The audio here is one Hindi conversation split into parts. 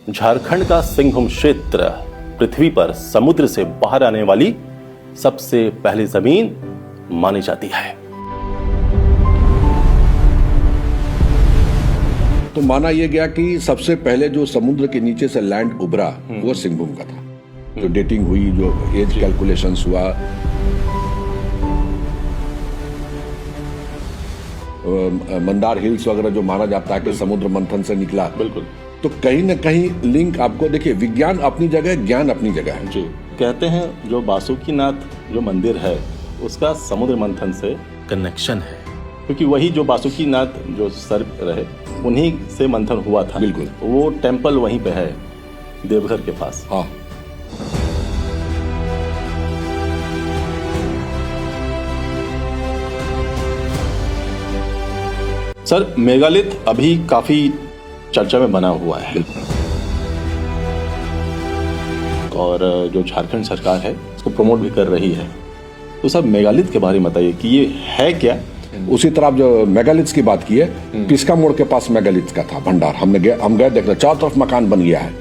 झारखंड का सिंहभूम क्षेत्र पृथ्वी पर समुद्र से बाहर आने वाली सबसे पहली जमीन मानी जाती है। तो माना यह गया कि सबसे पहले जो समुद्र के नीचे से लैंड उभरा वो सिंहभूम का था। जो डेटिंग हुई, जो एज कैलकुलेशंस हुआ, मंदार हिल्स वगैरह जो माना जाता है कि समुद्र मंथन से निकला, बिल्कुल। तो कहीं ना कहीं लिंक आपको देखिए, विज्ञान अपनी जगह, ज्ञान अपनी जगह है। जी, कहते हैं जो बासुकीनाथ जो मंदिर है उसका समुद्र मंथन से कनेक्शन है, क्योंकि वही जो बासुकीनाथ जो सर्प रहे उन्हीं से मंथन हुआ था। बिल्कुल। वो टेम्पल वहीं पे है, देवघर के पास। हाँ, सर, मेगालिथ अभी काफी चर्चा में बना हुआ है और जो झारखंड सरकार है उसको प्रमोट भी कर रही है। तो सर, मेगालिथ के बारे में बताइए कि ये है क्या। उसी तरह आप जो मेगालिथ्स की बात की है, पिस्का मोड़ के पास मेगालिथ का था भंडार। हम गए देखने, चारों तरफ मकान बन गया है,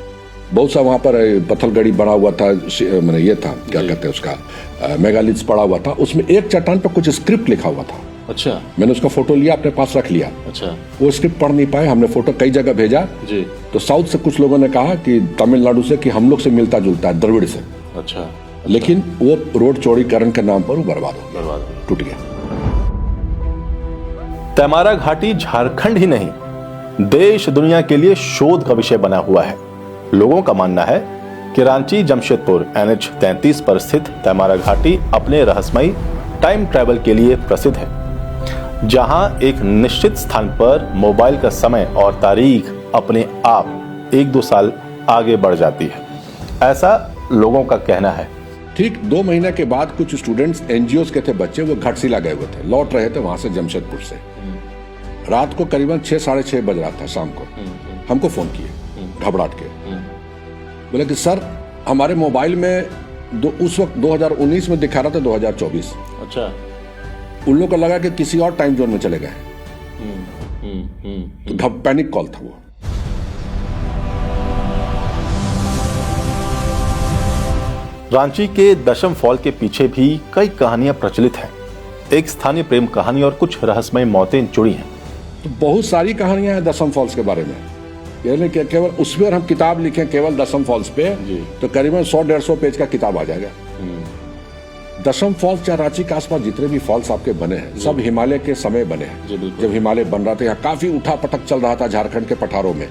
बहुत सा वहां पर पत्थलगड़ी बना हुआ था, मैंने ये था क्या कहते हैं उसका, मेगालिथ्स पड़ा हुआ था। उसमें एक चट्टान पर कुछ स्क्रिप्ट लिखा हुआ था। अच्छा। मैंने उसका फोटो लिया, अपने पास रख लिया। अच्छा। वो स्क्रिप्ट पढ़ नहीं पाए, हमने फोटो कई जगह भेजा जी। तो साउथ से कुछ लोगों ने कहा कि तमिलनाडु से कि हम लोग से मिलता जुलता है, द्रविड़ से। अच्छा। लेकिन वो रोड चौड़ीकरण के नाम पर वो बर्बाद हो गया, टूट गया। तेमारा घाटी झारखंड ही नहीं, देश दुनिया के लिए शोध का विषय बना हुआ है। लोगों का मानना है कि रांची जमशेदपुर NH 33 पर स्थित तेमारा घाटी अपने रहस्यमयी टाइम ट्रैवल के लिए प्रसिद्ध है, जहां एक निश्चित स्थान पर मोबाइल का समय और तारीख अपने आप 1-2 साल आगे बढ़ जाती है, ऐसा लोगों का कहना है। ठीक 2 महीने के बाद कुछ स्टूडेंट्स NGOs के थे बच्चे, वो घाटशिला गए हुए थे, लौट रहे थे वहां से जमशेदपुर से। रात को करीबन 6-6:30 बज रहा था शाम को। हमको फोन किए घबराहट के, बोले कि सर हमारे मोबाइल में उस वक्त 2019 में दिखा रहा था 2024। अच्छा। उन लोगों को लगा कि किसी और टाइम जोन में चले गए। तो पैनिक कॉल था वो। रांची के दशम फॉल के पीछे भी कई कहानियां प्रचलित हैं। एक स्थानीय प्रेम कहानी और कुछ रहस्यमय मौतें जुड़ी हैं। तो बहुत सारी कहानियां हैं दशम फॉल्स के बारे में। यानी कि केवल उस पर हम किताब लिखें केवल दशम फॉल्स पे, तो करीबन 100-150 पेज का किताब आ जाएगा। दशम फॉल्स या रांची के आसपास जितने भी फॉल्स आपके बने हैं सब हिमालय के समय बने हैं। जब हिमालय बन रहा था, यहाँ काफी उठा पटक चल रहा था झारखंड के पठारों में।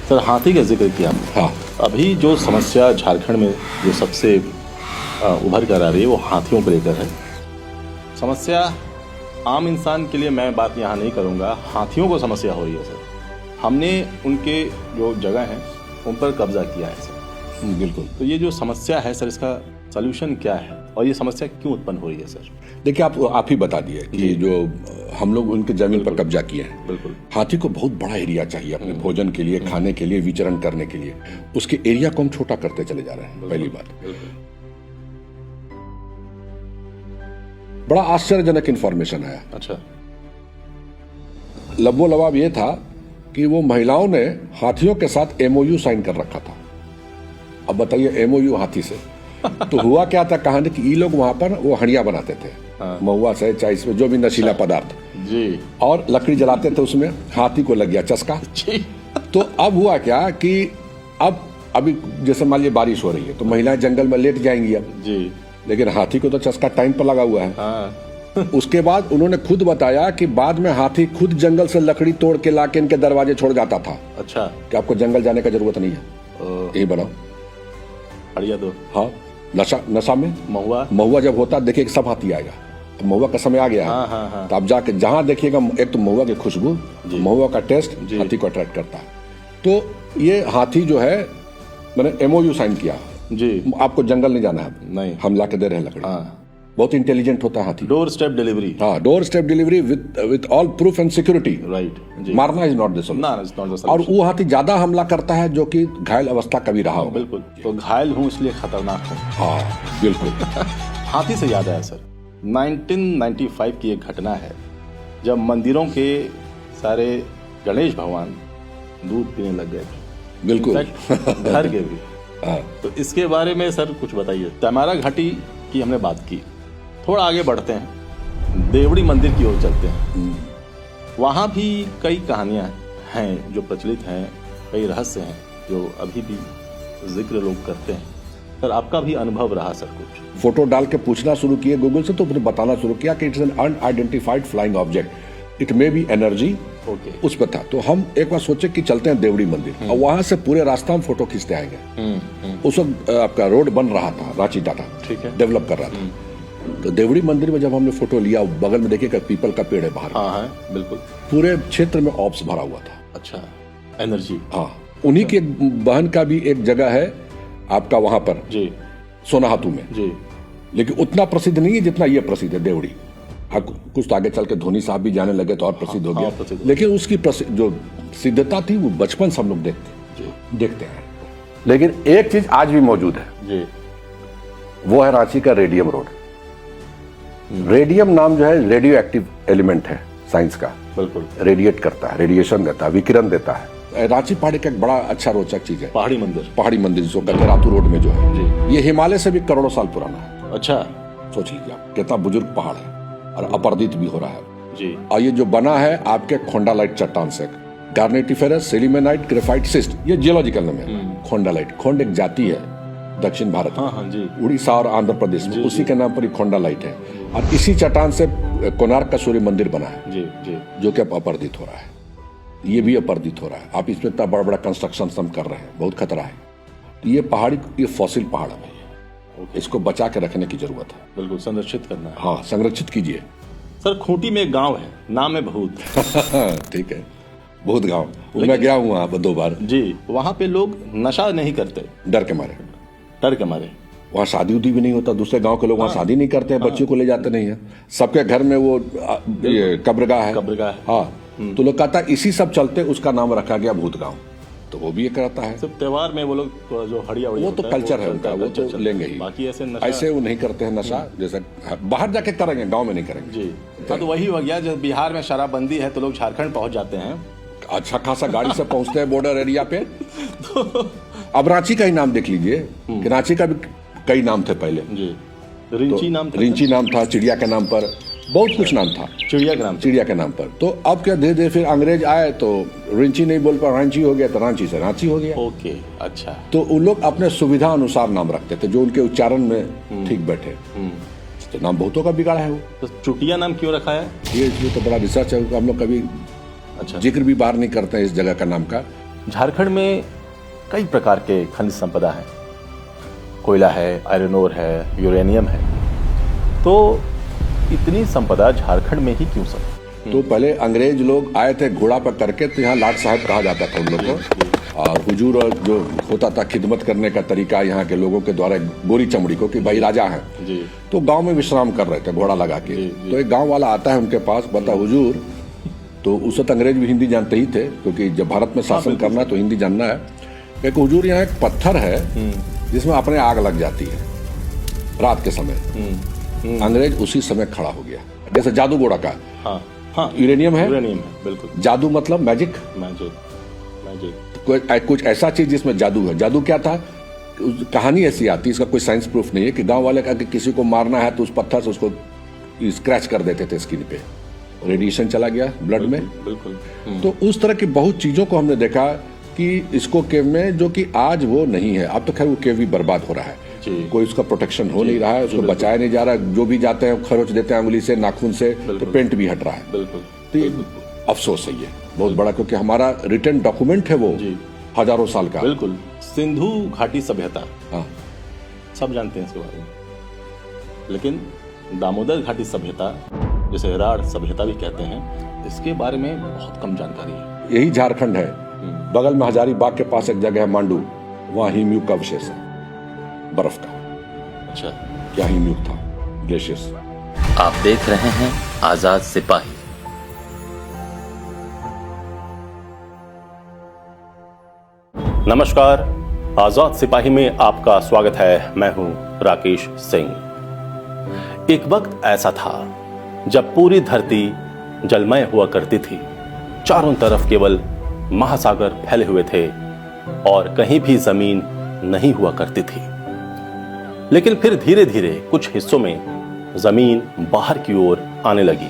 सर, हाथी का जिक्र किया आपने। हाँ। अभी जो समस्या झारखंड में जो सबसे उभर कर आ रही है वो हाथियों को लेकर है। समस्या आम इंसान के लिए मैं बात यहाँ नहीं करूँगा, हाथियों को समस्या हो रही है सर। हमने उनके जो जगह हैं उन पर कब्जा किया है सर। बिल्कुल। तो ये जो समस्या है सर, इसका सलूशन क्या है और ये समस्या क्यों उत्पन्न हो रही है सर? देखिए, आप ही बता दिए कि जो हम लोग उनके जमीन पर कब्जा किए हैं। बिल्कुल। हाथी को बहुत बड़ा एरिया चाहिए अपने भोजन के लिए, खाने के लिए, विचरण करने के लिए। उसके एरिया को हम छोटा करते चले जा रहे हैं, पहली बात। बड़ा आश्चर्यजनक इंफॉर्मेशन आया। अच्छा। लबो लबाब ये था कि वो महिलाओं ने हाथियों के साथ MOU साइन कर रखा था। अब बताइए, MOU हाथी से। तो हुआ क्या था कहानी कि ये लोग वहां पर वो हंडिया बनाते थे। हाँ। महुआ से, चाहे इसमें जो भी नशीला पदार्थ जी, और लकड़ी जलाते थे, उसमें हाथी को लग गया चस्का जी। तो अब हुआ क्या कि अभी जैसे मान लीजिए बारिश हो रही है तो महिलाएं जंगल में लेट जाएंगी अब जी, लेकिन हाथी को तो चस्का टाइम पर लगा हुआ है। हाँ। उसके बाद उन्होंने खुद बताया कि बाद में हाथी खुद जंगल से लकड़ी तोड़ के लाके इनके दरवाजे छोड़ जाता था। अच्छा। कि आपको जंगल जाने का जरूरत नहीं है, यही बनाओ बढ़िया। दो हाँ, नशा में महुआ जब होता देखिए सब हाथी आएगा। तो महुआ का समय आ गया है। हाँ, हाँ, हाँ। तो आप जाके जहां देखिएगा, एक तो महुआ की खुशबू, महुआ का टेस्ट हाथी को अट्रैक्ट करता है। तो ये हाथी जो है, मैंने MOU साइन किया जी, आपको जंगल नहीं जाना है, नहीं, हम ला के दे रहे हैं लकड़ी। हाँ। बहुत इंटेलिजेंट होता है हाथी। Doorstep delivery. हाँ, doorstep delivery with all proof and security. Right. मारना इज नॉट द सॉल्यूशन। और वो हाथी ज्यादा हमला करता है जो कि घायल अवस्था कभी रहा हो। बिल्कुल। तो घायल हूँ इसलिए खतरनाक हूँ। हाँ, बिल्कुल। हाथी से याद आया सर, 1995 की एक घटना है जब मंदिरों के सारे गणेश भगवान दूध पीने लग गए थे। बिल्कुल। इनफैक्ट घर के भी। हाँ। तो इसके बारे में सर कुछ बताइए। तैमारा घाटी की हमने बात की, थोड़ा आगे बढ़ते हैं, देवड़ी मंदिर की ओर चलते हैं। वहाँ भी कई कहानियाँ हैं जो प्रचलित हैं, कई रहस्य हैं जो अभी भी जिक्र लोग करते हैं। सर आपका भी अनुभव रहा सर कुछ? फोटो डाल के पूछना शुरू किए गूगल से, तो उसने बताना शुरू किया कि it's an unidentified flying object, it may be energy. Okay. उस पर था। तो हम एक बार सोचे कि चलते हैं देवड़ी मंदिर, और वहां से पूरे रास्ता हम फोटो खींचते आएंगे। उस वक्त आपका रोड बन रहा था, रांची टाटा ठीक है, डेवलप कर रहा था। तो देवड़ी मंदिर में जब हमने फोटो लिया, बगल में देखिए पीपल का पेड़ है बाहर। हाँ है बिल्कुल। पूरे क्षेत्र में ऑप्स भरा हुआ था। अच्छा, एनर्जी। हाँ, उन्हीं की एक बहन का भी एक जगह है आपका वहां पर जी, सोनाहातू में जी। लेकिन उतना प्रसिद्ध नहीं है जितना ये प्रसिद्ध है देवड़ी। कुछ तो आगे चल के धोनी साहब भी जाने लगे तो और प्रसिद्ध हो गया। प्रसिद्ध। लेकिन उसकी जो सिद्धता थी वो बचपन से हम लोग देखते हैं। लेकिन एक चीज आज भी मौजूद है जी, वो है रांची का रेडियम रोड। रेडियम नाम जो है रेडियो एक्टिव एलिमेंट है साइंस का। बिल्कुल। रेडिएट करता है, रेडिएशन देता है, विकिरण देता है। रांची पहाड़ी का एक बड़ा अच्छा रोचक चीज है पहाड़ी मंदिर। पहाड़ी मंदिर जिसको कहते हैं रातू रोड में जो है जी। ये हिमालय से भी करोड़ों साल पुराना है। अच्छा। सोच लीजिए आप कितना बुजुर्ग पहाड़ है और अपरदित भी हो रहा है जी। और ये जो बना है आपके खोंडालाइट चट्टान से, गार्नेटिफेरस सेलिमेनाइट ग्रेफाइट सिस्ट, ये जियोलॉजिकल नाम है खोंडालाइट। खोंड एक जाति है दक्षिण भारत में। हाँ हाँ जी। उड़ीसा और आंध्र प्रदेश में उसी के नाम पर ही खोंडालाइट है और इसी चट्टान से कोणार्क का सूर्य मंदिर बना है जी जी। जो कि अब अपरदित हो रहा है। ये भी अपरदित हो रहा है। आप इसमें इतना बड़ा बड़ा कंस्ट्रक्शन हम कर रहे हैं, बहुत खतरा है। तो ये पहाड़ी, ये फॉसिल पहाड़ है, इसको बचा के रखने की जरूरत है। बिल्कुल, संरक्षित करना है। हाँ, संरक्षित कीजिए। सर खूंटी में एक गांव है, नाम है बहुत। ठीक है, बहुत गांव मैं गया हूँ वहाँ 2 बार जी। वहाँ पे लोग नशा नहीं करते, डर के मारे। डर के मारे। वहाँ शादी उदी भी नहीं होता। दूसरे गांव के लोग वहाँ शादी नहीं करते हैं, बच्चों को ले जाते नहीं है। सबके घर में वो ये कब्रगाह है। कब्रगाह है। हाँ, तो लोग कहता है इसी सब चलते उसका नाम रखा गया भूत गांव। तो वो भी ये करता है। सब त्योहार में वो लोग जो हड़िया वो तो कल्चर है उनका, वो तो लेंगे ही। बाकी ऐसे नशा, ऐसे वो नहीं करते हैं नशा। जैसे बाहर जाके करेंगे, गांव में नहीं करेंगे जी। हाँ, तो वही हो गया, जब बिहार में शराबबंदी है तो लोग झारखंड पहुंच जाते हैं। अच्छा खासा गाड़ी से पहुंचते हैं बॉर्डर एरिया पे। अब रांची का ही नाम देख लीजिए कि रांची का भी कई नाम थे पहले जी। रिंची नाम था। रिंची नाम था, चिड़िया के नाम पर, बहुत कुछ नाम था। चिड़िया के नाम। चिड़िया के नाम पर। तो अब क्या धीरे धीरे फिर अंग्रेज आए तो रिंची नहीं बोल पा, रांची हो गया, तो रांची से रांची हो गया। ओके, अच्छा। तो उन लोग अपने सुविधा अनुसार नाम रखते थे जो उनके उच्चारण में ठीक बैठे। तो नाम बहुतों का बिगाड़ा है वो। तो चुटिया नाम क्यों रखा है? ये तो बड़ा रिसर्च है, हम लोग कभी अच्छा जिक्र भी बाहर नहीं करते हैं इस जगह का नाम का। झारखंड में कई प्रकार के खनिज संपदा है, कोयला है, आयरन ओर है, यूरेनियम है। तो इतनी संपदा झारखंड में ही क्यों सब? तो पहले अंग्रेज लोग आए थे घोड़ा पर करके, तो यहाँ लाट साहब कहा जाता था उन लोग को। और हुजूर और जो होता था खिदमत करने का तरीका यहाँ के लोगों के द्वारा, गोरी चमड़ी को कि भाई राजा है, तो गांव में विश्राम कर रहे थे घोड़ा लगा के। तो एक गांव वाला आता है उनके पास, बता हुजूर, तो उस वक्त अंग्रेज भी हिंदी जानते ही थे क्योंकि जब भारत में शासन करना है तो हिंदी जानना है। एक हुजूर, यहाँ एक पत्थर है जिसमें अपने आग लग जाती है रात के समय। अंग्रेज उसी समय खड़ा हो गया, जैसे जादू गोड़ा का। हाँ, हाँ, यूरेनियम है, यूरेनियम है, बिल्कुल। जादू मतलब मैजिक, कुछ ऐसा चीज जिसमें जादू है। जादू क्या था, कहानी ऐसी आती, इसका कोई साइंस प्रूफ नहीं है कि गांव वाले अगर किसी को मारना है तो उस पत्थर से उसको स्क्रैच कर देते थे स्किन पे, रेडिएशन चला गया ब्लड में। बिल्कुल। तो उस तरह की बहुत चीजों को हमने देखा कि इसको केव में, जो कि आज वो नहीं है। अब तो खैर वो केव भी बर्बाद हो रहा है, कोई उसका प्रोटेक्शन हो नहीं रहा है, उसको बचाया नहीं जा रहा। जो भी जाते हैं खरोच देते हैं उंगली से, नाखून से, तो पेंट भी हट रहा है। तो अफसोस है ये बहुत बड़ा, क्योंकि हमारा रिटर्न डॉक्यूमेंट है वो हजारों साल का। बिल्कुल। सिंधु घाटी सभ्यता, हाँ, सब जानते हैं इसके बारे में, लेकिन दामोदर घाटी सभ्यता, जिसे राढ़ सभ्यता भी कहते हैं, इसके बारे में बहुत कम जानकारी है। यही झारखंड है, बगल में हजारीबाग के पास एक जगह है मांडू, वहाँ हिमयुग का अवशेष है, बर्फ का। अच्छा, क्या हिमयुग था, ग्लेशियर्स। आप देख रहे हैं आजाद सिपाही। नमस्कार, आजाद सिपाही में आपका स्वागत है। मैं हूं राकेश सिंह। एक वक्त ऐसा था जब पूरी धरती जलमय हुआ करती थी। चारों तरफ केवल महासागर फैले हुए थे और कहीं भी जमीन नहीं हुआ करती थी। लेकिन फिर धीरे धीरे कुछ हिस्सों में जमीन बाहर की ओर आने लगी।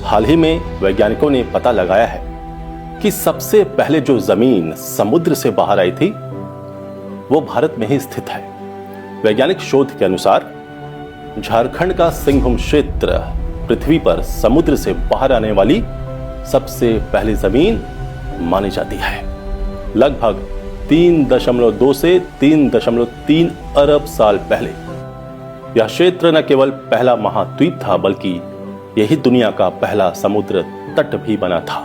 हाल ही में वैज्ञानिकों ने पता लगाया है कि सबसे पहले जो जमीन समुद्र से बाहर आई थी वो भारत में ही स्थित है। वैज्ञानिक शोध के अनुसार झारखंड का सिंहभूम क्षेत्र पृथ्वी पर समुद्र से बाहर आने वाली सबसे पहली जमीन मानी जाती है। लगभग 3.2 से 3.3 अरब साल पहले यह क्षेत्र न केवल पहला महाद्वीप था बल्कि यही दुनिया का पहला समुद्र तट भी बना था।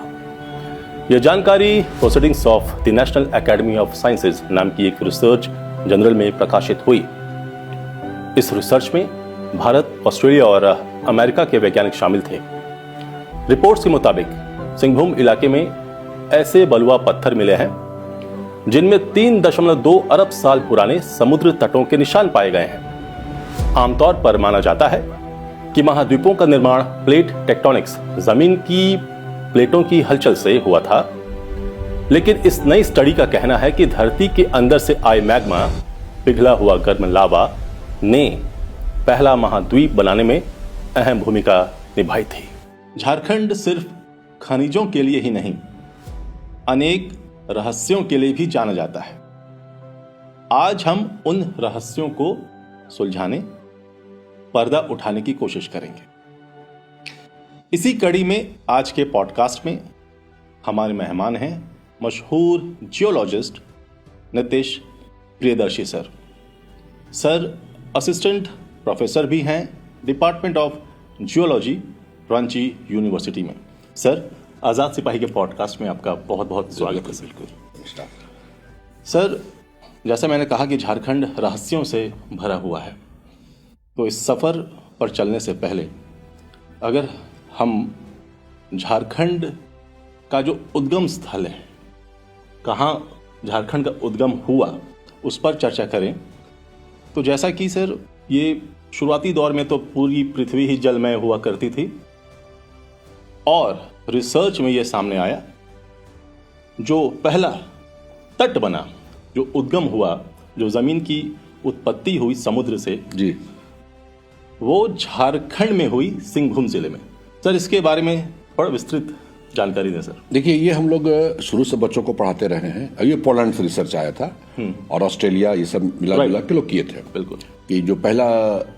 यह जानकारी proceedings of the national academy of sciences नाम की एक रिसर्च जर्नल में प्रकाशित हुई। इस रिसर्च में भारत, ऑस्ट्रेलिया और अमेरिका के वैज्ञानिक शामिल थे। रिपोर्ट्स के मुताबिक सिंहभूम इलाके में ऐसे बलुआ पत्थर मिले हैं जिनमें 3.2 अरब साल पुराने समुद्र तटों के निशान पाए गए हैं। आमतौर पर माना जाता है कि महाद्वीपों का निर्माण प्लेट टेक्टोनिक्स, जमीन की प्लेटों की हलचल से हुआ था। लेकिन इस नई स्टडी का कहना है कि धरती के अंदर से आए मैग्मा, पिघला हुआ गर्म लावा ने पहला महाद्वीप बनाने में अहम भूमिका निभाई थी। झारखंड सिर्फ खनिजों के लिए ही नहीं, अनेक रहस्यों के लिए भी जाना जाता है। आज हम उन रहस्यों को सुलझाने, पर्दा उठाने की कोशिश करेंगे। इसी कड़ी में आज के पॉडकास्ट में हमारे मेहमान हैं मशहूर geologist Nitesh Priyadarshi sir. Sir assistant professor भी हैं department of geology, Ranchi university में। सर, आज़ाद सिपाही के पॉडकास्ट में आपका बहुत बहुत स्वागत है। बिल्कुल। सर, जैसा मैंने कहा कि झारखंड रहस्यों से भरा हुआ है, तो इस सफ़र पर चलने से पहले अगर हम झारखंड का जो उद्गम स्थल है, कहाँ झारखंड का उद्गम हुआ, उस पर चर्चा करें, तो जैसा कि सर ये शुरुआती दौर में तो पूरी पृथ्वी ही जलमय हुआ करती थी और रिसर्च में ये सामने आया जो पहला तट बना, जो उद्गम हुआ, जो जमीन की उत्पत्ति हुई समुद्र से जी, वो झारखंड में हुई, सिंहभूम जिले में। सर, इसके बारे में थोड़ा विस्तृत जानकारी दें सर। देखिए, ये हम लोग शुरू से बच्चों को पढ़ाते रहे हैं। ये पोलैंड से रिसर्च आया था और ऑस्ट्रेलिया, ये सब मिला जुला के लोग किए थे। बिल्कुल। कि जो पहला,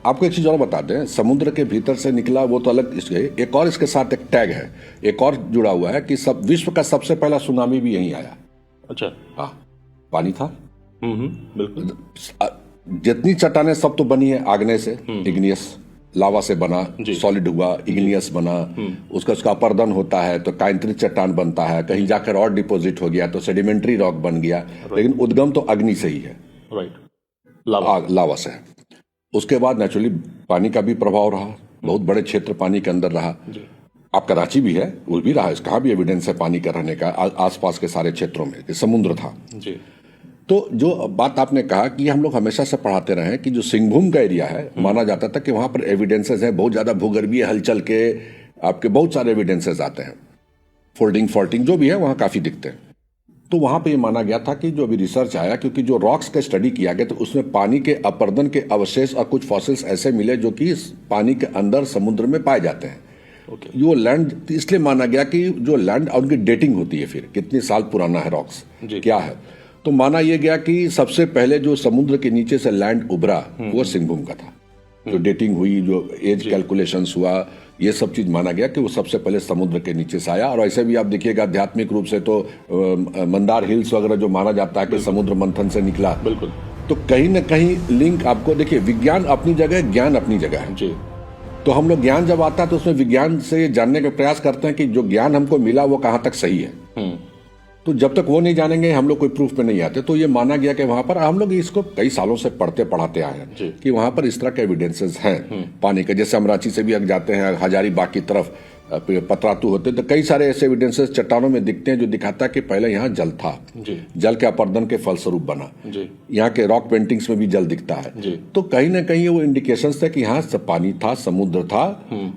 आपको एक चीज और बता दें, समुद्र के भीतर से निकला वो तो अलग इसके, एक और इसके साथ एक टैग है, एक और जुड़ा हुआ है कि सब विश्व का सबसे पहला सुनामी भी यहीं आया। अच्छा। हाँ, पानी था। बिल्कुल। जितनी चट्टानें सब तो बनी है आग्नेय से, इग्नियस लावा से बना, सॉलिड हुआ, इग्नियस बना, उसका अपर्दन होता है तो काइंत्रित चट्टान बनता है, कहीं जाकर और डिपोजिट हो गया तो सेडिमेंट्री रॉक बन गया। लेकिन उद्गम तो अग्नि से ही है। राइट। लावा से है। उसके बाद नेचुरली पानी का भी प्रभाव रहा, बहुत बड़े क्षेत्र पानी के अंदर रहा। आपका रांची भी है, वो भी रहा, इसका भी एविडेंस है पानी का रहने का आसपास के सारे क्षेत्रों में, समुद्र था जी। तो जो बात आपने कहा कि हम लोग हमेशा से पढ़ाते रहे हैं कि जो सिंहभूम का एरिया है, माना जाता था कि वहां पर एविडेंसेस हैं, बहुत ज्यादा भूगर्भीय हलचल के आपके बहुत सारे एविडेंसेस आते हैं, फोल्डिंग फॉल्टिंग जो भी है वहां काफी दिखते हैं। तो वहां पे ये माना गया था कि जो अभी रिसर्च आया, क्योंकि जो रॉक्स का स्टडी किया गया तो उसमें पानी के अपर्दन के अवशेष और कुछ फॉसिल्स ऐसे मिले जो कि पानी के अंदर समुद्र में पाए जाते हैं। वो लैंड इसलिए माना गया कि जो लैंड उनकी डेटिंग होती है, फिर कितने साल पुराना है रॉक्स क्या है, तो माना यह गया कि सबसे पहले जो समुद्र के नीचे से लैंड उभरा वो सिंहभूम का था। जो डेटिंग हुई, जो एज कैलकुलेशंस हुआ, ये सब चीज माना गया कि वो सबसे पहले समुद्र के नीचे से आया। और ऐसे भी आप देखिएगा आध्यात्मिक रूप से तो मंदार हिल्स वगैरह जो माना जाता है कि समुद्र मंथन से निकला, बिल्कुल। तो कहीं ना कहीं लिंक आपको, देखिए विज्ञान अपनी जगह है, ज्ञान अपनी जगह है जी। तो हम लोग ज्ञान जब आता है तो उसमें विज्ञान से जानने का प्रयास करते हैं कि जो ज्ञान हमको मिला वो कहाँ तक सही है। तो जब तक वो नहीं जानेंगे हम लोग कोई प्रूफ पे नहीं आते। तो ये माना गया कि वहां पर, हम लोग इसको कई सालों से पढ़ते पढ़ाते आए हैं कि वहां पर इस तरह के एविडेंसेस हैं पानी के। जैसे हम रांची से भी अगर जाते हैं हजारीबाग की तरफ, पतरातू होते तो कई सारे ऐसे एविडेंसेस चट्टानों में दिखते हैं जो दिखाता है कि पहले यहाँ जल था, जल के अपर्दन के फलस्वरूप बना। यहाँ के रॉक पेंटिंग्स में भी जल दिखता है। तो कहीं ना कहीं वो इंडिकेशंस थे कि यहाँ पानी था, समुद्र था।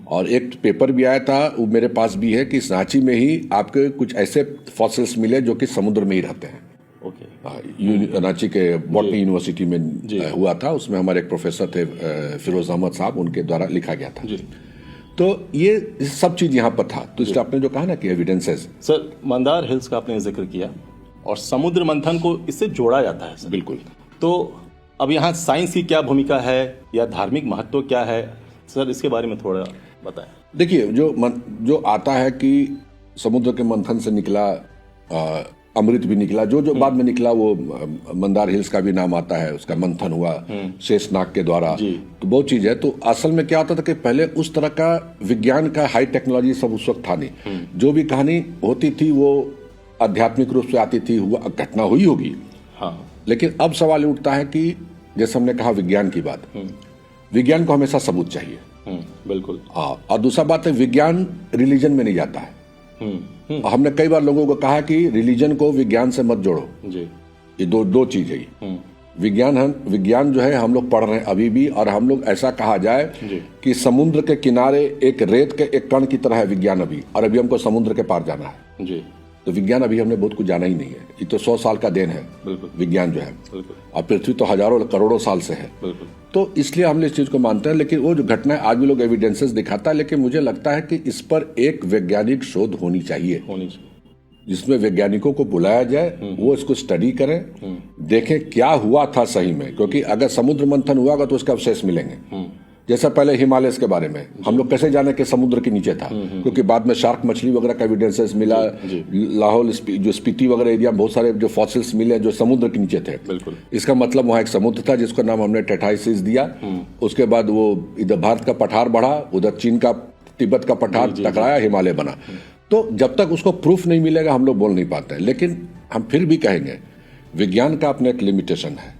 और एक पेपर भी आया था, वो मेरे पास भी है, कि रांची में ही आपके कुछ ऐसे फॉसिल्स मिले जो कि समुद्र में ही रहते हैं। रांची के बॉटनी यूनिवर्सिटी में हुआ था। उसमें हमारे एक प्रोफेसर थे फिरोज अहमद साहब, उनके द्वारा लिखा गया था। तो ये सब चीज यहाँ पर था। तो इसलिए आपने जो कहा ना कि एविडेंसेस, सर मंदार हिल्स का आपने जिक्र किया और समुद्र मंथन को इससे जोड़ा जाता है सर। बिल्कुल। तो अब यहाँ साइंस की क्या भूमिका है या धार्मिक महत्व क्या है सर, इसके बारे में थोड़ा बताएं। देखिए, जो आता है कि समुद्र के मंथन से निकला अमृत भी निकला, जो बाद में निकला वो मंदार हिल्स का भी नाम आता है, उसका मंथन हुआ शेषनाग के द्वारा। तो बहुत चीज है। तो असल में क्या होता था कि पहले उस तरह का विज्ञान का हाई टेक्नोलॉजी सब उस वक्त था नहीं। जो भी कहानी होती थी वो आध्यात्मिक रूप से आती थी, हुआ घटना हुई होगी। हाँ। लेकिन अब सवाल उठता है कि जैसे हमने कहा विज्ञान की बात, विज्ञान को हमेशा सबूत चाहिए। बिल्कुल। हाँ, और दूसरा बात है विज्ञान रिलीजन में नहीं जाता है। हमने कई बार लोगों को कहा कि रिलीजन को विज्ञान से मत जोड़ो जी। ये दो चीज है। विज्ञान जो है हम लोग पढ़ रहे हैं अभी भी, और हम लोग ऐसा कहा जाए कि समुद्र के किनारे एक रेत के एक कण की तरह है विज्ञान अभी, और अभी हमको समुद्र के पार जाना है जी। तो विज्ञान अभी हमने बहुत कुछ जाना ही नहीं है। ये तो 100 साल का देन है विज्ञान जो है, और पृथ्वी तो हजारों करोड़ों साल से है। तो इसलिए हम इस चीज को मानते हैं। लेकिन वो जो घटना है आज भी लोग एविडेंसेस दिखाता है, लेकिन मुझे लगता है कि इस पर एक वैज्ञानिक शोध होनी चाहिए जिसमें वैज्ञानिकों को बुलाया जाए, वो इसको स्टडी करें, देखें क्या हुआ था सही में। क्योंकि अगर समुद्र मंथन हुआ तो उसके अवशेष मिलेंगे। जैसा पहले हिमालय के बारे में हम लोग कैसे जाने कि समुद्र के नीचे था, क्योंकि बाद में शार्क मछली वगैरह का एविडेंसेस मिला। लाहौल जो स्पीति वगैरह एरिया बहुत सारे जो फॉसिल्स मिले जो समुद्र के नीचे थे। इसका मतलब वहाँ एक समुद्र था जिसका नाम हमने टेठाइसिस दिया। उसके बाद वो इधर भारत का पठार बढ़ा, उधर चीन का तिब्बत का पठार टकराया, हिमालय बना। तो जब तक उसको प्रूफ नहीं मिलेगा हम लोग बोल नहीं पाते हैं। लेकिन हम फिर भी कहेंगे विज्ञान का अपना एक लिमिटेशन है।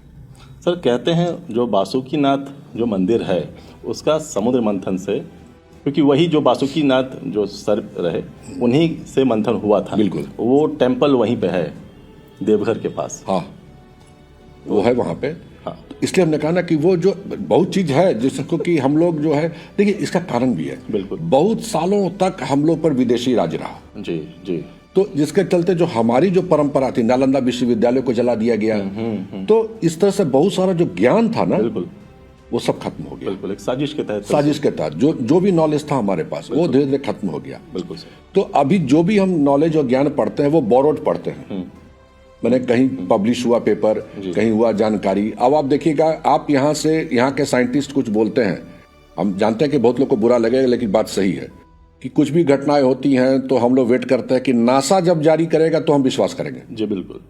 सर कहते हैं जो बासुकीनाथ जो मंदिर है उसका समुद्र मंथन से, क्योंकि वही जो बासुकीनाथ जो सर्प रहे उन्हीं से मंथन हुआ था। बिल्कुल। वो टेम्पल वहीं पे है देवघर के पास। हाँ, वो है वहाँ पे। हाँ। इसलिए हमने कहा ना कि वो जो बहुत चीज है जिसको कि हम लोग जो है, देखिए इसका कारण भी है। बिल्कुल। बहुत सालों तक हम लोग पर विदेशी राज रहा जी जी। तो जिसके चलते जो हमारी जो परंपरा थी, नालंदा विश्वविद्यालय को जला दिया गया। तो इस तरह से बहुत सारा जो ज्ञान था ना, बिल्कुल, वो सब खत्म हो गया। बिल्कुल, एक साजिश के तहत जो भी नॉलेज था हमारे पास वो धीरे धीरे खत्म हो गया। बिल्कुल सर। तो अभी जो भी हम नॉलेज और ज्ञान पढ़ते हैं वो बोरोड पढ़ते हैं। मैंने कहीं पब्लिश हुआ पेपर, कहीं हुआ जानकारी। अब आप देखिएगा, आप यहाँ के साइंटिस्ट कुछ बोलते हैं, हम जानते हैं कि बहुत लोग को बुरा लगेगा, लेकिन बात सही है कि कुछ भी घटनाएं होती हैं तो हम लोग वेट करते हैं कि नासा जब जारी करेगा तो हम विश्वास करेंगे जी। बिल्कुल।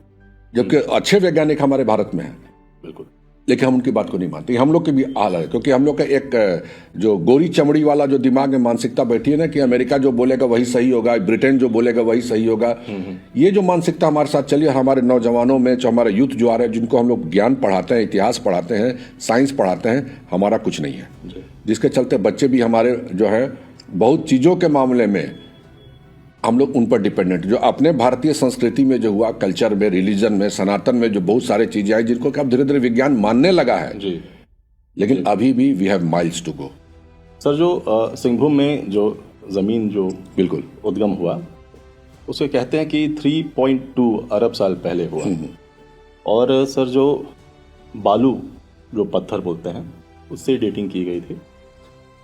जबकि अच्छे वैज्ञानिक हमारे भारत में हैं। बिल्कुल। लेकिन हम उनकी बात को नहीं मानते। हम लोग के भी हाल है, क्योंकि हम लोग का एक जो गोरी चमड़ी वाला जो दिमाग में मानसिकता बैठी है ना कि अमेरिका जो बोलेगा वही सही होगा, ब्रिटेन जो बोलेगा वही सही होगा। ये जो मानसिकता हमारे साथ चली, हमारे नौजवानों में, जो हमारे यूथ जो आ रहे हैं, जिनको हम लोग ज्ञान पढ़ाते हैं, इतिहास पढ़ाते हैं, साइंस पढ़ाते हैं, हमारा कुछ नहीं है। जिसके चलते बच्चे भी हमारे जो है बहुत चीजों के मामले में हम लोग उन पर डिपेंडेंट, जो अपने भारतीय संस्कृति में जो हुआ, कल्चर में, रिलीजन में, सनातन में जो बहुत सारे चीजें आई जिनको कि अब धीरे धीरे विज्ञान मानने लगा है जी। लेकिन अभी भी we have miles to go. Sir, जो सिंहभूम में जो जमीन जो बिल्कुल उद्गम हुआ उसे कहते हैं कि 3.2 अरब साल पहले हुआ। और सर जो बालू जो पत्थर बोलते हैं उससे डेटिंग की गई थी।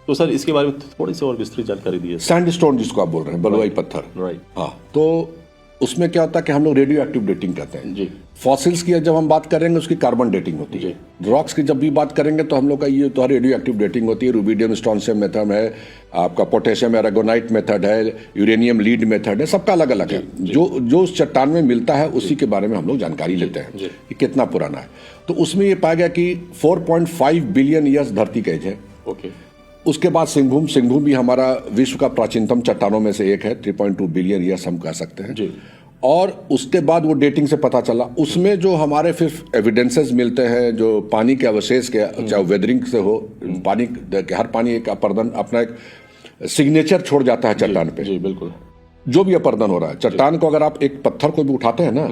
तो सर इसके बारे में थोड़ी सी और विस्तृत जानकारी दीजिए। सैंडस्टोन जिसको आप बोल रहे हैं, बलुआई पत्थर। राइट। हाँ, तो उसमें क्या होता है कि हम लोग रेडियो एक्टिव डेटिंग करते हैं जी। फॉसिल्स की जब हम बात करेंगे उसकी कार्बन डेटिंग होती है। रॉक्स की जब भी बात करेंगे तो हम लोग का ये तो रेडियो एक्टिव डेटिंग होती है। रूबिडियम स्ट्रोंशियम मेथड है, आपका पोटेशियम एरागोनाइट मेथड है, यूरेनियम लीड मेथड है, सबका अलग अलग है। जो उस चट्टान में मिलता है उसी के बारे में हम लोग जानकारी लेते हैं कि कितना पुराना है। तो उसमें ये पाया गया कि 4.5 बिलियन ईयर्स धरती का एज है। ओके। उसके बाद सिंहभूम भी हमारा विश्व का प्राचीनतम चट्टानों में से एक है। 3.2 बिलियन ईयर्स हम कह सकते हैं जी। और उसके बाद वो डेटिंग से पता चला, उसमें जो हमारे फिर एविडेंसेस मिलते हैं, जो पानी के अवशेष के, चाहे वेदरिंग से हो, पानी हर पानी एक अपर्दन अपना एक सिग्नेचर छोड़ जाता है चट्टान पे जी। बिल्कुल। जो भी अपर्दन हो रहा है चट्टान को, अगर आप एक पत्थर को भी उठाते हैं ना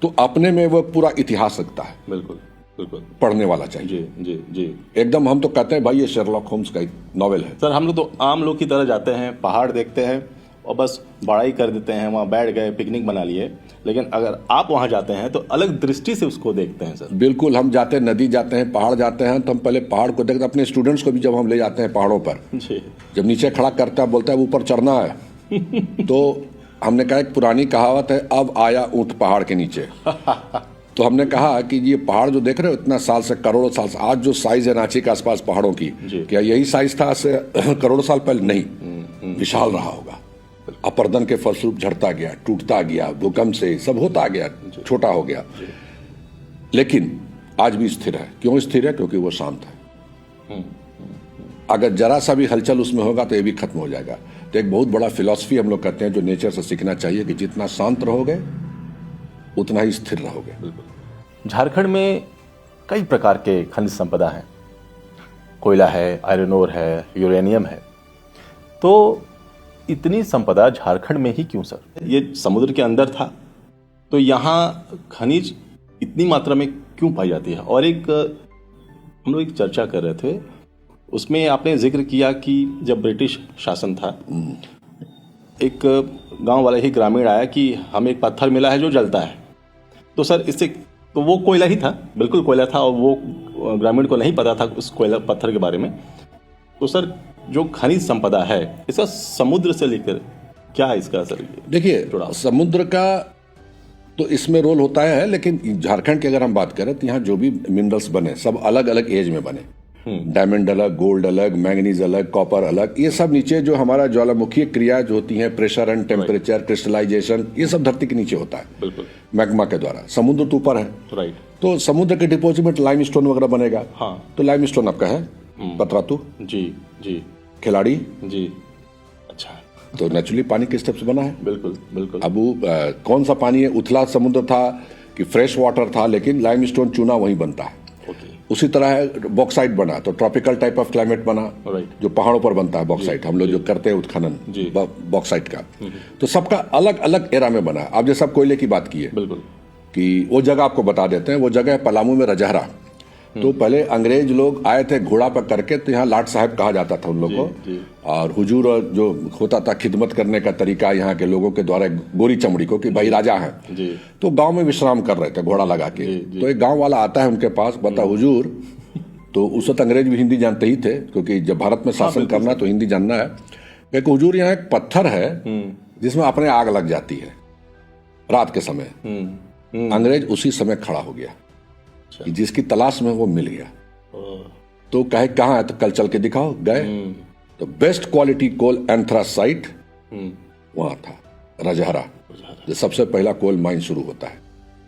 तो अपने में वो पूरा इतिहास रखता है। बिल्कुल बिल्कुल। पढ़ने वाला चाहिए जी जी जी। एकदम हम तो कहते हैं भाई ये शेरलॉक होम्स का एक नॉवेल है। सर, हम लोग तो आम लोग की तरह जाते हैं, पहाड़ देखते हैं और बस बड़ाई कर देते हैं, वहाँ बैठ गए, पिकनिक बना लिए। लेकिन अगर आप वहाँ जाते हैं तो अलग दृष्टि से उसको देखते हैं सर। बिल्कुल, हम जाते हैं, नदी जाते हैं, पहाड़ जाते हैं, तो हम पहले पहाड़ को देखते हैं। अपने स्टूडेंट्स को भी जब हम ले जाते हैं पहाड़ों पर, जी। जब नीचे खड़ा करता है, बोलता है ऊपर चढ़ना है तो हमने कहा एक पुरानी कहावत है, अब आया ऊंट पहाड़ के नीचे। तो हमने कहा कि ये पहाड़ जो देख रहे हो इतना साल से, करोड़ों साल से, आज जो साइज है रांची के आसपास पहाड़ों की, क्या यही साइज था से करोड़ों साल पहले? नहीं, विशाल रहा होगा। अपर्दन के फलस्वरूप झड़ता गया, टूटता गया, भूकंप से सब होता गया, छोटा हो गया, लेकिन आज भी स्थिर है। क्यों स्थिर है? क्योंकि वो शांत है। अगर जरा सा भी हलचल उसमें होगा तो ये भी खत्म हो जाएगा। तो एक बहुत बड़ा फिलॉसफी हम लोग कहते हैं जो नेचर से सीखना चाहिए कि जितना शांत रहोगे उतना ही स्थिर रहोगे। झारखंड में कई प्रकार के खनिज संपदा हैं। कोयला है, आयरन ओर है, यूरेनियम है। तो इतनी संपदा झारखंड में ही क्यों सर? ये समुद्र के अंदर था तो यहाँ खनिज इतनी मात्रा में क्यों पाई जाती है? और एक हम लोग एक चर्चा कर रहे थे, उसमें आपने जिक्र किया कि जब ब्रिटिश शासन था, एक गांव वाला ही ग्रामीण आया कि हमें एक पत्थर मिला है जो जलता है। तो सर इससे, तो वो कोयला ही था, बिल्कुल कोयला था, और वो ग्रामीण को नहीं पता था उस कोयला पत्थर के बारे में। तो सर जो खनिज संपदा है इसका समुद्र से लेकर क्या है इसका असर? देखिए, समुद्र का तो इसमें रोल होता है, लेकिन झारखंड की अगर हम बात करें तो यहाँ जो भी मिनरल्स बने सब अलग अलग एज में बने। डायमंड अलग, गोल्ड अलग, मैंगनीज अलग, कॉपर अलग, ये सब नीचे जो हमारा ज्वालामुखी क्रिया जो होती है, प्रेशर एंड टेम्परेचर, क्रिस्टलाइजेशन, ये सब धरती के नीचे होता है। बिल्कुल, मैग्मा के द्वारा। समुद्र तो ऊपर है, राइट। तो समुद्र के डिपोजिट में लाइमस्टोन वगैरह बनेगा। हाँ। तो लाइमस्टोन आपका है पतरातू, जी जी, खिलाड़ी जी। अच्छा, तो नेचुरली पानी किस टाइप से बना है? बिल्कुल बिल्कुल। अब कौन सा पानी है? उथला समुद्र था कि फ्रेश वाटर था, लेकिन लाइमस्टोन चूना वहीं बनता है। उसी तरह है बॉक्साइट बना, तो ट्रॉपिकल टाइप ऑफ क्लाइमेट बना, जो पहाड़ों पर बनता है बॉक्साइट, हम लोग जो करते हैं उत्खनन बॉक्साइट का। तो सबका अलग अलग एरा में बना। आप जैसे कोयले की बात की है, बिल्कुल, कि वो जगह आपको बता देते हैं। वो जगह है पलामू में, रजहरा। तो पहले अंग्रेज लोग आए थे घोड़ा पर करके, तो यहाँ लाट साहब कहा जाता था उन लोग को। और हुजूर जो होता था खिदमत करने का तरीका यहाँ के लोगों के द्वारा, गोरी चमड़ी को, कि भाई राजा हैं, तो गांव में विश्राम कर रहे थे घोड़ा लगा के। तो एक गांव वाला आता है उनके पास, बता हुजूर, तो उस वक्त अंग्रेज भी हिंदी जानते ही थे, क्योंकि जब भारत में शासन करना तो हिंदी जानना है। एक हुजूर, यहाँ एक पत्थर है जिसमें अपने आग लग जाती है रात के समय। अंग्रेज उसी समय खड़ा हो गया कि जिसकी तलाश में वो मिल गया। तो कहे कहाँ है? तो कल चल के दिखाओ। गए तो बेस्ट क्वालिटी कोल एंथ्रासाइट वहां था, रजहरा, जो सबसे पहला कोल माइन शुरू होता है।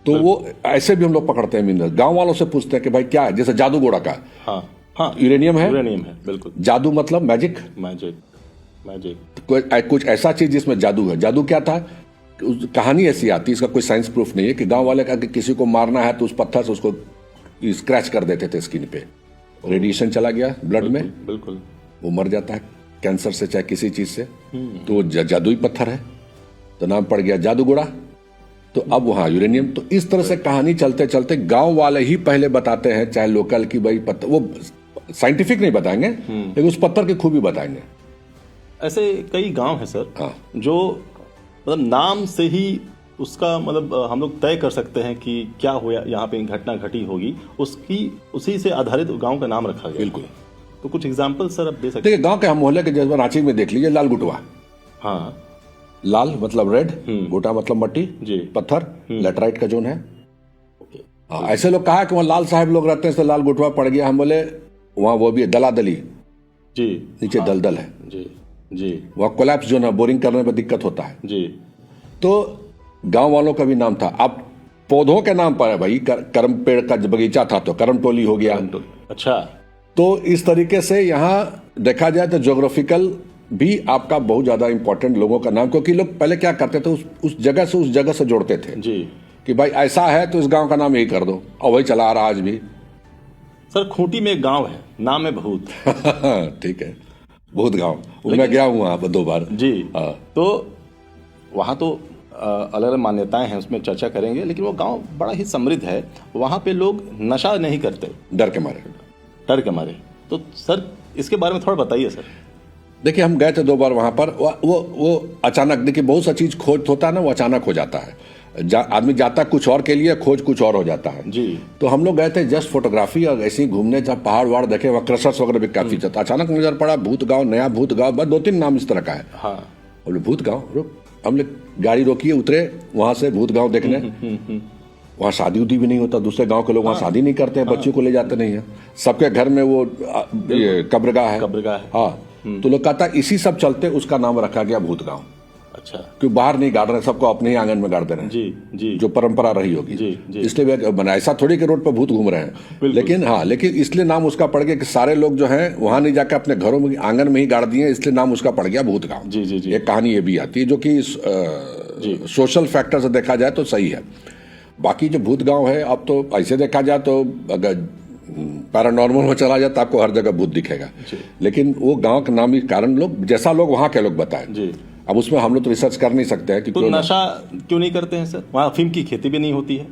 तो वो ऐसे भी हम लोग पकड़ते हैं मिनरल। गांव वालों से पूछते हैं कि भाई क्या है? जैसे जादू घोड़ा का, हाँ, यूरेनियम है, बिल्कुल। जादू मतलब मैजिक, कुछ ऐसा चीज जिसमें जादू है। जादू क्या था? कहानी ऐसी आती है, इसका कोई साइंस प्रूफ नहीं है, कि गांव वाले का किसी को मारना है तो उस पत्थर से उसको स्क्रैच कर देते थे स्किन पे, रेडिएशन चला गया ब्लड में, बिल्कुल, वो मर जाता है कैंसर से चाहे किसी चीज से। तो वो जादुई पत्थर है, तो नाम पड़ गया जादूगोड़ा। तो अब वहां यूरेनियम। तो इस तरह से कहानी चलते चलते गांव वाले ही पहले बताते हैं, चाहे लोकल की, भाई पत्थर, वो साइंटिफिक नहीं बताएंगे लेकिन उस पत्थर की खूबी बताएंगे। ऐसे कई गांव है सर, हाँ, जो मतलब नाम से ही उसका मतलब हम लोग तय कर सकते हैं कि क्या हो, यहाँ पे घटना घटी होगी, उसी से आधारित गांव का नाम रखा गया। बिल्कुल। तो कुछ एग्जांपल सर आप दे सकते हैं? गांव के हम मोहल्ले के जैसे रांची में देख लीजिए, लाल गुटवा। हाँ, लाल मतलब रेड, गुटा मतलब मट्टी, पत्थर, लेटराइट का जोन है। ऐसे लोग कहा कि वहाँ लाल साहब लोग रहते हैं, इसलिए लाल गुटवा पड़ गया। हम बोले वहाँ वो भी है, दलादली जी, नीचे दलदल है जी, वहाँ कोलैप्स जो ना, बोरिंग करने में दिक्कत होता है जी। तो गांव वालों का भी नाम था। अब पौधों के नाम पर है भाई, करम पेड़ का बगीचा था तो करम टोली हो गया। अच्छा, तो इस तरीके से यहाँ देखा जाए तो ज्योग्राफिकल भी आपका बहुत ज्यादा इंपॉर्टेंट लोगों का नाम, क्योंकि लोग पहले क्या करते थे, उस जगह से जोड़ते थे जी, कि भाई ऐसा है तो इस गांव का नाम यही कर दो, और वही चला आ रहा आज भी। सर खूंटी में एक गांव है, नाम है बहुत। ठीक है, बहुत गांव, मैं गया हूँ वहां 2 बार जी। तो वहां तो अलग अलग मान्यताएं हैं, उसमें चर्चा करेंगे, लेकिन वो गांव बड़ा ही समृद्ध है। वहां पे लोग नशा नहीं करते, डर के मारे। तो सर इसके बारे में थोड़ा बताइए सर। देखिए हम गए थे 2 बार वहां पर, वो अचानक, देखिए बहुत सा चीज खोज होता है ना, वो अचानक हो जाता है। आदमी जाता कुछ और के लिए, खोज कुछ और हो जाता है जी। तो हम लोग गए थे जस्ट फोटोग्राफी और ऐसे ही घूमने, जब पहाड़ वहाड़ देखे, वहाँ क्रशर्स वगैरह भी काफी था। अचानक नजर पड़ा भूत गांव, नया भूत गांव, बस 2-3 नाम इस तरह का है। हाँ। बोले भूत गांव, रुक, हम लोग गाड़ी रोकिए, उतरे वहां से भूत गांव देखने। वहाँ शादी उदी भी नहीं होता, दूसरे गांव के लोग वहाँ शादी नहीं करते हैं, बच्चों को ले जाते नहीं है, सबके घर में वो ये कब्रगाह है। कब्रगाह है। हाँ, तो लोग कहता इसी सब चलते उसका नाम रखा गया भूत गांव। अच्छा। क्यों बाहर नहीं गाड़ रहे, सबको अपने ही आंगन में गाड़ दे रहे हैं। जी जी। जो परंपरा रही होगी जी। इसलिए बना, ऐसा थोड़ी कि रोड पर भूत घूम रहे हैं, लेकिन हाँ, लेकिन इसलिए नाम उसका पड़ गया कि सारे लोग जो हैं वहां नहीं जाकर अपने घरों में आंगन में ही गाड़ दिए, इसलिए नाम उसका पड़ गया भूत गांव। जी जी जी। एक कहानी ये भी आती है जो कि सोशल फैक्टर से देखा जाए तो सही है। बाकी जो भूत गांव है, अब तो ऐसे देखा जाए तो अगर पैरानॉर्मल में चला जाए तो आपको हर जगह भूत दिखेगा, लेकिन वो गांव का नाम ही कारण लोग, जैसा लोग वहां के लोग बताएं जी। अब उसमें हम लोग तो रिसर्च कर नहीं सकते हैं कि तो नशा क्यों नहीं करते हैं सर? वहाँ अफीम की खेती भी नहीं होती है।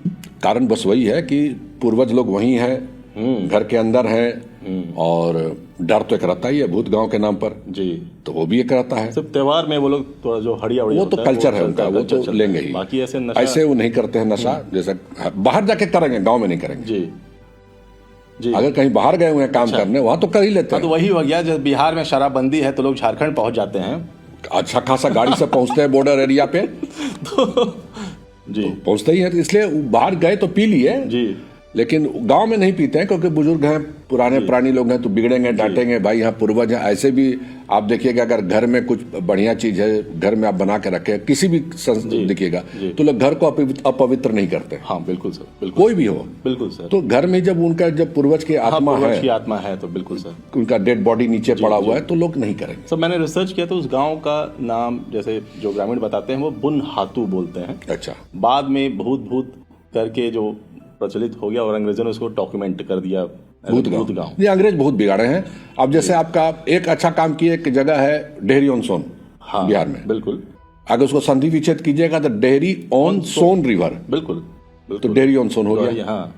कारण बस वही है कि पूर्वज लोग वही हैं, घर के अंदर हैं, और डर तो एक रहता ही है भूत गांव के नाम पर जी, तो वो भी एक रहता है। सिर्फ त्योहार में वो लोग थोड़ा जो हड़िया वो तो कल्चर है उनका, वो तो लेंगे ही, बाकी ऐसे वो नहीं करते हैं नशा। जैसे बाहर जाके करेंगे, गाँव में नहीं करेंगे जी। जी। अगर कहीं बाहर गए हुए हैं काम करने, वहां तो कर ही लेते हैं। तो वही हो गया, जब बिहार में शराबबंदी है तो लोग झारखंड पहुंच जाते हैं, अच्छा खासा गाड़ी से पहुंचते हैं बॉर्डर एरिया पे तो जी तो पहुंचते ही है, इसलिए बाहर गए तो पी लिए जी, लेकिन गांव में नहीं पीते हैं क्योंकि बुजुर्ग हैं, पुराने लोग हैं, तो बिगड़ेंगे, डांटेंगे, भाई यहाँ पूर्वज हैं। ऐसे भी आप देखिएगा, अगर घर में कुछ बढ़िया चीज है, घर में आप बना के रखे, किसी भी देखिएगा तो लोग घर को अपवित्र नहीं करते। हाँ बिल्कुल सर, बिल्कुल, कोई भी हो, बिल्कुल सर। तो घर में जब उनका जब पूर्वज की आत्मा है तो बिल्कुल सर, उनका डेड बॉडी नीचे पड़ा हुआ है तो लोग नहीं करेंगे। सर मैंने रिसर्च किया तो उस गाँव का नाम, जैसे जो ग्रामीण बताते हैं, वो बुन हातू बोलते हैं। अच्छा। बाद में भूत करके जो प्रचलित हो गया और अंग्रेजों ने उसको डॉक्यूमेंट कर दिया भूत गांव। ये अंग्रेज बहुत बिगाड़े हैं। अब जैसे आपका एक अच्छा काम की एक जगह है डेहरी ऑन सोन, हाँ, बिहार में, बिल्कुल। अगर उसको संधि विच्छेद कीजिएगा तो डेहरी ऑन सोन रिवर, बिल्कुल, तो डेहरी ऑन सोन हो गया। हाँ।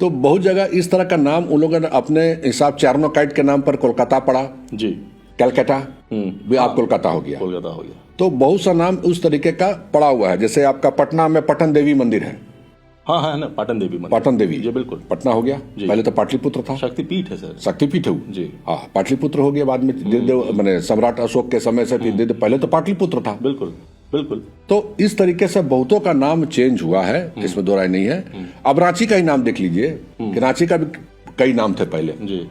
तो बहुत जगह इस तरह का नाम उन लोगों ने अपने हिसाब, चार्नोकाइट के नाम पर कोलकाता पड़ा जी, कलकत्ता भी आप कोलकाता हो गया, तो बहुत सा नाम उस तरीके का पड़ा हुआ है। जैसे आपका पटना में पटन देवी मंदिर है, हाँ ना, पाटन देवी जी, बिल्कुल, पटना हो गया। पहले तो पाटलिपुत्र था, शक्तिपीठ है सर, शक्तिपीठ है जी, हाँ, पाटलिपुत्र हो गया बाद में, मैंने सम्राट अशोक के समय से पहले तो पाटलिपुत्र था, बिल्कुल बिल्कुल। तो इस तरीके से बहुतों का नाम चेंज हुआ है, इसमें दो राय नहीं है। अब रांची का ही नाम देख लीजिए कि रांची का भी कई नाम थे पहले जी,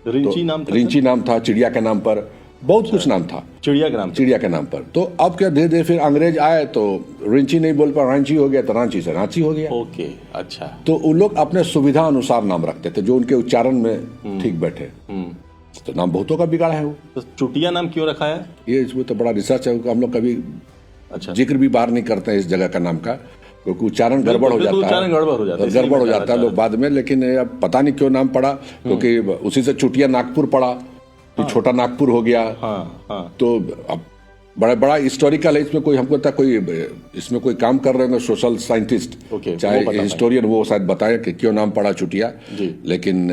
रिंची नाम था, चिड़िया के नाम पर, बहुत कुछ नाम था, चिड़िया के नाम पर। तो अब क्या धीरे धीरे फिर अंग्रेज आए तो रिंची नहीं बोल पा, रांची हो गया, तो रांची से रांची हो गया। ओके, अच्छा। तो उन लोग अपने सुविधा अनुसार नाम रखते थे, जो उनके उच्चारण में ठीक बैठे। तो नाम बहुतों का बिगाड़ा है वो। तो चुटिया नाम क्यों रखा है? ये इसमें तो बड़ा रिसर्च है, हम लोग कभी अच्छा जिक्र भी बाहर नहीं करते हैं इस जगह का नाम का, क्योंकि उच्चारण गड़बड़ हो जाता है लोग बाद में। लेकिन अब पता नहीं क्यों नाम पड़ा, क्योंकि उसी से चुटिया नागपुर पड़ा, तो छोटा नागपुर हो गया। तो अब बड़ा हिस्टोरिकल है, इसमें कोई हमको लगता कोई इसमें कोई काम कर रहे हैं सोशल साइंटिस्ट, चाहे हिस्टोरियन, वो शायद बताएं कि क्यों नाम पड़ा चुटिया। लेकिन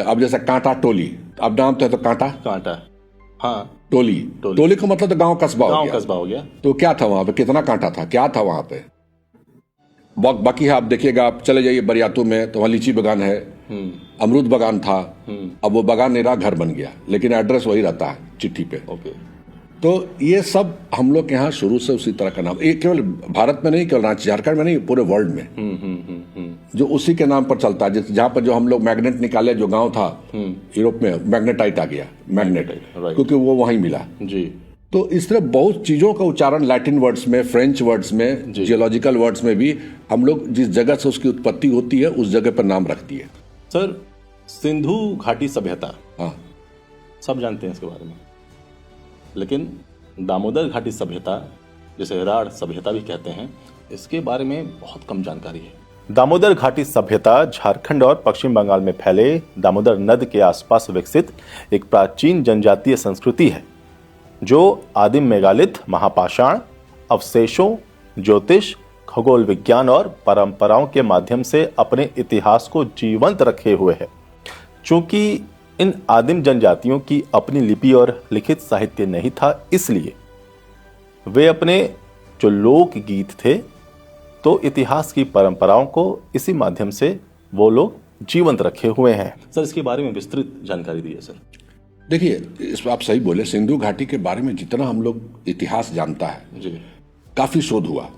अब जैसे कांटा टोली, अब नाम तो कांटा, हाँ, टोली का मतलब तो गांव कस्बा हो गया। तो क्या था वहां पे, कितना कांटा था, क्या था वहां पे। बाकी है, आप देखिएगा, आप चले जाइए बरियातू में तो वहाँ लीची बागान है, अमरूद बागान था, अब वो बागान नहीं रहा, घर बन गया, लेकिन एड्रेस वही रहता है चिट्ठी पे। तो ये सब हम लोग के यहाँ शुरू से उसी तरह का नाम, ये केवल भारत में नहीं, केवल रांची झारखंड में नहीं, पूरे वर्ल्ड में जो उसी के नाम पर चलता है। जहाँ पर जो हम लोग मैग्नेट निकाले, जो गांव था यूरोप में, मैग्नेटाइट आ गया, क्योंकि वो वहीं मिला जी। तो इस तरह बहुत चीजों का उच्चारण लैटिन वर्ड्स में, फ्रेंच वर्ड्स में, जियोलॉजिकल वर्ड्स में भी हम लोग जिस जगह से उसकी उत्पत्ति होती है उस जगह पर नाम रखती है। सर, सिंधु घाटी सभ्यता, हाँ, सब जानते हैं इसके बारे में, लेकिन दामोदर घाटी सभ्यता, जिसे राढ़ सभ्यता भी कहते हैं, इसके बारे में बहुत कम जानकारी है। दामोदर घाटी सभ्यता झारखंड और पश्चिम बंगाल में फैले दामोदर नद के आसपास विकसित एक प्राचीन जनजातीय संस्कृति है, जो आदिम मेगालिथ, महापाषाण, अवशेषों, ज्योतिष, खगोल विज्ञान और परंपराओं के माध्यम से अपने इतिहास को जीवंत रखे हुए है। चूंकि इन आदिम जनजातियों की अपनी लिपि और लिखित साहित्य नहीं था, इसलिए वे अपने जो लोकगीत थे तो इतिहास की परंपराओं को इसी माध्यम से वो लोग जीवंत रखे हुए हैं। सर, इसके बारे में विस्तृत जानकारी दिए सर। देखिए, इस आप सही बोले, सिंधु घाटी के बारे में जितना हम लोग इतिहास जानता है जी, काफी शोध हुआ,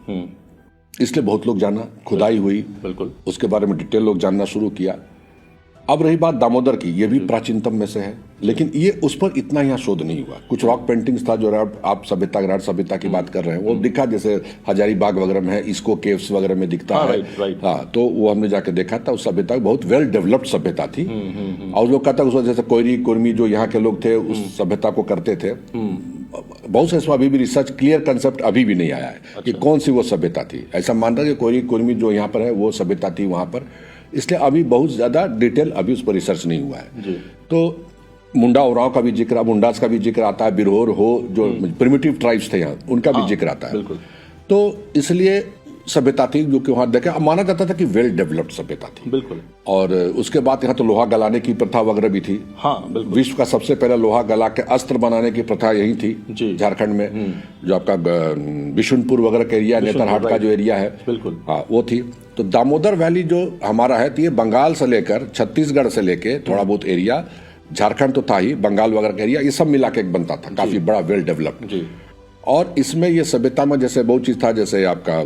इसलिए बहुत लोग जाना, खुदाई हुई, बिल्कुल, उसके बारे में डिटेल लोग जानना शुरू किया। अब रही बात दामोदर की, ये भी प्राचीनतम में से है, लेकिन ये उस पर इतना यहाँ शोध नहीं हुआ। कुछ रॉक पेंटिंग्स था जो आप सभ्यता, राज सभ्यता की बात कर रहे हैं, वो दिखा, जैसे हजारीबाग वगैरह में है, इसको केव्स वगैरह में दिखता है। राइट। हाँ, तो वो हमने जाके देखा था। उस सभ्यता बहुत वेल डेवलप्ड सभ्यता थी। और लोग कहता है उस वजह से कोयरी कुर्मी जो यहाँ के लोग थे उस सभ्यता को करते थे। बहुत से इसमें अभी भी रिसर्च क्लियर कंसेप्ट अभी भी नहीं आया है कि कौन सी वो सभ्यता थी। ऐसा मानता है कि कोयरी कुर्मी जो यहाँ पर है वो सभ्यता थी वहाँ पर, इसलिए अभी बहुत ज्यादा डिटेल अभी उस पर रिसर्च नहीं हुआ है जी। तो मुंडा उराव का भी जिक्र, मुंडास का भी जिक्र आता है, बिरहोर हो जो प्रिमिटिव ट्राइब्स थे यहाँ, उनका भी जिक्र आता है। बिल्कुल। तो इसलिए सभ्यता थी जो कि वहां देखे, अब माना जाता था कि वेल डेवलप्ड सभ्यता थी। बिल्कुल। और उसके बाद यहाँ तो लोहा गलाने की प्रथा वगैरह भी थी। हाँ, बिल्कुल। विश्व का सबसे पहला लोहा गला के अस्त्र बनाने की प्रथा यही थी जी। झारखंड में, जो आपका बिशुनपुर वगैरह का एरिया, नेतरहाट का जो एरिया है, बिल्कुल, हाँ वो थी। तो दामोदर वैली जो हमारा है, तो ये बंगाल से लेकर छत्तीसगढ़ से लेके थोड़ा बहुत एरिया, झारखंड तो था ही, बंगाल वगैरह का एरिया, ये सब मिला के एक बनता था, काफी बड़ा वेल डेवलप्ड जी। और इसमें ये सभ्यता में जैसे बहुत चीज था, जैसे आपका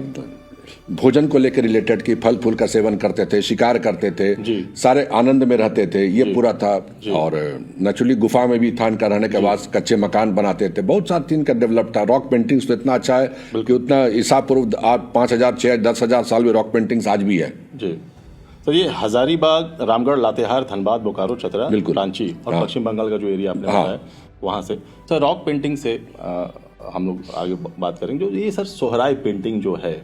भोजन को लेकर रिलेटेड की, फल फूल का सेवन करते थे, शिकार करते थे जी। सारे आनंद में रहते थे, ये पूरा था। और नेचुरली गुफा में भी था, इनका रहने के बाद कच्चे मकान बनाते थे, बहुत सारा चीज का डेवलप था। रॉक पेंटिंग्स तो इतना अच्छा है कि उतना ईसा पूर्व 5000 10,000 साल में रॉक पेंटिंग्स आज भी है जी। तो ये हजारीबाग, रामगढ़, लातेहार, धनबाद, बोकारो, चतरा, रांची और पश्चिम बंगाल का जो एरिया आपने बताया वहां से सर रॉक पेंटिंग से हम लोग आगे बात करेंगे। जो ये सर सोहराय पेंटिंग जो है,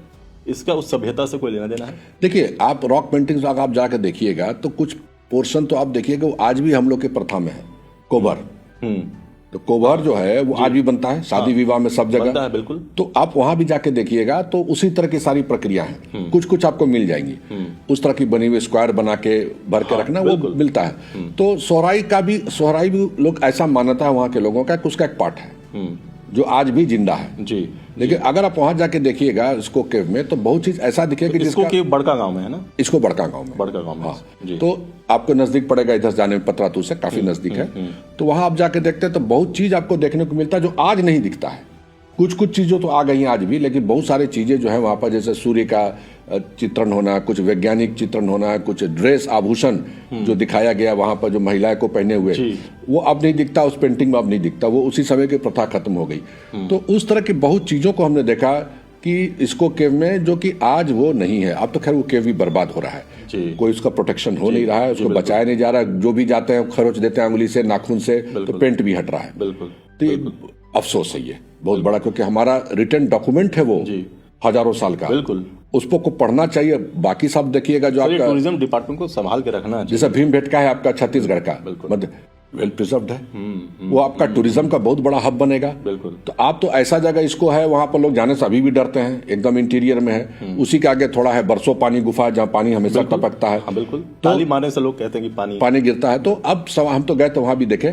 इसका उस सभ्यता से कोई लेना देना है? देखिए, आप रॉक पेंटिंग्स आप जाकर देखिएगा तो कुछ पोर्शन तो आप देखिएगा वो आज भी हम लोग के प्रथा में है। कोबर, तो कोबर जो है वो आज भी बनता है, शादी विवाह में सब जगह है। बिल्कुल। तो आप वहां भी जाके देखिएगा तो उसी तरह की सारी प्रक्रिया है, कुछ कुछ आपको मिल जाएंगी। उस तरह की बनी हुई स्क्वायर बना के भर के रखना, वो मिलता है। तो सोहराई भी लोग ऐसा मानता है वहां के लोगों का, उसका एक पार्ट है जो आज भी जिंदा है जी। लेकिन अगर आप वहां जाके देखिएगा इसको केव में, तो बहुत चीज ऐसा दिखेगा कि इसको केव बड़का गांव में है ना, इसको बड़का गांव में हाँ जी। तो आपको नजदीक पड़ेगा इधर जाने में, पतरातू से काफी नजदीक है। तो वहां आप जाके देखते हैं तो बहुत चीज आपको देखने को मिलता है जो आज नहीं दिखता है। कुछ चीजें तो आ गई हैं आज भी, लेकिन बहुत सारी चीजें जो है वहां पर, जैसे सूर्य का चित्रण होना, कुछ वैज्ञानिक चित्रण होना, कुछ ड्रेस आभूषण जो दिखाया गया वहां पर जो महिलाएं को पहने हुए, वो अब नहीं दिखता, उस पेंटिंग में अब नहीं दिखता, वो उसी समय की प्रथा खत्म हो गई। तो उस तरह की बहुत चीजों को हमने देखा कि इसको केव में, जो कि आज वो नहीं है। अब तो खैर वो केव भी बर्बाद हो रहा है, कोई उसका प्रोटेक्शन हो नहीं रहा है, उसको बचाया नहीं जा रहा है। जो भी जाते हैं खरोच देते हैं उंगली से, नाखून से, तो पेंट भी हट रहा है। तो अफसोस है ये बहुत बड़ा, क्योंकि हमारा रिटर्न डॉक्यूमेंट है वो हजारों साल का, बिल्कुल उसको को पढ़ना चाहिए। बाकी सब देखिएगा जो आपका टूरिज्म डिपार्टमेंट को संभाल के रखना चाहिए। जैसे भीमबेटका है आपका छत्तीसगढ़ का, वेल प्रिजर्व्ड है, वो आपका टूरिज्म का बहुत बड़ा हब बनेगा। बिल्कुल। तो आप तो ऐसा जगह इसको है, वहां पर लोग जाने से अभी भी डरते हैं, एकदम इंटीरियर में है। उसी के आगे थोड़ा है बरसों पानी गुफा, जहाँ पानी हमेशा टपकता है। बिल्कुल। ताली मारने से लोग कहते हैं कि पानी गिरता है। तो अब हम तो गए तो वहां भी देखे,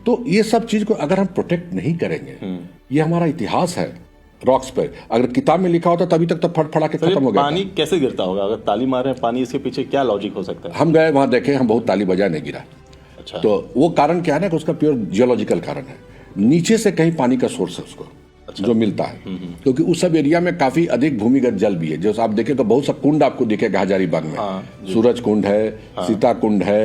तो ये सब चीज को अगर हम प्रोटेक्ट नहीं करेंगे, ये हमारा इतिहास है। रॉक्स पे अगर किताब में लिखा होता तभी तक तो फटफड़ा के खत्म हो गया। पानी कैसे गिरता होगा अगर ताली मार रहे हैं पानी, इसके पीछे क्या लॉजिक हो सकता है? हम गए वहां देखे, हम बहुत ताली बजाए, नहीं गिरा। अच्छा। तो वो कारण क्या है ना कि उसका प्योर जियोलॉजिकल कारण है, नीचे से कहीं पानी का सोर्स है उसको। अच्छा। जो मिलता है, क्योंकि उस सब एरिया में काफी अधिक भूमिगत जल भी है। जो आप देखें तो बहुत सा कुंड आपको दिखेगा हजारीबाग में। सूरज कुंड है, सीता कुंड है,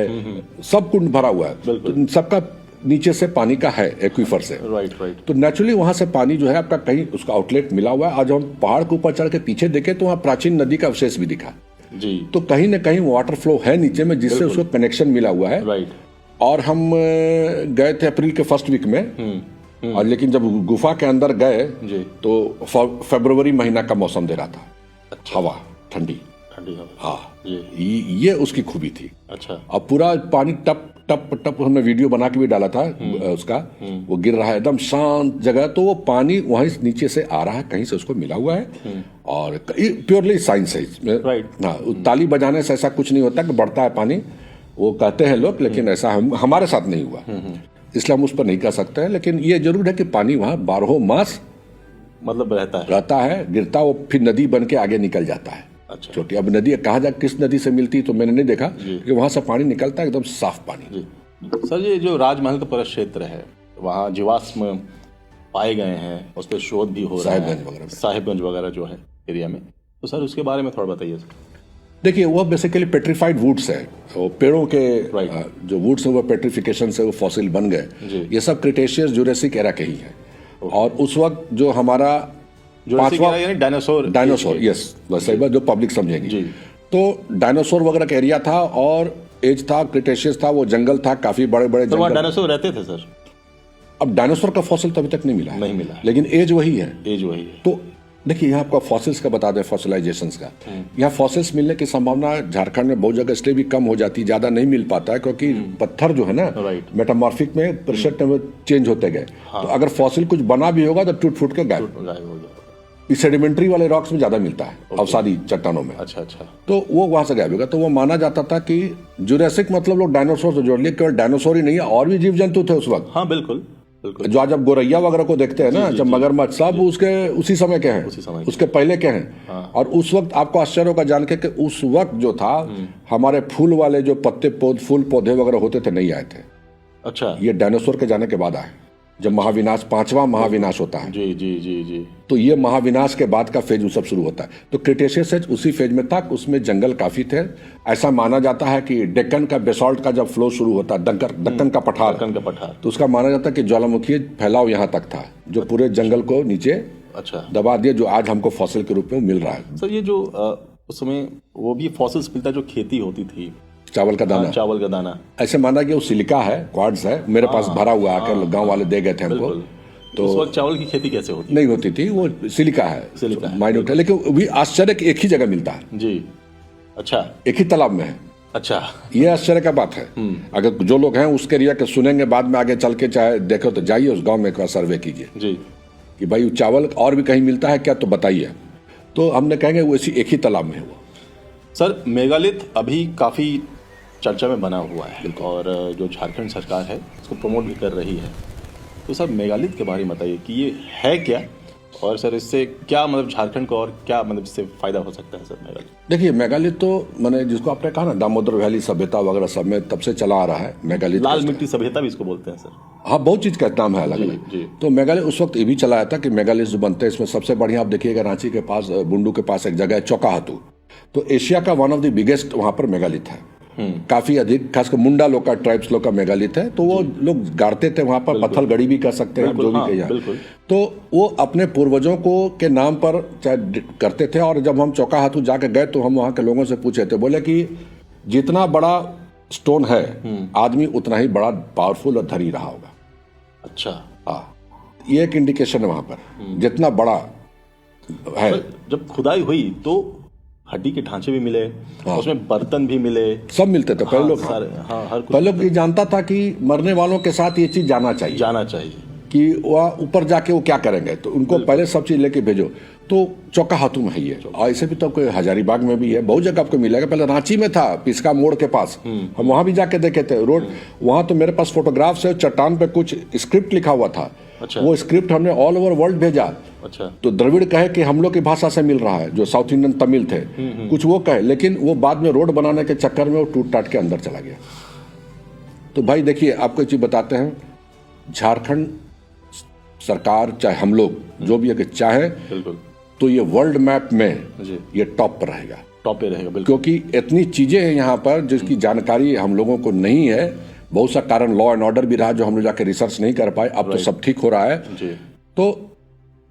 सब कुंड भरा हुआ है। तो सबका नीचे से पानी का है, एक्वीफर से। राइट। तो नेचुरली वहां से पानी जो है आपका कहीं उसका आउटलेट मिला हुआ है। आज हम पहाड़ के ऊपर चढ़ के पीछे देखे तो वहां प्राचीन नदी का अवशेष भी दिखा जी। तो कहीं ना कहीं वाटर फ्लो है नीचे में, जिससे उसको कनेक्शन मिला हुआ है। राइट। और हम गए थे अप्रैल के फर्स्ट वीक में, और लेकिन जब गुफा के अंदर गए तो फरवरी महीना का मौसम दे रहा था। अच्छा। हवा ठंडी हवा, हाँ ये उसकी खूबी थी। अच्छा। अब पूरा पानी टप टप टप, हमने वीडियो बना के भी डाला था उसका, वो गिर रहा है एकदम शांत जगह। तो वो पानी वहीं नीचे से आ रहा है, कहीं से उसको मिला हुआ है। और प्योरली साइंस है इसमें। राइट। हाँ, ताली बजाने से ऐसा कुछ नहीं होता कि बढ़ता है पानी, वो कहते हैं लोग, लेकिन ऐसा हमारे साथ नहीं हुआ, इसलिए हम उस पर नहीं कह सकते हैं। लेकिन ये जरूर है कि पानी वहाँ 12 मास मतलब रहता है, गिरता, वो फिर नदी बन के आगे निकल जाता है। अच्छा। छोटी अब नदी कहा जाए किस नदी से मिलती तो मैंने नहीं देखा कि वहां से पानी निकलता है एकदम साफ पानी। सर ये जो राजमहल का पूरा क्षेत्र है, वहाँ जीवाश्म पाए गए हैं, उस पर शोध भी हो रहा है, साहिबगंज वगैरह जो है एरिया में, तो सर उसके बारे में थोड़ा बताइए। देखिए वो बेसिकली पेट्रीफाइड वुड्स है, वो पेड़ों के जो वुड्स है वो पेट्रिफिकेशन से वो फॉसिल बन गए। ये सब क्रिटेशियस जुरेसिक एरा के ही है। और उस वक्त जो हमारा पांचवा डायनासोर, यस वैसे जो पब्लिक समझेगी, तो डायनासोर वगैरह का एरिया था और एज था, क्रिटेशियस था, वो जंगल था, काफी बड़े बड़े जंगल। डायनासोर रहते थे सर? अब डायनासोर का फॉसिल तो अभी तक नहीं मिला, लेकिन एज वही है। तो देखिए यहाँ आपका फॉसिल्स का बता दें, फॉसिलाइजेशंस का, यहाँ फॉसिल्स मिलने की संभावना झारखंड में बहुत जगह इसलिए भी कम हो जाती, ज्यादा नहीं मिल पाता है क्योंकि पत्थर जो है ना मेटामॉर्फिक में प्रेशर चेंज होते गए। तो अगर फॉसिल कुछ बना भी होगा तो टूट फूट के गायब हो जाएगा। सेडिमेंट्री वाले रॉक्स में ज्यादा मिलता है, अवसादी चट्टानों में। अच्छा। तो वो वहां से गायब होगा। तो वो माना जाता था कि जुरासिक मतलब लोग डायनासोर से जोड़ लिए, केवल डायनासोर ही नहीं है, और भी जीव जंतु थे उस वक्त। हाँ बिल्कुल। जो आज आप गोरैया वगैरह को देखते हैं ना, जब मगरमच्छ, सब उसके उसी समय के हैं, उसके पहले के हैं। और उस वक्त आपको आश्चर्य होगा जान के कि उस वक्त जो था हमारे फूल वाले जो फूल पौधे वगैरह होते थे नहीं आए थे। अच्छा। ये डायनासोर के जाने के बाद आए, जब महाविनाश, 5वां महाविनाश होता है। जी। तो ये महाविनाश के बाद का फेज सब शुरू होता है। तो क्रिटेशियस एज उसी फेज में था, उसमें जंगल काफी थे। ऐसा माना जाता है कि डेक्कन का बेसॉल्ट का जब फ्लो शुरू होता है, दक्कन का पठार, तो उसका माना जाता है कि ज्वालामुखी फैलाव यहाँ तक था, जो पूरे जंगल को नीचे दबा दिया, जो आज हमको फॉसिल के रूप में मिल रहा है। सर ये जो उस समय वो भी फॉसिल्स मिलता, जो खेती होती थी, चावल का दाना, ऐसे माना कि वो सिलिका है, क्वार्ट्ज है, मेरे पास भरा हुआ आकर गांव वाले दे गए थे हमको। तो उस वक्त चावल की खेती कैसे होती? नहीं होती थी, वो सिलिका है, माइन्यूट है, लेकिन भी आश्चर्य कि एक ही जगह मिलता है। जी। अच्छा। एक ही तालाब में है। अच्छा। ये आश्चर्य का बात है। अगर जो लोग हैं उसके एरिया के सुनेंगे, बाद में आगे चल के चाहे देखो तो जाइए उस गाँव में एक बार सर्वे कीजिए जी, कि भाई चावल और भी कहीं मिलता है क्या, तो बताइए। तो हमने कहेंगे वो इसी एक ही तालाब में हुआ। सर मेगालिथ अभी काफी चर्चा में बना हुआ है और जो झारखंड सरकार है उसको प्रमोट भी कर रही है। तो सर मेगालिथ के बारे में बताइए कि ये है क्या, और सर इससे क्या मतलब झारखंड को और क्या मतलब इससे फायदा हो सकता है सर मेगालिथ? देखिए मेगालिथ तो मैंने जिसको आपने कहा ना दामोदर वैली सभ्यता वगैरह सब में तब से चला आ रहा है मेगालिथ। लाल मिट्टी सभ्यता भी इसको बोलते हैं सर। हाँ, बहुत चीज का नाम है अलग अलग। तो मेगालिथ उस वक्त ये भी चलाया था कि मेगालिथ जो बनते हैं इसमें सबसे बढ़िया आप देखिएगा रांची के पास बुंडू के पास एक जगह है चौकाहातू, तो एशिया का वन ऑफ द बिगेस्ट वहां पर मेगालिथ है। काफी अधिक, खासकर मुंडा लोग का, ट्राइब्स लोग का मेगालिथ है। तो वो लोग गाड़ते थे वहां पर, पत्थर गड़ी भी कर सकते हैं, जो भी कहिए। तो वो अपने पूर्वजों को के नाम पर करते थे। और जब हम चौकाहातू जाके गए तो हम वहां के लोगों से पूछे थे, बोले कि जितना बड़ा स्टोन है आदमी उतना ही बड़ा पावरफुल और धनी रहा होगा। अच्छा। हाँ, ये एक इंडिकेशन है वहां पर, जितना बड़ा है। जब खुदाई हुई तो हड्डी के ढांचे भी मिले, उसमें बर्तन भी मिले, सब मिलते थे। पहले लोग पहले लोग ये जानता था कि मरने वालों के साथ ये चीज जाना चाहिए कि वह ऊपर जाके वो क्या करेंगे, तो उनको पहले सब चीज लेके भेजो। तो चौकाहातू में है ये, और ऐसे भी तो कोई हजारीबाग में भी है, बहुत जगह आपको मिलेगा। पहले रांची में था, पिस्का मोड़ के पास, हम वहां भी जाके देखे थे रोड। वहां तो मेरे पास फोटोग्राफ्स है, चट्टान पे कुछ स्क्रिप्ट लिखा हुआ था। अच्छा। वो स्क्रिप्ट हमने ऑल ओवर वर्ल्ड भेजा। अच्छा। तो द्रविड़ कहे कि हम लोग की भाषा से मिल रहा है, जो साउथ इंडियन तमिल थे, कुछ वो कहे, लेकिन वो बाद में रोड बनाने के चक्कर में वो टूट टाट के अंदर चला गया। तो भाई देखिए आपको एक चीज बताते हैं, झारखंड सरकार चाहे हम लोग जो भी अगर चाहे तो ये वर्ल्ड मैप में ये टॉप पर रहेगा, क्योंकि इतनी चीजें हैं यहाँ पर जिसकी जानकारी हम लोगों को नहीं है। बहुत सा कारण लॉ एंड ऑर्डर भी रहा जो हम लोग जाके रिसर्च नहीं कर पाए। अब तो सब ठीक हो रहा है। तो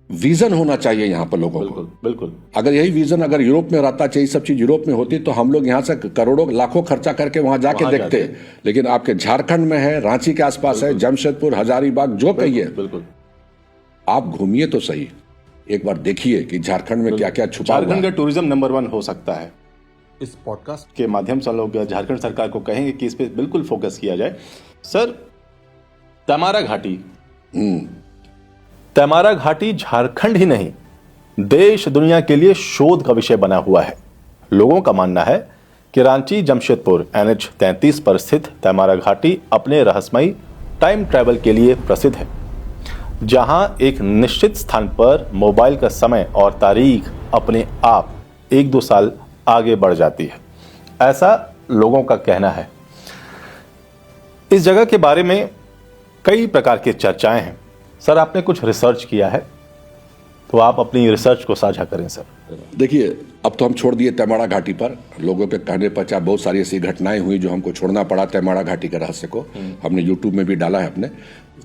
विजन होना चाहिए यहाँ पर लोगों को। बिल्कुल। अगर यही विजन अगर यूरोप में रहता, चाहिए सब चीज यूरोप में होती, तो हम लोग यहाँ से करोड़ों लाखों खर्चा करके वहां जाके देखते। लेकिन आपके झारखंड में है, रांची के आसपास है, जमशेदपुर, हजारीबाग, जो कहिए, बिल्कुल आप घूमिए तो सही, एक बार देखिए कि झारखंड में क्या क्या छुपा हुआ है। झारखंड का टूरिज्म नंबर 1 हो सकता है। इस पॉडकास्ट के माध्यम से लोग झारखंड सरकार को कहेंगे कि इस पे बिल्कुल फोकस किया जाए। सर तैमारा घाटी, तैमारा घाटी झारखंड ही नहीं देश दुनिया के लिए शोध का विषय बना हुआ है। लोगों का मानना है कि रांची जमशेदपुर NH 33 पर स्थित तैमारा घाटी अपने रहस्यमयी टाइम ट्रैवल के लिए प्रसिद्ध है, जहां एक निश्चित स्थान पर मोबाइल का समय और तारीख अपने आप 1-2 साल आगे बढ़ जाती है, ऐसा लोगों का कहना है। इस जगह के बारे में कई प्रकार की चर्चाएं हैं। सर, आपने कुछ रिसर्च किया है, तो आप अपनी रिसर्च को साझा करें सर। देखिए, अब तो हम छोड़ दिए तैमारा घाटी पर। लोगों के कहने पर चाहे बहुत सारी ऐसी घटनाएं हुई जो हमको छोड़ना पड़ा तैमारा घाटी के रहस्य को। हमने यूट्यूब में भी डाला है अपने।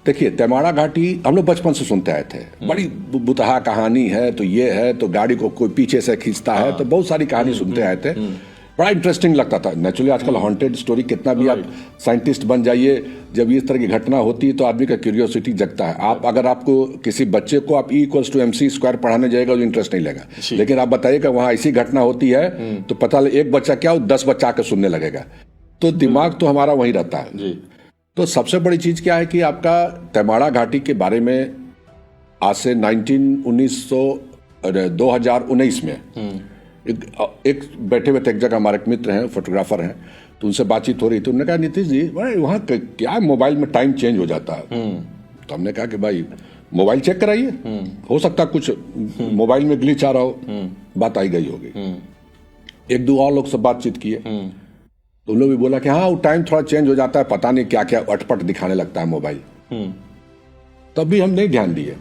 देखिए, तैमारा घाटी हम लोग बचपन से सुनते आए थे, बड़ी बुतहा कहानी है, तो ये है, तो गाड़ी को कोई पीछे से खींचता है, तो बहुत सारी कहानी सुनते आए थे। बड़ा इंटरेस्टिंग लगता था। नेचुरली आजकल हॉन्टेड स्टोरी कितना भी आप साइंटिस्ट बन जाइए, जब इस तरह की घटना होती है तो आदमी का क्यूरियोसिटी जगता है। आप अगर आपको किसी बच्चे को आप E=mc² पढ़ाने जाएगा तो इंटरेस्ट नहीं लेगा, लेकिन आप बताइएगा वहां ऐसी घटना होती है तो पता लगे एक बच्चा क्या 10 बच्चा आकर सुनने लगेगा, तो दिमाग तो हमारा वहीं रहता है जी। तो सबसे बड़ी चीज क्या है कि आपका तैमारा घाटी के बारे में आज से 2019 में एक बैठे हुए थे एक जगह, हमारे एक मित्र हैं, फोटोग्राफर हैं, तो उनसे बातचीत हो रही थी। उन्होंने कहा, नीतीश जी वहाँ क्या मोबाइल में टाइम चेंज हो जाता है? तो हमने कहा कि भाई मोबाइल चेक कराइए, हो सकता कुछ मोबाइल में ग्लिच आ रहा हो। बात आई गई होगी। 1-2 और लोग से बातचीत किए तो उन लोग भी बोला कि हाँ वो टाइम थोड़ा चेंज हो जाता है, पता नहीं क्या क्या अटपट दिखाने लगता है मोबाइल। तब भी हम नहीं ध्यान दिए।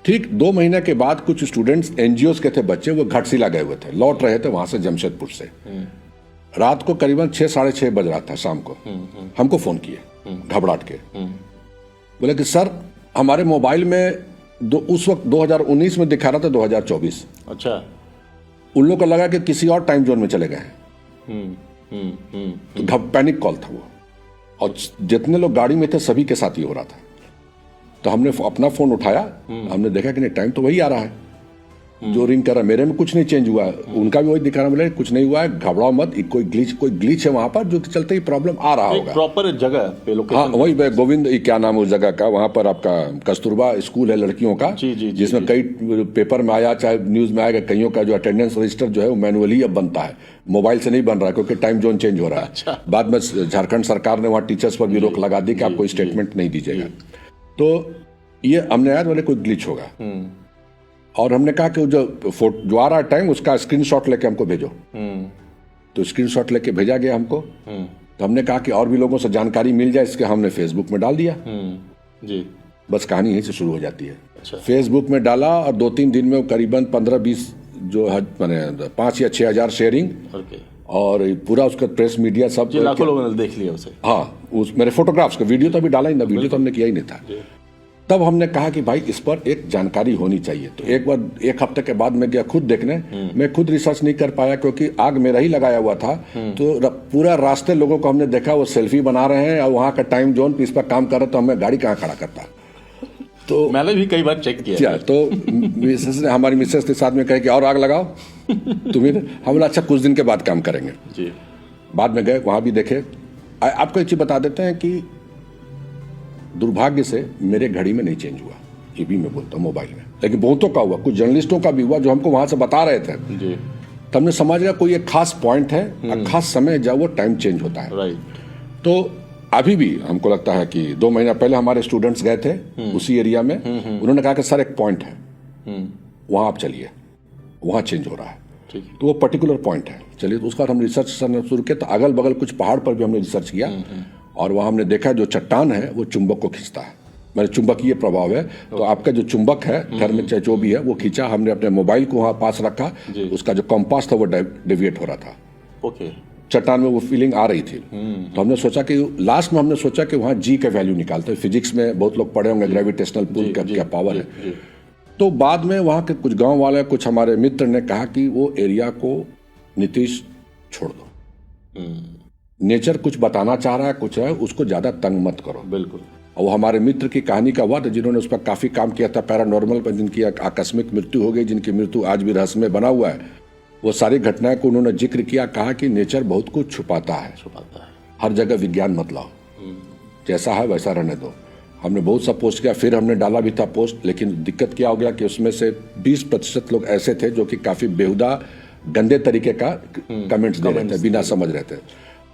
ठीक 2 महीने के बाद कुछ स्टूडेंट्स NGOs के थे बच्चे, वो घाटशिला गए हुए थे, लौट रहे थे वहां से जमशेदपुर से। रात को करीबन 6-6:30 बज रहा था शाम को। हमको फोन किए घबराहट के, बोले कि सर हमारे मोबाइल में उस वक्त 2019 में दिखा रहा था 2024। अच्छा। उन लोग को लगा कि किसी और टाइम जोन में चले गए हैं। तो पैनिक कॉल था वो, और जितने लोग गाड़ी में थे सभी के साथ ही हो रहा था। तो हमने अपना फोन उठाया, हमने देखा कि नहीं टाइम तो वही आ रहा है जो रिंग कर रहा है, मेरे में कुछ नहीं चेंज हुआ है, उनका भी वही दिखा रहा, बोले कुछ नहीं हुआ है, घबराओ मत, कोई ग्लिच है वहां पर जो चलते ही प्रॉब्लम आ रहा होगा। प्रॉपर जगह पे लोकेशन। हाँ वही गोविंद, क्या नाम है उस जगह का, वहां पर आपका कस्तूरबा स्कूल है लड़कियों का, जिसमें कई पेपर में आया, चाहे न्यूज में आएगा, कईयों का जो अटेंडेंस रजिस्टर जो है वो मैनुअली अब बनता है, मोबाइल से नहीं बन रहा है क्योंकि टाइम जोन चेंज हो रहा है। अच्छा। बाद में झारखंड सरकार ने वहाँ टीचर्स पर भी रोक लगा दी कि आप कोई स्टेटमेंट नहीं दीजिएगा। तो ये हमने यार बोले कोई ग्लिच होगा, और हमने कहा कि जो आ रहा है टाइम उसका स्क्रीनशॉट लेके हमको भेजो। तो स्क्रीनशॉट लेके भेजा गया हमको। तो हमने कहा कि और भी लोगों से जानकारी मिल जाए, इसके हमने फेसबुक में डाल दिया जी। बस कहानी यहीं से शुरू हो जाती है। अच्छा। फेसबुक में डाला और 2-3 दिन में करीबन 15-20 जो है मैंने 5 या 6 हजार शेयरिंग, और पूरा उसका प्रेस मीडिया सब लाखों लोगों ने देख लिया उसे। हाँ, उस मेरे फोटोग्राफ्स का वीडियो तो अभी डाला ही ना, वीडियो तो हमने किया ही नहीं था। तब हमने कहा कि भाई इस पर एक जानकारी होनी चाहिए। तो एक बार 1 हफ्ते के बाद मैं गया खुद देखने। मैं खुद रिसर्च नहीं कर पाया क्योंकि आग मेरा ही लगाया हुआ था। तो पूरा रास्ते लोगों को हमने देखा वो सेल्फी बना रहे हैं और वहाँ का टाइम जोन पे इस पर काम कर रहे, तो हमें गाड़ी कहाँ खड़ा करता। तो मैंने भी कई बार चेक किया। तो मिसेस ने, हमारी मिसेस के साथ में कहे कि और आग लगाओ तुम्हें। हम बोला अच्छा कुछ दिन के बाद काम करेंगे जी। बाद में गए, वहाँ भी देखे। आपको एक चीज बता देते हैं कि दुर्भाग्य से मेरे घड़ी में नहीं चेंज हुआ, ये भी मैं बोलता हूँ मोबाइल में, लेकिन बहुतों का हुआ, कुछ जर्नलिस्टों का भी हुआ जो हमको वहां से बता रहे थे जी। तब हमने समझ गया कोई एक खास पॉइंट है, खास समय जब वो टाइम चेंज होता है। राइट। तो अभी भी हमको लगता है कि 2 महीना पहले हमारे स्टूडेंट्स गए थे उसी एरिया में। उन्होंने कहा कि सर एक पॉइंट है, वहां आप चलिए, वहां चेंज हो रहा है। तो वो पर्टिकुलर पॉइंट है, चलिए। तो उसका हम रिसर्च शुरू किया। तो अगल बगल कुछ पहाड़ पर भी हमने रिसर्च किया, और वहां हमने देखा जो चट्टान है वो चुंबक को खींचता है, मेरे चुंबकीय प्रभाव है। तो आपका जो चुंबक है घर में चाहे जो भी है वो खींचा। हमने अपने मोबाइल को वहां पास रखा, उसका जो कंपास था वो डेविएट हो रहा था। ओके। चट्टान में वो फीलिंग आ रही थी। तो हमने सोचा कि लास्ट में हमने सोचा कि वहां जी का वैल्यू निकालते हैं। फिजिक्स में बहुत लोग पढ़े होंगे, ग्रेविटेशनल पुल का क्या पावर है। तो बाद में वहां के कुछ गांव वाले, कुछ हमारे मित्र ने कहा कि वो एरिया को नीतीश छोड़ दो, नेचर कुछ बताना चाह रहा है, कुछ है, उसको ज्यादा तंग मत करो। बिल्कुल। और वो हमारे मित्र की कहानी का हुआ था जिन्होंने उस पर काफी काम किया था, पैरानॉर्मल पर, जिनकी आकस्मिक मृत्यु हो गई, जिनकी मृत्यु आज भी रहस्य में बना हुआ है। वो सारी घटनाएं को उन्होंने जिक्र किया, कहा कि नेचर बहुत कुछ छुपाता है, हर जगह विज्ञान मत लाओ, जैसा है वैसा रहने दो। हमने बहुत सा पोस्ट किया, फिर हमने डाला भी था पोस्ट, लेकिन दिक्कत क्या हो गया कि उसमें से 20% लोग ऐसे थे जो कि काफी बेहुदा गंदे तरीके का कमेंट्स दे रहे थे, बिना समझ रहे थे।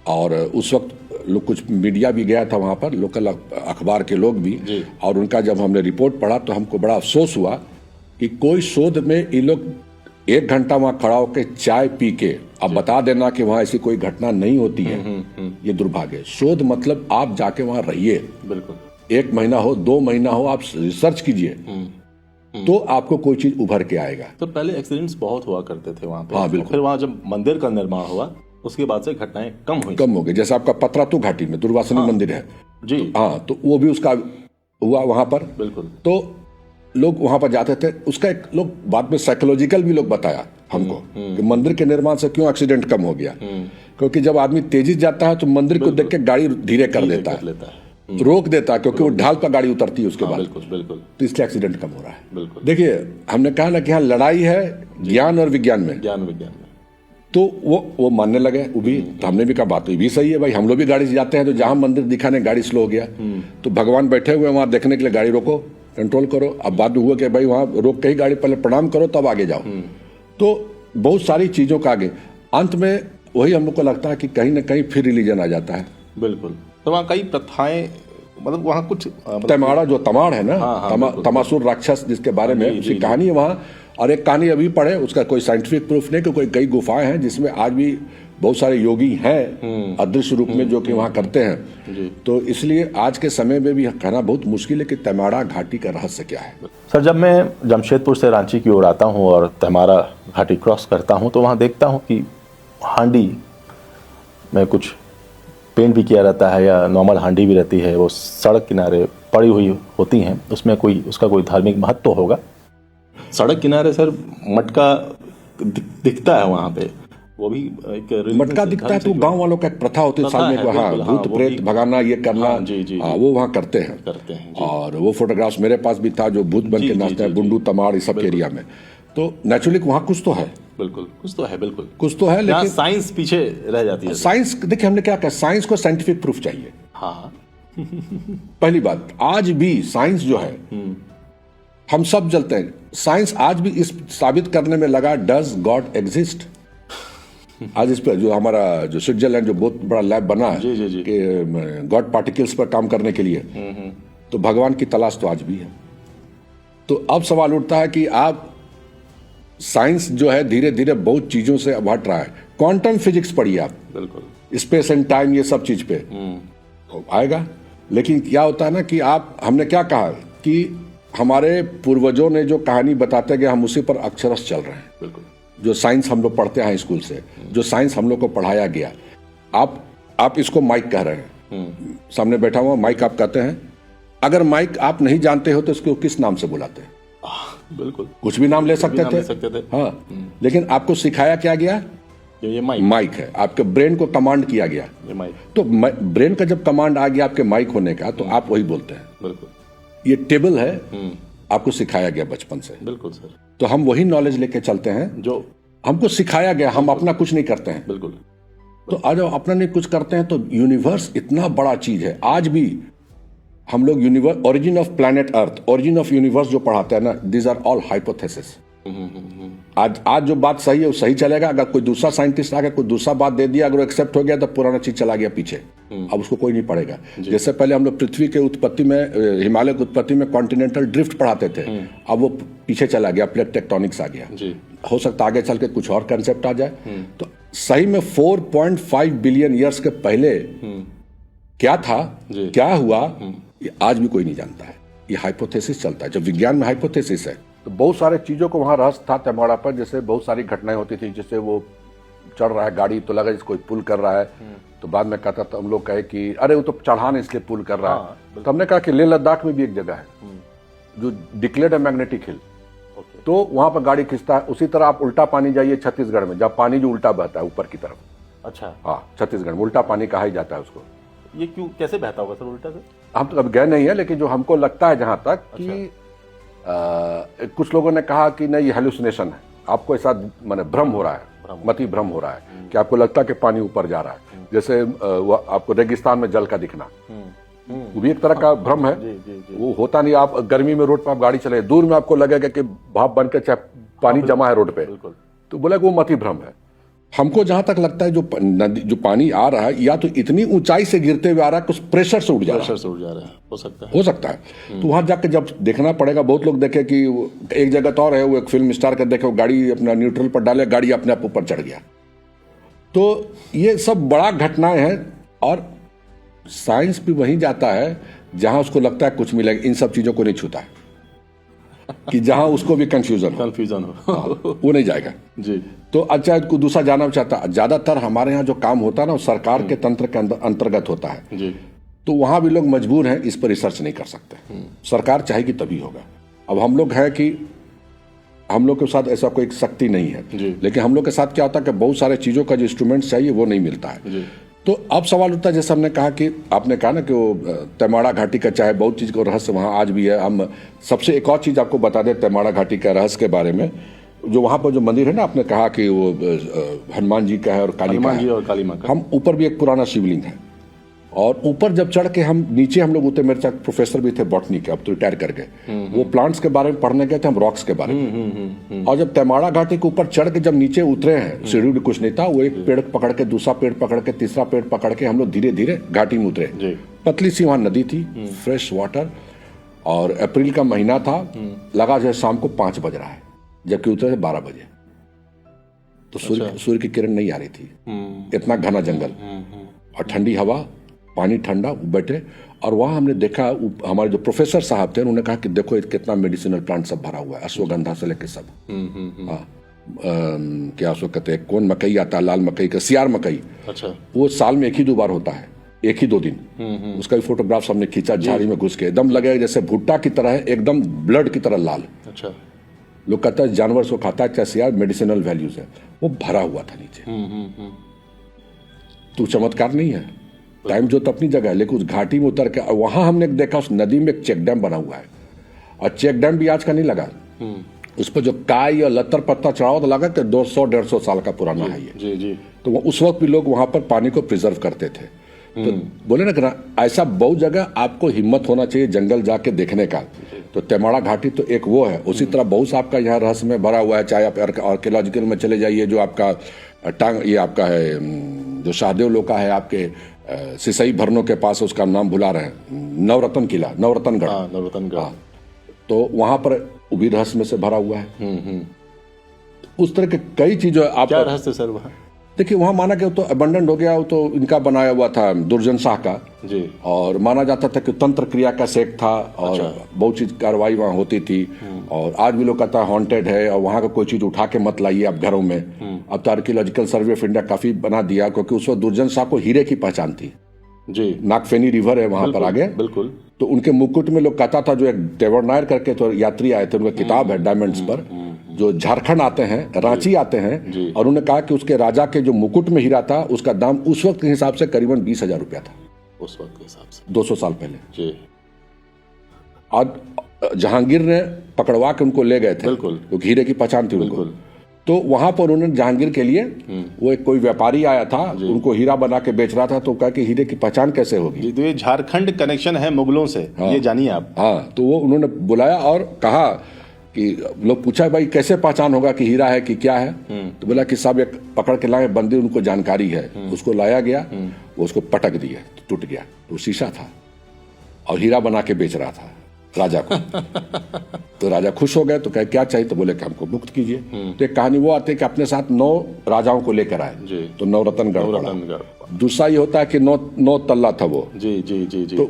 और उस वक्त लोग, कुछ मीडिया भी गया था वहाँ पर, लोकल अखबार के लोग भी, और उनका जब हमने रिपोर्ट पढ़ा तो हमको बड़ा अफसोस हुआ कि कोई शोध में ये लोग 1 घंटा वहाँ खड़ा होकर चाय पी के अब बता देना कि वहाँ ऐसी कोई घटना नहीं होती है, ये दुर्भाग्य है। शोध मतलब आप जाके वहाँ रहिए, बिल्कुल 1 महीना हो 2 महीना हो, आप रिसर्च कीजिए, तो आपको कोई चीज उभर के आएगा। तो पहले एक्सीडेंट्स बहुत हुआ करते थे वहाँ पे। हाँ, बिल्कुल। फिर वहाँ जब मंदिर का निर्माण हुआ उसके बाद से घटनाएं कम हुई। कम हो गए। जैसे आपका पतरातू घाटी में दुर्वासनी मंदिर है जी, हाँ, तो वो भी उसका हुआ वहां पर। बिल्कुल। तो लोग वहां पर जाते थे, उसका एक लोग बाद में साइकोलॉजिकल भी लोग बताया हमको कि मंदिर के निर्माण से क्यों एक्सीडेंट कम हो गया, क्योंकि जब आदमी तेजी जाता है तो मंदिर को देख के गाड़ी धीरे कर लेता है, रोक देता है, क्योंकि वो ढाल पर गाड़ी उतरती है उसके बाद, बिल्कुल बिल्कुल, तो इसलिए एक्सीडेंट कम हो रहा है। बिल्कुल। देखिए, हमने कहा ना कि यहाँ लड़ाई है ज्ञान और विज्ञान में, ज्ञान विज्ञान में, तो वो मानने लगे वो भी। तो हमने भी कहा बात तो भी सही है भाई, हम लोग भी गाड़ी से जाते हैं तो जहां मंदिर दिखाने गाड़ी स्लो हो गया तो भगवान बैठे हुए वहां देखने के लिए गाड़ी रोको, कंट्रोल करो। अब बात हुआ कि भाई वहां रोक के ही गाड़ी पहले प्रणाम करो तब आगे जाओ। तो बहुत सारी चीजों का आगे अंत में वही हम लोग को लगता है कि कहीं ना कहीं फिर रिलीजन आ जाता है। बिल्कुल। तो वहाँ कई प्रथाएं, मतलब वहाँ कुछ तमाड़ा जो तमाड़ है ना, बिल्कुल। तमासुर राक्षस जिसके बारे में उसकी कहानी है वहाँ। और एक कहानी अभी पढ़े, उसका कोई साइंटिफिक प्रूफ नहीं, कि कई गुफाएं हैं जिसमें आज भी बहुत सारे योगी हैं अदृश्य रूप में जो कि वहाँ करते हैं। तो इसलिए आज के समय में भी कहना बहुत मुश्किल है कि तमाड़ा घाटी का रहस्य क्या है। सर, जब मैं जमशेदपुर से रांची की ओर आता हूँ और तमाड़ा घाटी क्रॉस करता हूँ तो वहाँ देखता हूँ कि हांडी में कुछ पेंट भी किया रहता है या नॉर्मल हांडी भी रहती है, वो सड़क किनारे पड़ी हुई होती हैं। उसमें उसका कोई धार्मिक महत्व तो होगा। सड़क किनारे सर मटका दिखता है वहाँ पे, वो भी एक मटका दिखता है तो गांव वालों का एक प्रथा होती है साल में, हाँ, भूत प्रेत भगाना, ये करना, हाँ, वो वहाँ करते हैं। और वो फोटोग्राफ्स मेरे पास भी था जो भूत बन के नाचते हैं, बुंडू तमाड़ इस सब एरिया में। तो नेचुरली वहाँ कुछ तो है, बिल्कुल कुछ तो है, बिल्कुल कुछ तो है, लेकिन साइंस पीछे रह जाती है। साइंस देखिए, हमने क्या कहा, साइंस को साइंटिफिक प्रूफ चाहिए। हाँ पहली बात, आज भी साइंस जो है, हम सब जलते हैं, साइंस आज भी इस साबित करने में लगा डज गॉड एग्जिस्ट। आज इस पर जो हमारा जो स्विट्जरलैंड जो बहुत बड़ा लैब बना है कि गॉड पार्टिकल्स पर काम करने के लिए, तो भगवान की तलाश तो आज भी है। तो अब सवाल उठता है कि आप साइंस जो है धीरे धीरे बहुत चीजों से अब हट रहा है। क्वांटम फिजिक्स पढ़िए आप, बिल्कुल, स्पेस एंड टाइम, ये सब चीज पे तो आएगा। लेकिन क्या होता है ना कि हमने क्या कहा कि हमारे पूर्वजों ने जो कहानी बताते गए हम उसी पर अक्षरश चल रहे हैं। बिल्कुल। जो साइंस हम लोग पढ़ते हैं स्कूल से, जो साइंस हम लोग को पढ़ाया गया, आप इसको माइक कह रहे हैं, सामने बैठा हुआ माइक आप कहते हैं। अगर माइक आप नहीं जानते हो तो इसको किस नाम से बुलाते हैं? बिल्कुल, कुछ भी नाम ले सकते थे। हाँ, लेकिन आपको सिखाया क्या गया? ये माइक है। आपके ब्रेन को कमांड किया गया, ये माइक। तो ब्रेन का जब कमांड आ गया आपके माइक होने का, तो आप वही बोलते हैं। बिल्कुल। ये टेबल है, आपको सिखाया गया बचपन से। बिल्कुल सर। तो हम वही नॉलेज लेके चलते हैं जो हमको सिखाया गया, हम अपना कुछ नहीं करते हैं। बिल्कुल। तो आज अपना नहीं कुछ करते हैं, तो यूनिवर्स इतना बड़ा चीज है। आज भी हम लोग universe, origin of planet earth, origin of universe जो पढ़ाते हैं ना, दिस आर ऑल हाइपोथेसिस। आज जो बात सही है वो सही चलेगा। अगर कोई दूसरा साइंटिस्ट आके कोई दूसरा बात दे दिया, अगर वो एक्सेप्ट हो गया तो पुराना चीज चला गया पीछे, अब उसको कोई नहीं पढ़ेगा। जैसे पहले हम लोग पृथ्वी के उत्पत्ति में, हिमालय की उत्पत्ति में कॉन्टिनेंटल ड्रिफ्ट पढ़ाते थे, अब वो पीछे चला गया, प्लेट टेक्टोनिक्स आ गया। हो सकता है आगे चल के कुछ और कंसेप्ट आ जाए। तो सही में 4.5 बिलियन ईयर्स के पहले क्या था, क्या हुआ, ये आज भी कोई नहीं जानता है। ये हाइपोथेसिस चलता है। जब विज्ञान में हाइपोथेसिस है तो बहुत सारे चीजों को वहां रहस्य था तमाड़ा पर। जैसे बहुत सारी घटनाएं होती थी, जैसे वो चढ़ रहा है गाड़ी तो लगा जैसे कोई पुल कर रहा है, तो बाद में कहता था, हम लोग कहे कि अरे वो तो चढ़ाने इसलिए पुल कर रहा है। तो हमने कहा कि लेह लद्दाख में भी एक जगह है जो डिक्लेयर्ड है मैग्नेटिक हिल, तो वहां पर गाड़ी खिंचता है। उसी तरह आप उल्टा पानी जाइए छत्तीसगढ़ में, जब पानी जो उल्टा बहता है ऊपर की तरफ। अच्छा। हाँ, छत्तीसगढ़ में उल्टा पानी कहा ही जाता है उसको। ये क्यों, कैसे बहता होगा सर उल्टा से? हम तो अब गए नहीं है, लेकिन जो हमको लगता है जहां तक कि कुछ लोगों ने कहा कि नहीं, ये हेलुसिनेशन है, आपको ऐसा माने भ्रम हो रहा है, मति भ्रम हो रहा है कि आपको लगता है कि पानी ऊपर जा रहा है। जैसे आपको रेगिस्तान में जल का दिखना, वो भी एक तरह का भ्रम है। वो होता नहीं। आप गर्मी में रोड पर आप गाड़ी चले, दूर में आपको लगेगा कि भाप बन के पानी जमा है रोड पे, तो बोला कि वो मति भ्रम है। हमको जहां तक लगता है जो पानी आ रहा है या तो इतनी ऊंचाई से गिरते हुए आ रहा है कुछ प्रेशर से उठ जा रहा है, हो सकता है। तो वहां जाके जब देखना पड़ेगा, बहुत लोग देखे कि एक जगह तो और है, वो एक फिल्म स्टार का देखे, वो गाड़ी अपना न्यूट्रल पर डाले, गाड़ी अपने आप ऊपर चढ़ गया। तो ये सब बड़ा घटनाएं हैं, और साइंस भी वहीं जाता है जहां उसको लगता है कुछ मिलेगा, इन सब चीजों को नहीं छूता है कि जहां उसको भी कंफ्यूजन हो, वो नहीं जाएगा जी। तो अच्छा को दूसरा जानना चाहता है। ज्यादातर हमारे यहाँ जो काम होता है ना, वो सरकार के तंत्र के अंतर्गत होता है जी। तो वहां भी लोग मजबूर हैं, इस पर रिसर्च नहीं कर सकते। सरकार चाहेगी तभी होगा। अब हम लोग हैं कि हम लोग के साथ ऐसा कोई शक्ति नहीं है, लेकिन हम लोग के साथ क्या होता है कि बहुत सारे चीजों का जो इंस्ट्रूमेंट चाहिए वो नहीं मिलता है। तो अब सवाल उठता है, जैसे हमने कहा कि आपने कहा ना कि वो तैमाड़ा घाटी का चाहे बहुत चीज का रहस्य वहां आज भी है। हम सबसे एक और चीज आपको बता दें तैमाड़ा घाटी का रहस्य के बारे में। जो वहां पर जो मंदिर है ना, आपने कहा कि वो हनुमान जी का है और काली का है, और काली माँ का। हम ऊपर भी एक पुराना शिवलिंग है, और ऊपर जब चढ़ के हम नीचे हम लोग उतरे, मेरे साथ प्रोफेसर भी थे बॉटनी के, अब तो रिटायर कर गए, वो प्लांट्स के बारे में पढ़ने गए थे, हम रॉक्स के बारे में। और जब तैमाड़ा घाटी के ऊपर चढ़ के जब नीचे उतरे हैं, सीढ़ी कुछ नहीं था, वो एक पेड़ पकड़ के, दूसरा पेड़ पकड़ के, तीसरा पेड़ पकड़ के हम लोग धीरे धीरे घाटी में उतरे। पतली सी वहां नदी थी, फ्रेश वाटर, और अप्रैल का महीना था, लगा जो शाम को 5 बज रहा है, जबकि उतरे थे 12 बजे। तो सूर्य की किरण नहीं आ रही थी, इतना घना जंगल और ठंडी हवा, पानी ठंडा, बैठे। और वहां हमने देखा, हमारे जो प्रोफेसर साहब थे उन्होंने कहा कि देखो कितना मेडिसिनल प्लांट सब भरा हुआ है, अश्वगंधा से लेकर सब। क्या उसको कहते हैं, कौन मकई आता है, लाल मकई का, सियार मकई। अच्छा। वो साल में 1 ही 2 बार होता है, 1 ही 2 दिन। उसका भी फोटोग्राफ हमने खींचा, झाड़ी में घुस के, एकदम लगेगा जैसे भुट्टा की तरह है, एकदम ब्लड की तरह लाल। अच्छा। लोग कहता है जानवर को खाता है, क्या सियार, मेडिसिनल वैल्यूज है। वो भरा हुआ था नीचे। तो चमत्कार नहीं है, टाइम जो तो अपनी जगह है, लेकिन उस घाटी में उतर के वहां हमने देखा उस नदी में एक चेक डैम बना हुआ है, और चेक डैम भी आज का नहीं लगा। उस पर जो काई और लतर पत्ता चढ़ाओ तो लगा कि 200-150 साल का पुराना है ये। जी जी। तो उस वक्त भी लोग वहां पर पानी को प्रिजर्व करते थे। तो बोले ना, ऐसा बहुत जगह आपको हिम्मत होना चाहिए जंगल जाके देखने का। तो तैमाड़ा घाटी तो एक वो है। उसी तरह बहुत सा आपका यहाँ रहस्य में भरा हुआ है, चाहे आप आर्कियोलॉजिकल में चले जाइए, जो आपका ये आपका है जो शाहदेव लोका है आपके सिसई भरनों के पास, उसका नाम भुला रहे हैं, नवरत्न किला, नवरत्नगढ़। तो वहां पर भी रहस्य में से भरा हुआ है। उस तरह के कई चीजें। आप क्या रहस्य सर वहां? देखिए वहां माना कि तो अबंडेंट हो गया, वो तो इनका बनाया हुआ था दुर्जन शाह का जी। और माना जाता था कि तंत्र क्रिया का सेक था, और बहुत चीज कार्रवाई वहां होती थी। और आज भी लोग कहता है हॉन्टेड है, और वहां का कोई चीज उठा के मत लाइए आप घरों में। अब तो आर्कियोलॉजिकल सर्वे ऑफ इंडिया काफी बना दिया, क्योंकि उस वक्त दुर्जन शाह को हीरे की पहचान थी जी। नागफेनी रिवर है वहां पर आगे, बिल्कुल। तो उनके मुकुट में लोग कहता था, जो एक देवरनायर करके तो यात्री आए थे, उनका किताब है डायमंड्स पर, जो झारखंड आते हैं, रांची आते हैं, और उन्होंने कहा कि उसके राजा के जो मुकुट में हीरा था, उसका दाम उस वक्त के हिसाब से करीबन 20,000 रुपया था। उस वक्त के हिसाब से 200 साल पहले जी। आज जहांगीर ने पकड़वा के उनको ले गए थे, बिल्कुल, क्योंकि हीरे की पहचान थी उनको। तो वहां पर उन्होंने जहांगीर के लिए, वो एक कोई व्यापारी आया था, उनको हीरा बना के बेच रहा था, तो कहा कि हीरे की पहचान कैसे होगी। तो ये झारखंड कनेक्शन है मुगलों से, ये जानिए आप। हाँ, तो वो उन्होंने बुलाया और कहा कि लोग पूछा भाई कैसे पहचान होगा कि हीरा है कि क्या है। तो बोला कि साहब एक पकड़ के लाए बंदे, उनको जानकारी है। उसको लाया गया, वो उसको पटक दिया, तो टूट गया। तो शीशा था और हीरा बना के बेच रहा था राजा को। तो राजा खुश हो गए, तो कहे क्या चाहिए, तो बोले कि हमको मुक्त कीजिए। तो एक कहानी वो आती है कि अपने साथ 9 राजाओं को लेकर आए, तो नवरत्नगढ़। दूसरा ये होता है कि 9 तल्ला था वो जी जी जी जी। तो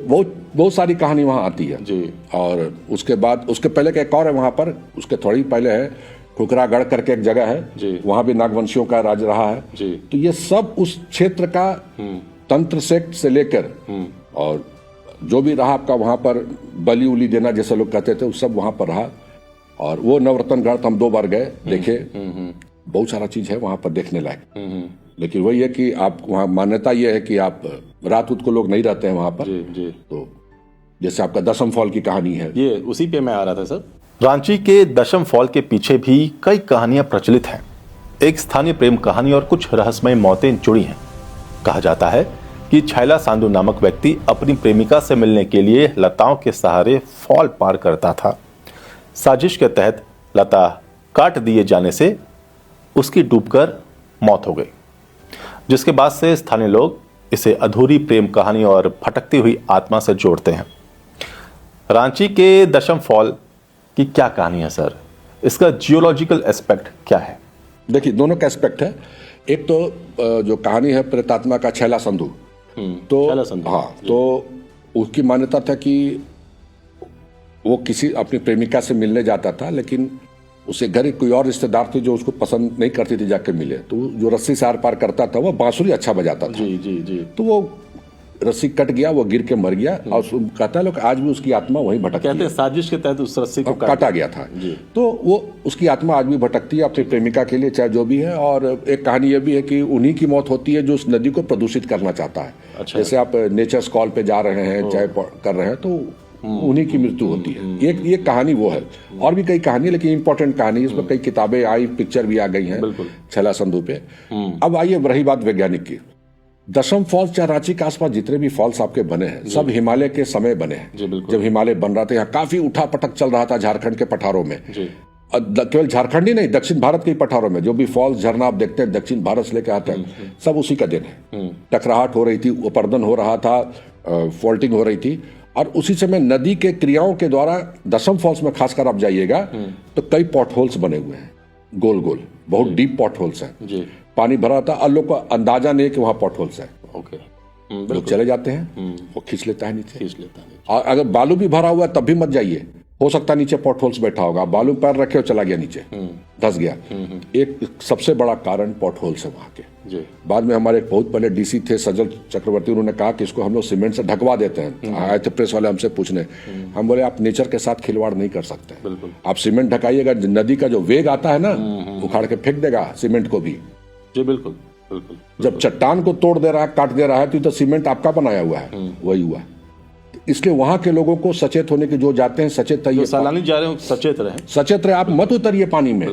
बहुत सारी कहानी वहां आती है जी। और उसके बाद उसके पहले का एक और है वहां पर, उसके थोड़ी पहले है खुकरागढ़ करके एक जगह है, वहां भी नागवंशियों का राज रहा है जी। तो ये सब उस क्षेत्र का तंत्र सेक्ट से लेकर, और जो भी रहा आपका वहां पर बलि उली देना जैसे लोग कहते थे, वो सब वहां पर रहा। और वो नवरत्नगढ़ हम 2 बार गए, देखे, बहुत सारा चीज है वहां पर देखने लायक। लेकिन वही है कि आप वहाँ मान्यता ये है कि आप रात को लोग नहीं रहते हैं वहां पर जी। तो जैसे आपका दशम फॉल की कहानी है, ये उसी पे मैं आ रहा था सर। रांची के दशम फॉल के पीछे भी कई कहानियां प्रचलित हैं। एक स्थानीय प्रेम कहानी और कुछ रहस्यमय मौतें जुड़ी हैं। कहा जाता है कि छैला सांधु नामक व्यक्ति अपनी प्रेमिका से मिलने के लिए लताओं के सहारे फॉल पार करता था। साजिश के तहत लता काट दिए जाने से उसकी डूबकर मौत हो गई, जिसके बाद से स्थानीय लोग इसे अधूरी प्रेम कहानी और भटकती हुई आत्मा से जोड़ते हैं। रांची के दशम फॉल की क्या कहानी है सर? इसका जियोलॉजिकल एस्पेक्ट क्या है? देखिए, दोनों का एस्पेक्ट है। एक तो जो कहानी है प्रेतात्मा का, छैला संधू, तो छैला संधू, हाँ, तो उसकी मान्यता था कि वो किसी अपनी प्रेमिका से मिलने जाता था, लेकिन उसे घर कोई और रिश्तेदार थे जो उसको पसंद नहीं करती थी जाके मिले, तो जो रस्सी से आर पार करता था वो बांसुरी अच्छा बजाता था। जी जी जी। तो वो रस्सी कट गया, वो गिर के मर गया, और कहता है लोग आज भी उसकी आत्मा वहीं भटकती है। कहते हैं साजिश के तहत उस रस्सी को काटा गया था। तो वो उसकी आत्मा आज भी भटकती है अपनी प्रेमिका के लिए, चाहे जो भी है। और एक कहानी ये भी है कि उन्हीं की मौत होती है जो उस नदी को प्रदूषित करना चाहता है। अच्छा। जैसे आप नेचर्स कॉल पे जा रहे हैं, चाहे कर रहे हैं, तो उन्हीं की मृत्यु होती है। ये कहानी वो है। और भी कई कहानी, लेकिन इंपॉर्टेंट कहानी, इसमें कई किताबें आई, पिक्चर भी आ गई हैं छैला संधू पे। अब आइए रही बात वैज्ञानिक की। दशम फॉल्स चाहे रांची के आसपास जितने भी फॉल्स आपके बने हैं, सब हिमालय के समय बने हैं। जब हिमालय बन रहा था, यहाँ काफी उठा पटक चल रहा था झारखंड के पठारों में। केवल झारखंड ही नहीं, दक्षिण भारत के पठारों में जो भी फॉल्स झरना आप देखते हैं दक्षिण भारत से लेकर आते हैं, सब उसी का दिन है। टकराहट हो रही थी, अपरदन हो रहा था, फॉल्टिंग हो रही थी। और उसी समय नदी के क्रियाओं के द्वारा दशम फॉल्स में खासकर आप जाइएगा तो कई पॉट होल्स बने हुए हैं, गोल गोल, बहुत डीप पॉट होल्स हैं। पानी भरा था और लोग को अंदाजा नहीं कि वहां पॉट होल्स है। ओके। लोग चले जाते हैं, वो खींच लेता है नीचे। खींच लेता है। और अगर बालू भी भरा हुआ है तब भी मत जाइए, हो सकता है नीचे पॉट होल्स बैठा होगा, बालू पैर रखे और चला गया नीचे, धंस गया। एक सबसे बड़ा कारण पॉट होल्स है वहां के। बाद में हमारे बहुत पहले डीसी थे सजल चक्रवर्ती, उन्होंने कहा कि इसको हम लोग सीमेंट से ढकवा देते हैं। आए थे प्रेस वाले हमसे पूछने, हम बोले आप नेचर के साथ खिलवाड़ नहीं कर सकते। आप सीमेंट ढकाइएगा, नदी का जो वेग आता है ना, उखाड़ के फेंक देगा सीमेंट को भी। जी बिल्कुल बिल्कुल। जब चट्टान को तोड़ दे रहा है, काट दे रहा है, तो सीमेंट आपका बनाया हुआ है, वही हुआ। इसलिए वहां के लोगों को सचेत होने की, जो जाते हैं सचेत रहिए, सैलानी जा रहे हो सचेत रहे, सचेत रहे। आप मत उतरिए पानी में,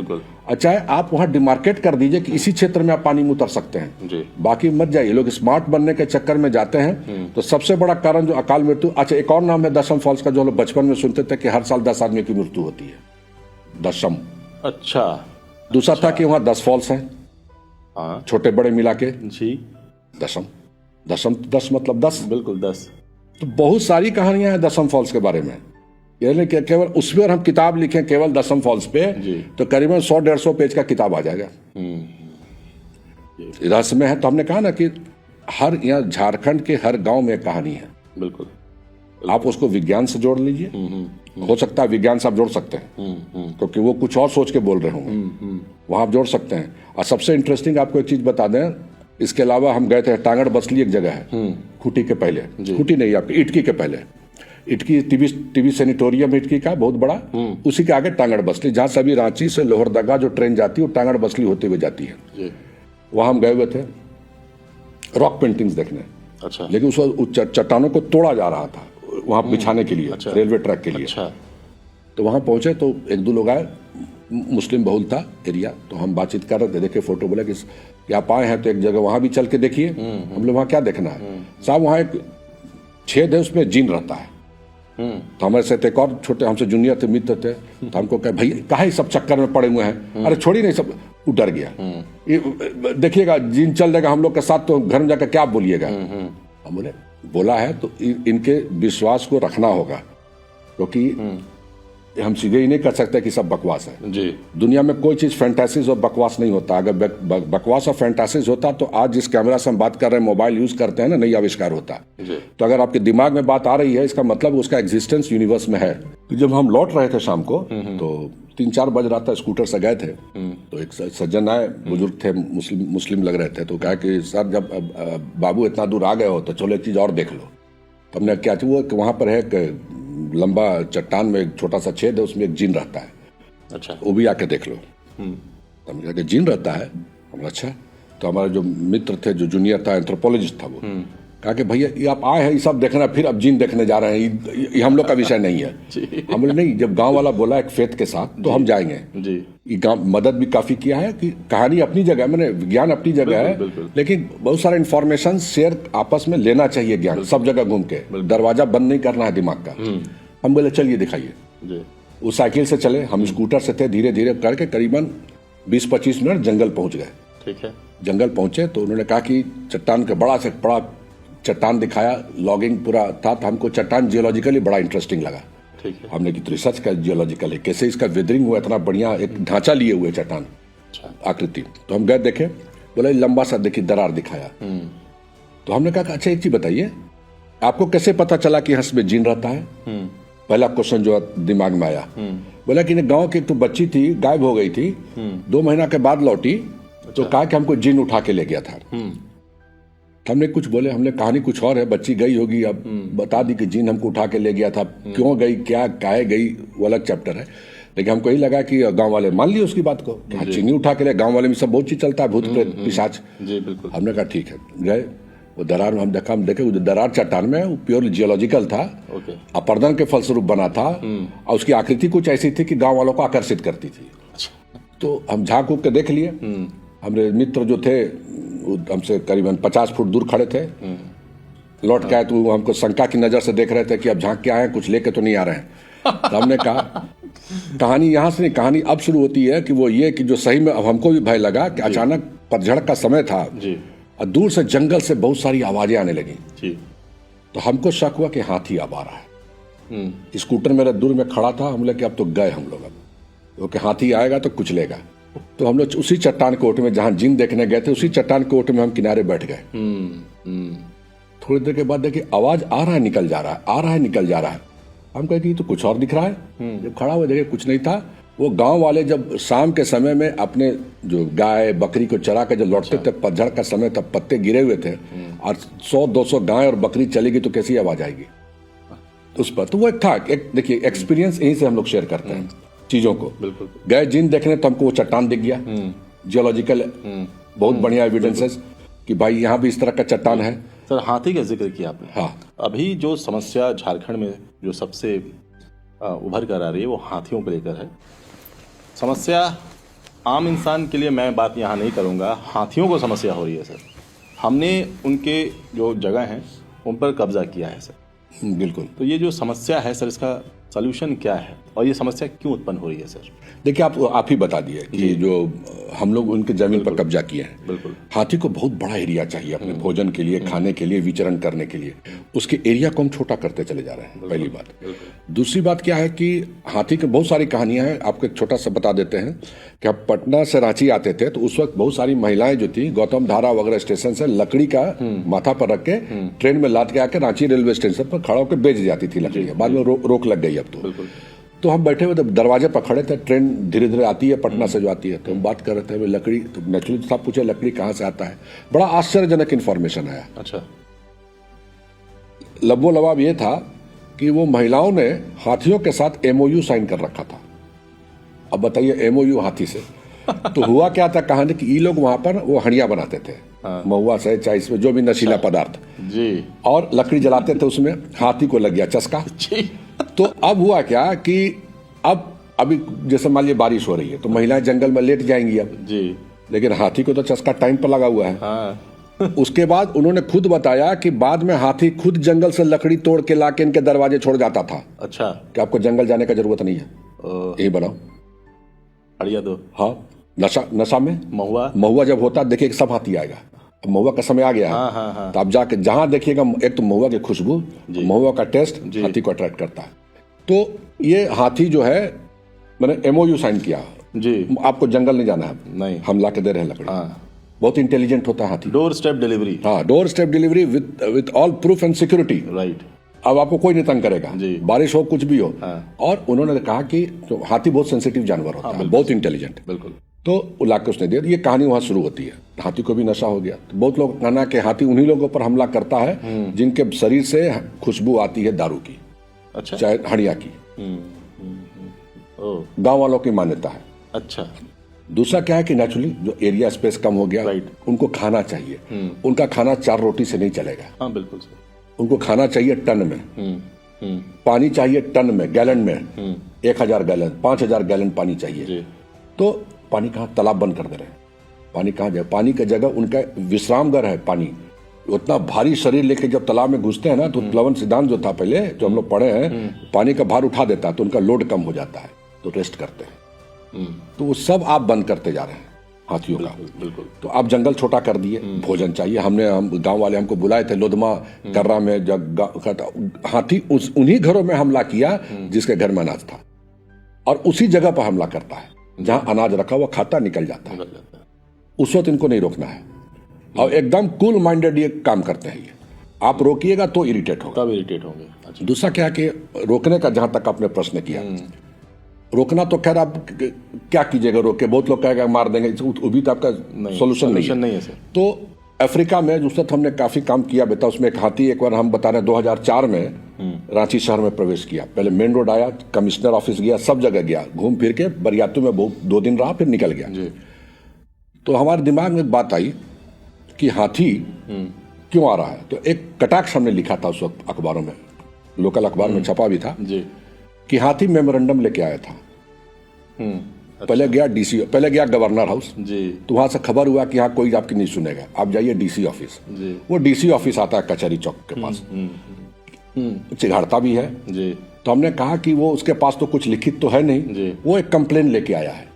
अच्छा है आप वहां डिमार्केट कर दीजिए कि इसी क्षेत्र में आप पानी में उतर सकते हैं, बाकी मत जाइए। लोग स्मार्ट बनने के चक्कर में जाते हैं। तो सबसे बड़ा कारण जो अकाल मृत्यु, अच्छा एक और नाम है दशम फॉल्स का, जो लोग बचपन में सुनते थे कि हर साल 10 आदमी की मृत्यु होती है, दशम। अच्छा। दूसरा था कि वहां 10 फॉल्स हैं, छोटे बड़े मिला के जी, दशम। दशम 10 मतलब 10, बिल्कुल 10। तो बहुत सारी कहानियां हैं दशम फॉल्स के बारे में। यानी कि केवल उस पर हम किताब लिखें केवल दशम फॉल्स पे, तो करीबन 100-150 पेज का किताब आ जाएगा। रहस्य में है। तो हमने कहा ना कि हर यहाँ झारखंड के हर गांव में एक कहानी है। बिल्कुल। आप उसको विज्ञान से जोड़ लीजिए, हो सकता है विज्ञान से आप जोड़ सकते हैं, क्योंकि वो कुछ और सोच के बोल रहे होंगे, वहां आप जोड़ सकते हैं। और सबसे इंटरेस्टिंग आपको एक चीज बता दें, इसके अलावा हम गए थे टांगड़ बसली, एक जगह है खूटी के पहले, खूटी नहीं आपकी इटकी के पहले, इटकी टीबी सेनिटोरियम इटकी का बहुत बड़ा, उसी के आगे टांगड़ बसली, जहां सभी रांची से लोहरदगा जो ट्रेन जाती है वो टांगड़ बसली होते हुए जाती है। वहां हम गए हुए थे रॉक पेंटिंग्स देखने। अच्छा। लेकिन उस चट्टानों को तोड़ा जा रहा था वहां बिछाने के लिए, रेलवे ट्रैक के लिए। अच्छा। तो वहां पहुंचे तो एक दो लोग आए, मुस्लिम बहुल था एरिया, तो हम बातचीत कर रहे थे, देखे फोटो, बोले कि आप आए हैं तो एक जगह वहां भी चल के देखिए। हम लोग वहां क्या देखना है साहब, वहां एक छेद है, उसमें जिन रहता है। तो हमारे साथ एक और छोटे हमसे जूनियर थे, मित्र थे, तो हमको कहे भाई काहे सब चक्कर में पड़े हुए हैं, अरे छोड़ी नहीं सब, वो डर गया। देखिएगा जिन चल जाएगा हम लोग के साथ तो घर में जाकर क्या बोलिएगा। हम बोले बोला है तो इनके विश्वास को रखना होगा, क्योंकि हम सीधे ही नहीं कर सकते कि सब बकवास है। जी। दुनिया में कोई चीज फैंटासीज और बकवास नहीं होता। अगर बकवास और फैंटासीज होता तो आज जिस कैमरा से हम बात कर रहे हैं, मोबाइल यूज करते हैं ना, नहीं आविष्कार होता। जी। तो अगर आपके दिमाग में बात आ रही है, इसका मतलब उसका एग्जिस्टेंस यूनिवर्स में है। तो जब हम लौट रहे थे शाम को, तो 3-4 बज रहा था, स्कूटर से गए थे, तो एक सज्जन आए, बुजुर्ग थे, मुस्लिम लग रहे थे, तो कहा कि सर जब बाबू इतना दूर आ गए हो तो चलो एक चीज और देख लो। तो हमने क्या वो वहां पर है लंबा चट्टान में एक छोटा सा छेद है, उसमें एक जिन रहता है। अच्छा। वो भी आके देख लो। तो हमने कहा कि जिन रहता है। हमने अच्छा। तो हमारा जो मित्र थे, जो जूनियर था, एंथ्रोपोलॉजिस्ट था, वो कहा कि भैया ये आप आए हैं ये सब देखना, फिर अब जिन देखने जा रहे हैं, ये हम लोग का विषय नहीं है। हम बोले नहीं, जब गांव वाला बोला एक फेथ के साथ तो हम जाएंगे। ये गांव मदद भी काफी किया है कि कहानी अपनी जगह, मैंने विज्ञान अपनी जगह है, लेकिन बहुत सारा इन्फॉर्मेशन शेयर आपस में लेना चाहिए, ज्ञान सब जगह घूम के, दरवाजा बंद नहीं करना है दिमाग का। हम बोले चलिए दिखाइए। वो साइकिल से चले, हम स्कूटर से थे, धीरे धीरे करके करीबन 20-25 मिनट जंगल पहुंच गए। ठीक है। जंगल पहुंचे तो उन्होंने कहा कि चट्टान का बड़ा से बड़ा चट्टान दिखाया, लॉगिंग पूरा था, तो हमको चट्टान जियोलॉजिकली बड़ा इंटरेस्टिंग लगा। ठीक है। हमने की तो रिसर्च का जियोलॉजिकल है, कैसे इसका वेदरिंग हुआ, इतना बढ़िया एक ढांचा लिए हुए चट्टान आकृति। तो हम गए देखे, बोले लंबा सा देखिए दरार दिखाया। तो हमने कहा अच्छा एक चीज बताइए, आपको कैसे पता चला कि हंस में जीन रहता है? पहला क्वेश्चन जो दिमाग में आया। बोला कि गांव की एक तो बच्ची थी, गायब हो गई थी, 2 महीना के बाद लौटी। तो कहा कि हमको जीन उठा के ले गया था। हमने कुछ बोले, हमने कहानी कुछ और है, बच्ची गई होगी, अब बता दी कि जीन हमको उठा के ले गया था। क्यों गई, क्या काहे गई, वो अलग चैप्टर है। लेकिन हमको यही लगा कि गांव वाले मान लिए उसकी बात को, चीनी उठा के ले। गांव वाले में सब बहुत चीज चलता है, भूत प्रेत पिशाच। जी बिल्कुल। हमने कहा ठीक है, गए वो दरार में, हम देखे वो दरार चट्टान में वो प्योर जियोलॉजिकल था, अपर्दन के फलस्वरूप बना था, और उसकी आकृति कुछ ऐसी थी कि गांव वालों को आकर्षित करती थी। तो हम झांक उक के देख लिए। हमारे मित्र जो थे हमसे करीबन 50 फुट दूर खड़े थे। लौट के आए तो वो हमको शंका की नजर से देख रहे थे कि अब झांक के आए, कुछ लेके तो नहीं आ रहे हैं। तो हमने कहा कहानी यहाँ से नहीं, कहानी अब शुरू होती है कि वो ये कि जो सही में अब हमको भी भय लगा कि अचानक पतझड़ का समय था और दूर से जंगल से बहुत सारी आवाजें आने लगी। तो हमको शक हुआ कि हाथी अब आ रहा है। स्कूटर मेरे दूर में खड़ा था, हम लोग कि अब तो गए हम लोग, अब कि हाथी आएगा तो कुछ लेगा। तो हम लोग उसी चट्टान के ओट में जहां जिन देखने गए थे, उसी चट्टान के ओट में हम किनारे बैठ गए। थोड़ी देर के बाद देखिए आवाज आ रहा है निकल जा रहा है, आ रहा है निकल जा रहा है। हम कहे कि तो कुछ और दिख रहा है। जब खड़ा हुआ देखे कुछ नहीं था। वो गांव वाले जब शाम के समय में अपने जो गाय बकरी को चरा कर जब लौटते थे, पतझड़ का समय था, पत्ते गिरे हुए थे, और 100-200 गाय और बकरी चलेगी तो कैसी आवाज आएगी उस पर। तो वो एक था, एक देखिए एक्सपीरियंस यहीं से हम लोग शेयर करते हैं चीजों को। बिल्कुल। गए जिन देखने तो हमको वो चट्टान दिख गया, जियोलॉजिकल बहुत बढ़िया एविडेंसेस कि भाई यहाँ भी इस तरह का चट्टान है। सर हाथी का जिक्र किया आपने। हाँ। अभी जो समस्या झारखंड में जो सबसे उभर कर आ रही है वो हाथियों को लेकर है। समस्या आम इंसान के लिए मैं बात यहाँ नहीं करूँगा, हाथियों को समस्या हो रही है सर। हमने उनके जो जगह हैं उन पर कब्जा किया है सर। बिल्कुल। तो ये जो समस्या है सर, इसका सॉल्यूशन क्या है और ये समस्या क्यों उत्पन्न हो रही है सर? देखिए आप ही बता दिए कि जो हम लोग उनके जमीन पर कब्जा किए हैं। बिल्कुल। हाथी को बहुत बड़ा एरिया चाहिए अपने भोजन के लिए, खाने के लिए, विचरण करने के लिए। उसके एरिया को हम छोटा करते चले जा रहे हैं, पहली बात। दूसरी बात क्या है कि हाथी की बहुत सारी कहानियां हैं। आपको एक छोटा सा बता देते हैं कि आप पटना से रांची आते थे तो उस वक्त बहुत सारी महिलाएं जो थी गौतम धारा वगैरह स्टेशन से लकड़ी का माथा पर रख के ट्रेन में लाद के आके रांची रेलवे स्टेशन पर खड़ा होकर बेच जाती थी लकड़ी। बाद में रोक लग गई अब तो हम बैठे हुए दरवाजे पर खड़े थे, ट्रेन धीरे धीरे आती है पटना से जो आती है, तो हम बात कर रहे थे लकड़ी। तो नेचुरली साहब पूछे लकड़ी कहाँ से आता है। बड़ा आश्चर्यजनक इन्फॉर्मेशन आया। अच्छा। लबो लबाब ये था कि वो महिलाओं ने हाथियों के साथ MOU साइन कर रखा था। अब बताइए MOU हाथी से तो हुआ क्या था कहानी कि ये लोग वहां पर वो हंडिया बनाते थे, महुआ से चाहे इसमें जो भी नशीला पदार्थ जी, और लकड़ी जलाते थे, उसमें हाथी को लग गया चस्का। तो अब हुआ क्या कि अब अभी जैसे मान लीजिए बारिश हो रही है तो महिलाएं जंगल में लेट जाएंगी अब जी, लेकिन हाथी को तो चस्का टाइम पर लगा हुआ है। हाँ। उसके बाद उन्होंने खुद बताया कि बाद में हाथी खुद जंगल से लकड़ी तोड़ के लाके इनके दरवाजे छोड़ जाता था। अच्छा। कि आपको जंगल जाने का जरूरत नहीं है, यही बनाओ अड़िया दो। हाँ, नशा में महुआ जब होता देखिए सब हाथी आएगा। अब महुआ का समय आ गया है। हाँ, हाँ, हाँ। तो आप जाके जहां देखिएगा एक तो महुआ की खुशबू, महुआ का टेस्ट हाथी को अट्रैक्ट करता है। तो ये हाथी जो है मैंने MOU साइन किया जी, आपको जंगल नहीं जाना है, नहीं, हम ला के दे रहे हैं लकड़ी। हाँ। बहुत इंटेलिजेंट होता है हाथी। Doorstep delivery. हाँ, doorstep delivery with all proof and security. Right. अब आपको कोई नहीं तंग करेगा, बारिश हो कुछ भी हो। हाँ। और उन्होंने कहा कि तो हाथी बहुत सेंसिटिव जानवर होता है, बहुत इंटेलिजेंट। बिल्कुल। तो ला के उसने दिया। ये कहानी वहां शुरू होती है। हाथी को भी नशा हो गया। तो बहुत लोग कहना कि हाथी उन्हीं लोगों पर हमला करता है जिनके शरीर से खुशबू आती है दारू की। अच्छा। चाहे हड़िया की। गांव वालों की मान्यता है। अच्छा। दूसरा क्या है कि नेचुरली जो एरिया स्पेस कम हो गया, उनको खाना चाहिए। उनका खाना 4 रोटी से नहीं चलेगा। हाँ बिल्कुल सर। उनको खाना चाहिए टन में, पानी चाहिए टन में, गैलन में, 1000 गैलन, 5000 गैलन पानी चाहिए। तो पानी कहाँ, तालाब बंद कर दे रहे हैं। पानी कहाँ जाए? पानी की जगह उनका विश्रामगर है। पानी उतना भारी शरीर लेके जब तालाब में घुसते हैं ना तो प्लवन सिद्धांत जो था पहले जो हम लोग पढ़े हैं, पानी का भार उठा देता है तो उनका लोड कम हो जाता है, तो रेस्ट करते हैं। तो वो सब आप बंद करते जा रहे हैं हाथियों का। बिल्कुल। तो आप जंगल छोटा कर दिए, भोजन चाहिए। हम गांव वाले हमको बुलाए थे लोधमा कर्रा में, हाथी उन्हीं घरों में हमला किया जिसके घर में अनाज था, और उसी जगह पर हमला करता है जहां अनाज रखा हुआ, खाता निकल जाता है। उस वक्त इनको नहीं रोकना है, और एकदम कूल माइंडेड ये काम करते हैं। ये आप रोकिएगा तो इरिटेट होगा, तब इरिटेट होंगे। अच्छा। दूसरा क्या है कि रोकने का, जहां तक आपने प्रश्न किया, रोकना तो खैर आप क्या कीजिएगा रोक के, बहुत लोग कहेगा मार देंगे, वो भी तो आपका सोल्यूशन नहीं है सर। तो अफ्रीका में उस वक्त हमने काफी काम किया बेटा। उसमें एक हाथी, एक बार हम बता रहे हैं 2004 में रांची शहर में प्रवेश किया। पहले मेन रोड आया, कमिश्नर ऑफिस गया, सब जगह गया, घूम फिर के बरियातू में 2 दिन रहा, फिर निकल गया जी। तो हमारे दिमाग में एक बात आई कि हाथी क्यों आ रहा है। तो एक कटाक्ष हमने लिखा था उस वक्त अखबारों में, लोकल अखबार में छपा भी था जी। कि हाथी मेमोरेंडम लेके आया था। पहले गया डीसी, पहले गया गवर्नर हाउस जी। तो वहां से खबर हुआ कि यहाँ कोई आपकी नहीं सुनेगा, आप जाइए डीसी ऑफिस। जी। वो डीसी ऑफिस आता है कचहरी चौक के पास, चिघाड़ता भी है जी। तो हमने कहा कि वो उसके पास तो कुछ लिखित तो है नहीं जी। वो एक कंप्लेन लेके आया है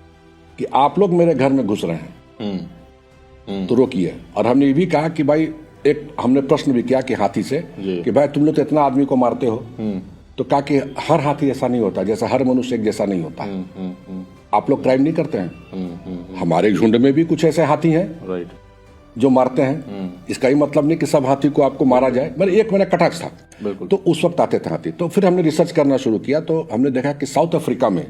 कि आप लोग मेरे घर में घुस रहे हैं, तो रोकिए। और हमने ये भी कहा कि भाई, एक हमने प्रश्न भी किया कि हाथी से कि भाई तुम लोग तो इतना आदमी को मारते हो, तो कहा कि हर हाथी ऐसा नहीं होता, जैसा हर मनुष्य एक जैसा नहीं होता। आप लोग क्राइम नहीं करते हैं, हमारे झुंड में भी कुछ ऐसे हाथी हैं राइट जो मारते हैं। इसका ही मतलब नहीं कि सब हाथी को आपको मारा जाए, मतलब एक मेरा कटाक्ष था। बिल्कुल। तो उस वक्त आते थे हाथी। तो फिर हमने रिसर्च करना शुरू किया, तो हमने देखा कि साउथ अफ्रीका में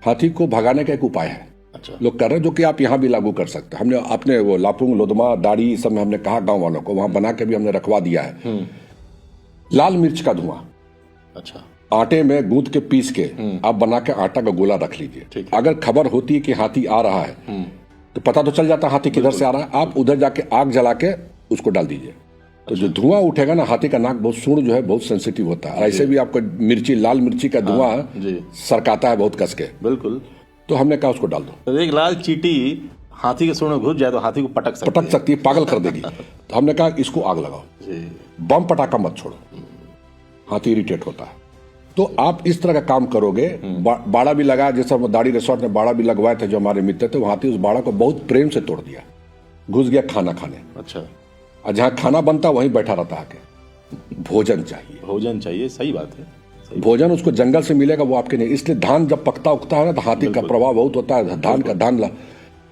हाथी को भगाने का एक उपाय है। अच्छा। लोग कर रहे हैं, जो कि आप यहाँ भी लागू कर सकते हैं। हमने अपने वो लापुंग, लोधमा, दाड़ी सब में हमने कहा गांव वालों को, वहां बना के भी हमने रखवा दिया है। लाल मिर्च का धुआं अच्छा। आटे में गूंथ के पीस के आप बना के आटा का गोला रख लीजिए। अगर खबर होती है कि हाथी आ रहा है तो पता तो चल जाता हाथी किधर से आ रहा है, आप उधर जाके आग जला के उसको डाल दीजिए। तो जो धुआं उठेगा ना, हाथी का नाक बहुत सूंड जो है बहुत सेंसिटिव होता है, ऐसे भी आपको मिर्ची, लाल मिर्ची का धुआं सरकाता है बहुत कस के। बिल्कुल। तो हमने कहा उसको डाल दो। तो एक लाल चींटी हाथी के सूंड में घुस जाए तो हाथी को पटक सकती है, पागल कर देगी। तो हमने कहा इसको आग लगाओ, बम पटाखा मत छोड़ो, हाथी इरिटेट होता है। तो आप इस तरह का काम करोगे। बाड़ा भी लगाया, जैसे दाढ़ी रिसोर्ट में बाड़ा भी लगवाए थे जो हमारे मित्र थे, वहां उस बाड़ा को बहुत प्रेम से तोड़ दिया, घुस गया खाना खाने। अच्छा। और जहां खाना बनता वहीं बैठा रहता आके। भोजन चाहिए, भोजन चाहिए, सही बात है। भोजन उसको जंगल से मिलेगा, वो आपके नहीं। इसलिए धान जब पकता उगता है ना, तो हाथी का प्रभाव बहुत होता है। धान का धान ला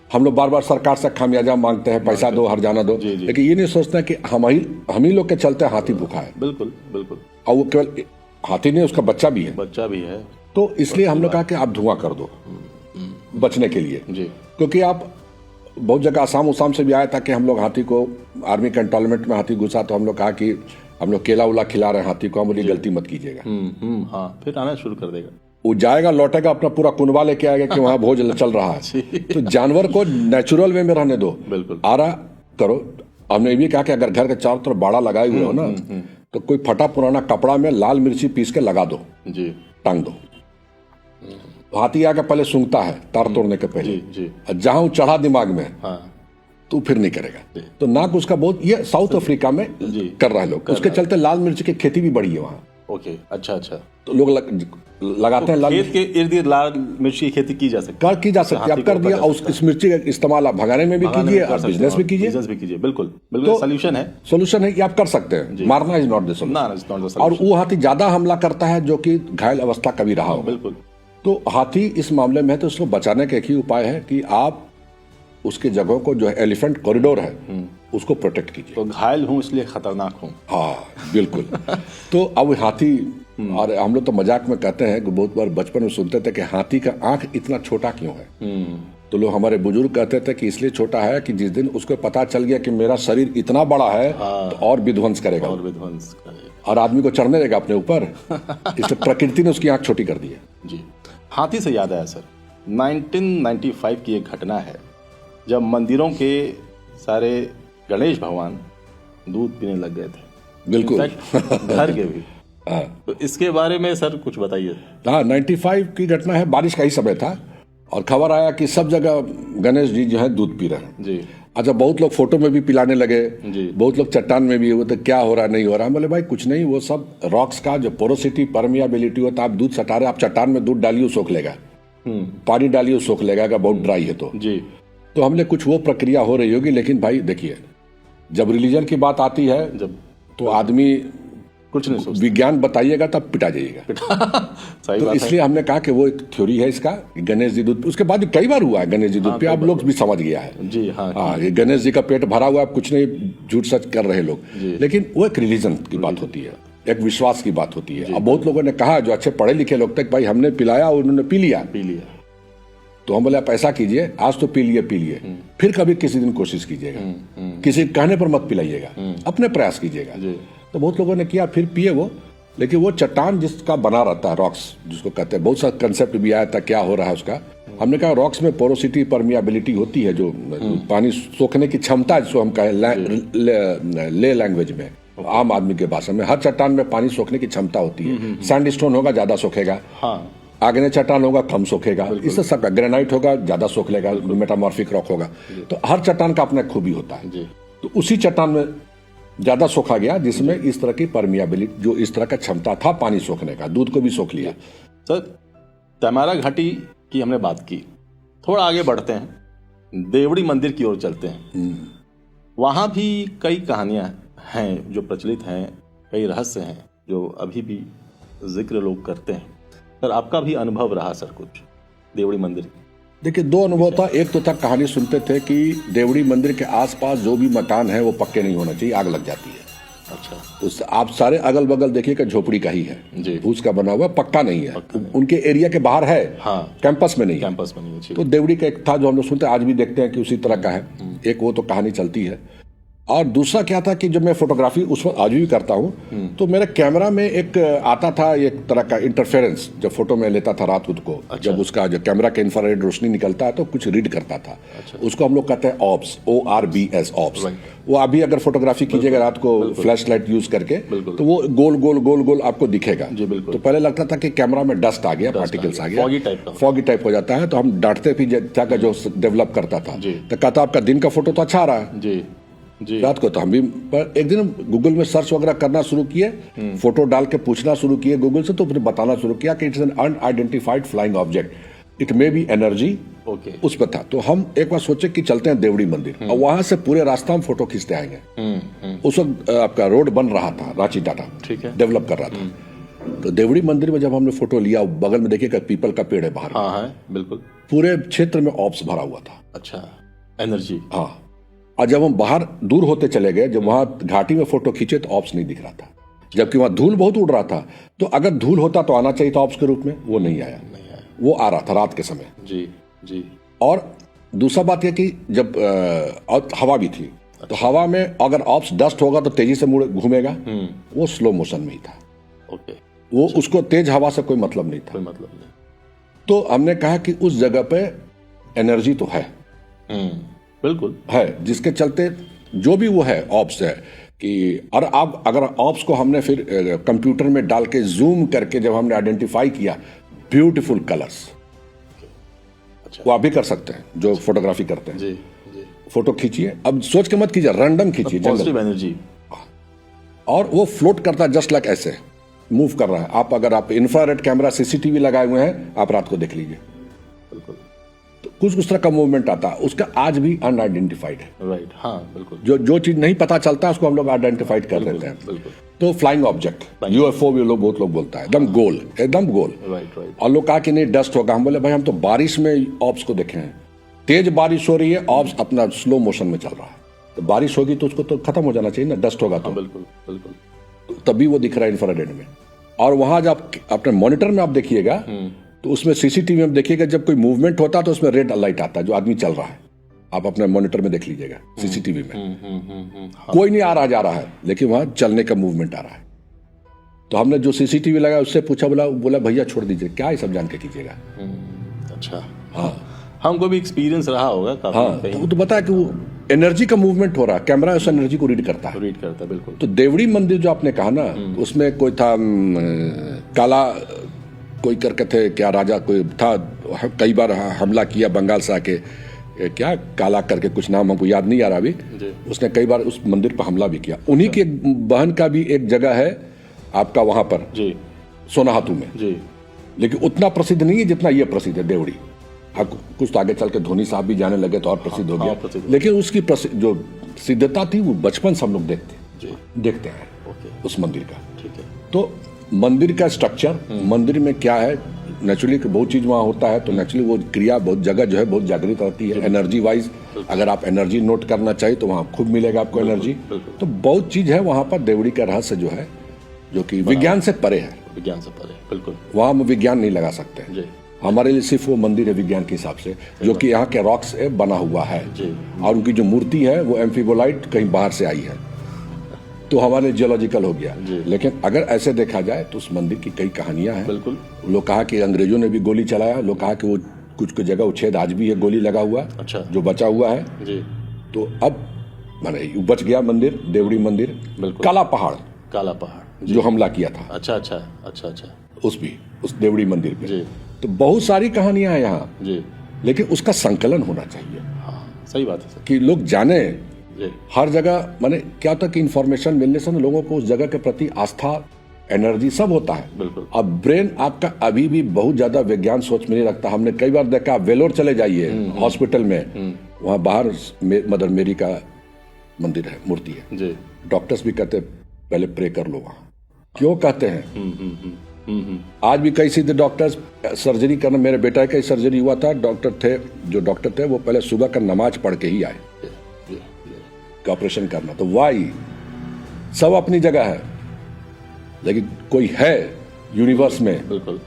हम लोग बार बार सरकार से खामियाजा मांगते हैं, पैसा दो, हरजाना दो, लेकिन ये नहीं सोचते कि हम ही लोग के चलते हाथी भूखा है। बिल्कुल बिल्कुल। और वो केवल हाथी नहीं, उसका बच्चा भी है। तो इसलिए हम लोग कहा कि आप धुआं कर दो बचने के लिए जी। क्योंकि आप बहुत जगह आसाम उसाम से भी आया था कि हम लोग हाथी को, आर्मी कैंटोनमेंट में हाथी घुसा तो हम लोग कहा कि हम लोग केला उला खिला रहे हैं हाथी को, हम बोली गलती मत कीजिएगा। हाँ, फिर आना शुरू कर देगा। वो जाएगा, लौटेगा, अपना पूरा कुनबा लेके आएगा कि वहां भोज चल रहा है। तो जानवर को नेचुरल वे में रहने दो, बिल्कुल। आ रहा करो। हमने ये भी कहा कि अगर घर के चारों तरफ बाड़ा लगाए हुए हो ना, तो कोई फटा पुराना कपड़ा में लाल मिर्ची पीस के लगा दो जी, टांग दो। हाथी आके पहले सूंघता है तार तोड़ने के पहले जी। जहां वो चढ़ा दिमाग में, हाँ, तो फिर नहीं करेगा। तो नाक उसका बहुत, ये साउथ अफ्रीका में कर रहे हैं लोग, उसके चलते लाल मिर्च की खेती भी बढ़ी है वहां। ओके, अच्छा। तो लोग लगाते हैं लाल खेत के इर्द गिर्द लाल मिर्च की खेती की जा सकती है। आप कर दिया, और इस मिर्ची का इस्तेमाल आप भगाने में भी कीजिए और बिजनेस भी कीजिए। बिल्कुल बिल्कुल, सोल्यूशन है कि आप कर सकते हैं। मारना इज नॉट द सोल्यूशन। और वो हाथी ज्यादा हमला करता है जो कि घायल अवस्था कभी रहा हो। बिल्कुल। तो हाथी इस मामले में है, तो उसको बचाने का एक ही उपाय है कि आप उसके जगहों को, जो एलिफेंट कॉरिडोर है, उसको प्रोटेक्ट कीजिए। तो घायल हूं इसलिए खतरनाक हूं। हाँ बिल्कुल। तो अब हाथी, और हम लोग तो मजाक में कहते हैं कि बहुत बार बचपन में सुनते थे कि हाथी का आंख इतना छोटा क्यों है। तो लोग, हमारे बुजुर्ग कहते थे कि इसलिए छोटा है कि जिस दिन उसको पता चल गया कि मेरा शरीर इतना बड़ा है, तो और विध्वंस करेगा, और आदमी को चढ़ने देगा अपने ऊपर। इसलिए प्रकृति ने उसकी आंख छोटी कर दी है। जी। हाथी से याद आया सर, 1995 की एक घटना है जब मंदिरों के सारे गणेश भगवान दूध पीने लग गए थे। बिल्कुल। घर के भी। तो इसके बारे में सर कुछ बताइए। हाँ, 95 की घटना है, बारिश का ही समय था, और खबर आया कि सब जगह गणेश जी जो है दूध पी रहे हैं। जी। अच्छा, बहुत लोग फोटो में भी पिलाने लगे जी। बहुत लोग चट्टान में भी, वो तो क्या हो रहा नहीं हो रहा। बोले भाई कुछ नहीं, वो सब रॉक्स का जो पोरोसिटी, परमियाबिलिटी होता है, आप दूध सटा रहे, आप चट्टान में दूध डालिए, सोख लेगा। पानी डालिए वो सोख लेगा अगर बहुत ड्राई है जी तो हमने कुछ वो प्रक्रिया हो रही होगी। लेकिन भाई देखिए, जब रिलीजन की बात आती है जब तो आदमी कुछ नहीं सोचता। विज्ञान बताइएगा तब पिटा जाइएगा। सही तो बात है। इसलिए हमने कहा कि वो एक थ्योरी है इसका, गणेश जी दूध। उसके बाद कई बार हुआ है गणेश जी दूध पे, आप लोग भी समझ गया है। जी हाँ हाँ, ये गणेश जी का पेट भरा हुआ है, कुछ नहीं झूठ सच कर रहे लोग। लेकिन वो एक रिलीजन की बात होती है, एक विश्वास की बात होती है। अब बहुत लोगों ने कहा, जो अच्छे पढ़े लिखे लोग थे, भाई हमने पिलाया और उन्होंने पी लिया। तो हम बोले आप ऐसा कीजिए, आज तो पी लिए, फिर कभी किसी दिन कोशिश कीजिएगा, किसी के कहने पर मत पिलाइएगा, अपने प्रयास कीजिएगा। तो बहुत लोगों ने किया, फिर पिए वो। लेकिन वो चट्टान जिसका बना रहता है, रॉक्स जिसको कहते हैं, बहुत सा कंसेप्ट भी आया था क्या हो रहा है उसका। हमने कहा रॉक्स में पोरोसिटी परमियाबिलिटी होती है, जो पानी सोखने की क्षमता, जिसको हम कहें ले लैंग्वेज में, आम आदमी के भाषा में, हर चट्टान में पानी सोखने की क्षमता होती है। सैंडस्टोन होगा ज्यादा सोखेगा, आग्नेय चट्टान होगा कम सोखेगा, इससे सबका। ग्रेनाइट होगा ज्यादा सोख लेगा, मेटामॉर्फिक रॉक होगा। तो हर चट्टान का अपना खूबी होता है। तो उसी चट्टान में ज्यादा सोखा गया जिसमें इस तरह की परमियाबिलिटी, जो इस तरह का क्षमता था पानी सोखने का, दूध को भी सोख लिया। सर, तैमारा घाटी की हमने बात की, थोड़ा आगे बढ़ते हैं, देवड़ी मंदिर की ओर चलते हैं। वहां भी कई कहानियां हैं जो प्रचलित हैं, कई रहस्य हैं जो अभी भी जिक्र लोग करते हैं। सर, आपका भी अनुभव रहा सर कुछ देवड़ी मंदिर? देखिए, दो अनुभव था। एक तो था, कहानी सुनते थे कि देवड़ी मंदिर के आसपास जो भी मकान है वो पक्के नहीं होना चाहिए, आग लग जाती है। अच्छा। तो आप सारे अगल बगल देखिए कि झोपड़ी का ही है, फूस का बना हुआ, पक्का नहीं है। उनके एरिया के बाहर है, कैंपस में नहीं है। तो देवड़ी का एक था जो हम लोग सुनते, आज भी देखते हैं कि उसी तरह का है। एक वो तो कहानी चलती है। और दूसरा क्या था कि जब मैं फोटोग्राफी उस वक्त आज भी करता हूँ, तो मेरे कैमरा में एक आता था एक तरह का इंटरफेरेंस, जब फोटो में लेता था रात को। अच्छा। जब उसका जो कैमरा के इंफ्रारेड रोशनी निकलता है तो कुछ रीड करता था। अच्छा। उसको हम लोग कहते हैं ऑब्स, ORBS, ऑब्स। वो अभी अगर फोटोग्राफी कीजिएगा रात को फ्लैश लाइट यूज करके, तो वो गोल गोल गोल गोल आपको दिखेगा। तो पहले लगता था कि कैमरा में डस्ट आ गया, पार्टिकल्स आ गया, फॉगी टाइप हो जाता है। तो हम डांटते भी जाकर जो डेवलप करता था, तो कहता आपका दिन का फोटो तो अच्छा आ रहा है जी। रात को तो हम भी, पर एक दिन गूगल में सर्च वगैरह करना शुरू किए, फोटो डाल के पूछना शुरू किए गूगल से, तो उसने बताना शुरू किया कि it's an unidentified flying object, it may be energy. उस पर था। तो हम एक बार सोचे कि चलते हैं देवड़ी मंदिर, और वहां से पूरे रास्ता हम फोटो खींचते आएंगे। उस वक्त आपका रोड बन रहा था, रांची टाटा डेवलप कर रहा था। तो देवड़ी मंदिर में जब हमने फोटो लिया, बगल में देखिए पीपल का पेड़ है बाहर। हाँ है, बिल्कुल। पूरे क्षेत्र में ऑप्स भरा हुआ था। अच्छा, एनर्जी। हाँ। और जब हम बाहर दूर होते चले गए, जब वहां घाटी में फोटो खींचे तो ऑप्स नहीं दिख रहा था, जबकि वहां धूल बहुत उड़ रहा था। तो अगर धूल होता तो आना चाहिए था ऑप्स के रूप में, वो नहीं आया। वो आ रहा था रात के समय। जी। और दूसरा बात यह कि जब और हवा भी थी, तो हवा में अगर ऑप्स डस्ट होगा तो तेजी से मुड़ घूमेगा, वो स्लो मोशन में ही था। वो उसको तेज हवा से कोई मतलब नहीं था। तो हमने कहा कि उस जगह पे एनर्जी तो है, बिल्कुल है, जिसके चलते जो भी वो है ऑप्स है कि, और आप अगर ऑप्स को हमने फिर कंप्यूटर में डाल के जूम करके जब हमने आइडेंटिफाई किया, ब्यूटीफुल कलर्स। अच्छा। वो आप भी कर सकते हैं जो फोटोग्राफी करते हैं। जी। फोटो खींचिए, अब सोच के मत कीजिए, रैंडम खींचिए, पॉजिटिव एनर्जी, और वो फ्लोट करता है जस्ट लाइक ऐसे मूव कर रहा है। आप अगर आप इंफ्रारेड कैमरा सीसीटीवी लगाए हुए हैं, आप रात को देख लीजिए, बिल्कुल कुछ उस तरह का मूवमेंट आता है। उसका आज भी अनआइडेंटिफाइड है। राइट, हाँ बिल्कुल। जो चीज नहीं पता चलता उसको हम लोग आइडेंटिफाइड कर लेते हैं। तो फ्लाइंग ऑब्जेक्ट, UFO भी लोग बहुत लोग बोलता है, एकदम गोल, एकदम गोल। राइट। और लोग कहा कि नहीं डस्ट होगा, हम बोले भाई हम तो बारिश में ऑब्स को देखे हैं, तेज बारिश हो रही है, ऑब्स अपना स्लो मोशन में चल रहा है। तो बारिश होगी तो उसको तो खत्म हो जाना चाहिए ना, डस्ट होगा तो। बिल्कुल। तभी वो दिख रहा है इंफ्रारेड में। और वहां जब अपने मॉनिटर में आप देखिएगा, तो उसमें सीसीटीवी में देखिएगा, जब कोई मूवमेंट होता है तो उसमें रेड लाइट आता है, जो आदमी चल रहा है। आप अपने मॉनिटर में देख लीजिएगा, सीसीटीवी में कोई नहीं आ रहा जा रहा है, लेकिन वहां चलने का मूवमेंट आ रहा है। तो हमने जो सीसीटीवी लगाया उससे पूछा, बोला भैया छोड़ दीजिए, क्या ये सब जान के कीजिएगा। अच्छा। हाँ, हमको भी एक्सपीरियंस रहा होगा काफी। हाँ, तो बता कि वो एनर्जी का मूवमेंट हो रहा है, कैमरा उस एनर्जी को रीड करता है। बिल्कुल। तो देवड़ी मंदिर जो आपने कहा ना, उसमें कोई था काला कोई करके थे, क्या राजा कोई था, कई बार हमला किया बंगाल से आके, क्या काला करके कुछ नाम हमको याद नहीं आ रहा अभी। उसने कई बार उस मंदिर पर हमला भी किया। उन्हीं की बहन का भी एक जगह है आपका वहां पर, सोनाहातू में। लेकिन उतना प्रसिद्ध नहीं है जितना ये प्रसिद्ध है देवड़ी। हाँ, कुछ तो आगे चल के धोनी साहब भी जाने लगे तो और प्रसिद्ध हो गया, लेकिन उसकी जो सिद्धता थी वो बचपन से हम लोग देखते हैं उस मंदिर का। ठीक है। तो मंदिर का स्ट्रक्चर, मंदिर में क्या है, नेचुरली बहुत चीज वहाँ होता है, तो नेचुरली वो क्रिया बहुत जगह जो है बहुत जागृत रहती है एनर्जी वाइज। अगर आप एनर्जी नोट करना चाहिए तो वहाँ खूब मिलेगा आपको एनर्जी। तो बहुत चीज है वहाँ पर देवड़ी का रहस्य जो है, जो कि विज्ञान से परे है। विज्ञान से परे, बिल्कुल। वहाँ हम विज्ञान नहीं लगा सकते। हमारे लिए सिर्फ वो मंदिर है विज्ञान के हिसाब से, जो कि यहाँ के रॉक से बना हुआ है, और उनकी जो मूर्ति है वो एम्फीबोलाइट कहीं बाहर से आई है, तो हमारे जियोलॉजिकल हो गया। लेकिन अगर ऐसे देखा जाए तो उस मंदिर की कई कहानियां हैं। बिल्कुल। लोग कहा कि अंग्रेजों ने भी गोली चलाया, लोग कहा कि वो कुछ जगह उच्छेद आज भी है, गोली लगा हुआ। अच्छा। जो बचा हुआ है जी। तो अब माने बच गया मंदिर, देवड़ी मंदिर। काला पहाड़ जो हमला किया था। अच्छा। उस देवड़ी मंदिर पे तो बहुत सारी कहानियां हैं यहाँ, लेकिन उसका संकलन होना चाहिए। हाँ, सही बात है सर। कि लोग जाने हर जगह, माने क्या होता है कि इंफॉर्मेशन मिलने से लोगों को उस जगह के प्रति आस्था, एनर्जी सब होता है। बिल्कुल। अब ब्रेन आपका अभी भी बहुत ज्यादा विज्ञान सोच में नहीं रखता। हमने कई बार देखा, वेलोर चले जाइए हॉस्पिटल में, वहां बाहर मदर मेरी का मंदिर है, मूर्ति है। डॉक्टर्स भी कहते पहले प्रे कर लो वहां। क्यों कहते हैं? आज भी कई सीधे डॉक्टर्स सर्जरी करना, मेरे बेटा का सर्जरी हुआ था, जो डॉक्टर थे वो पहले सुबह का नमाज पढ़ के ही आए ऑपरेशन करना। तो वाई सब अपनी जगह है, लेकिन कोई है यूनिवर्स में, बिल्कुल,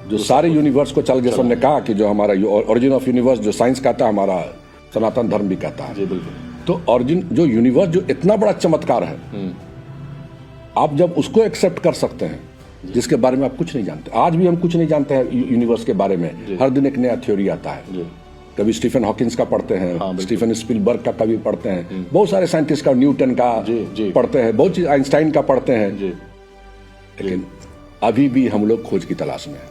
जो सारे यूनिवर्स को चल, जैसे हमने कहा कि जो हमारा ओरिजिन ऑफ यूनिवर्स जो साइंस कहता है, हमारा सनातन धर्म भी कहता है। तो ओरिजिन जो यूनिवर्स जो इतना बड़ा चमत्कार है, आप जब उसको एक्सेप्ट कर सकते हैं, जिसके बारे में आप कुछ नहीं जानते। आज भी हम कुछ नहीं जानते हैं यूनिवर्स के बारे में। हर दिन एक नया थ्योरी आता है। कभी स्टीफन हॉकिंस का पढ़ते हैं, स्टीफन स्पिलबर्ग का कभी पढ़ते हैं, बहुत सारे साइंटिस्ट का, न्यूटन का पढ़ते हैं, बहुत चीज, आइंस्टाइन का पढ़ते हैं। लेकिन अभी भी हम लोग खोज की तलाश में हैं।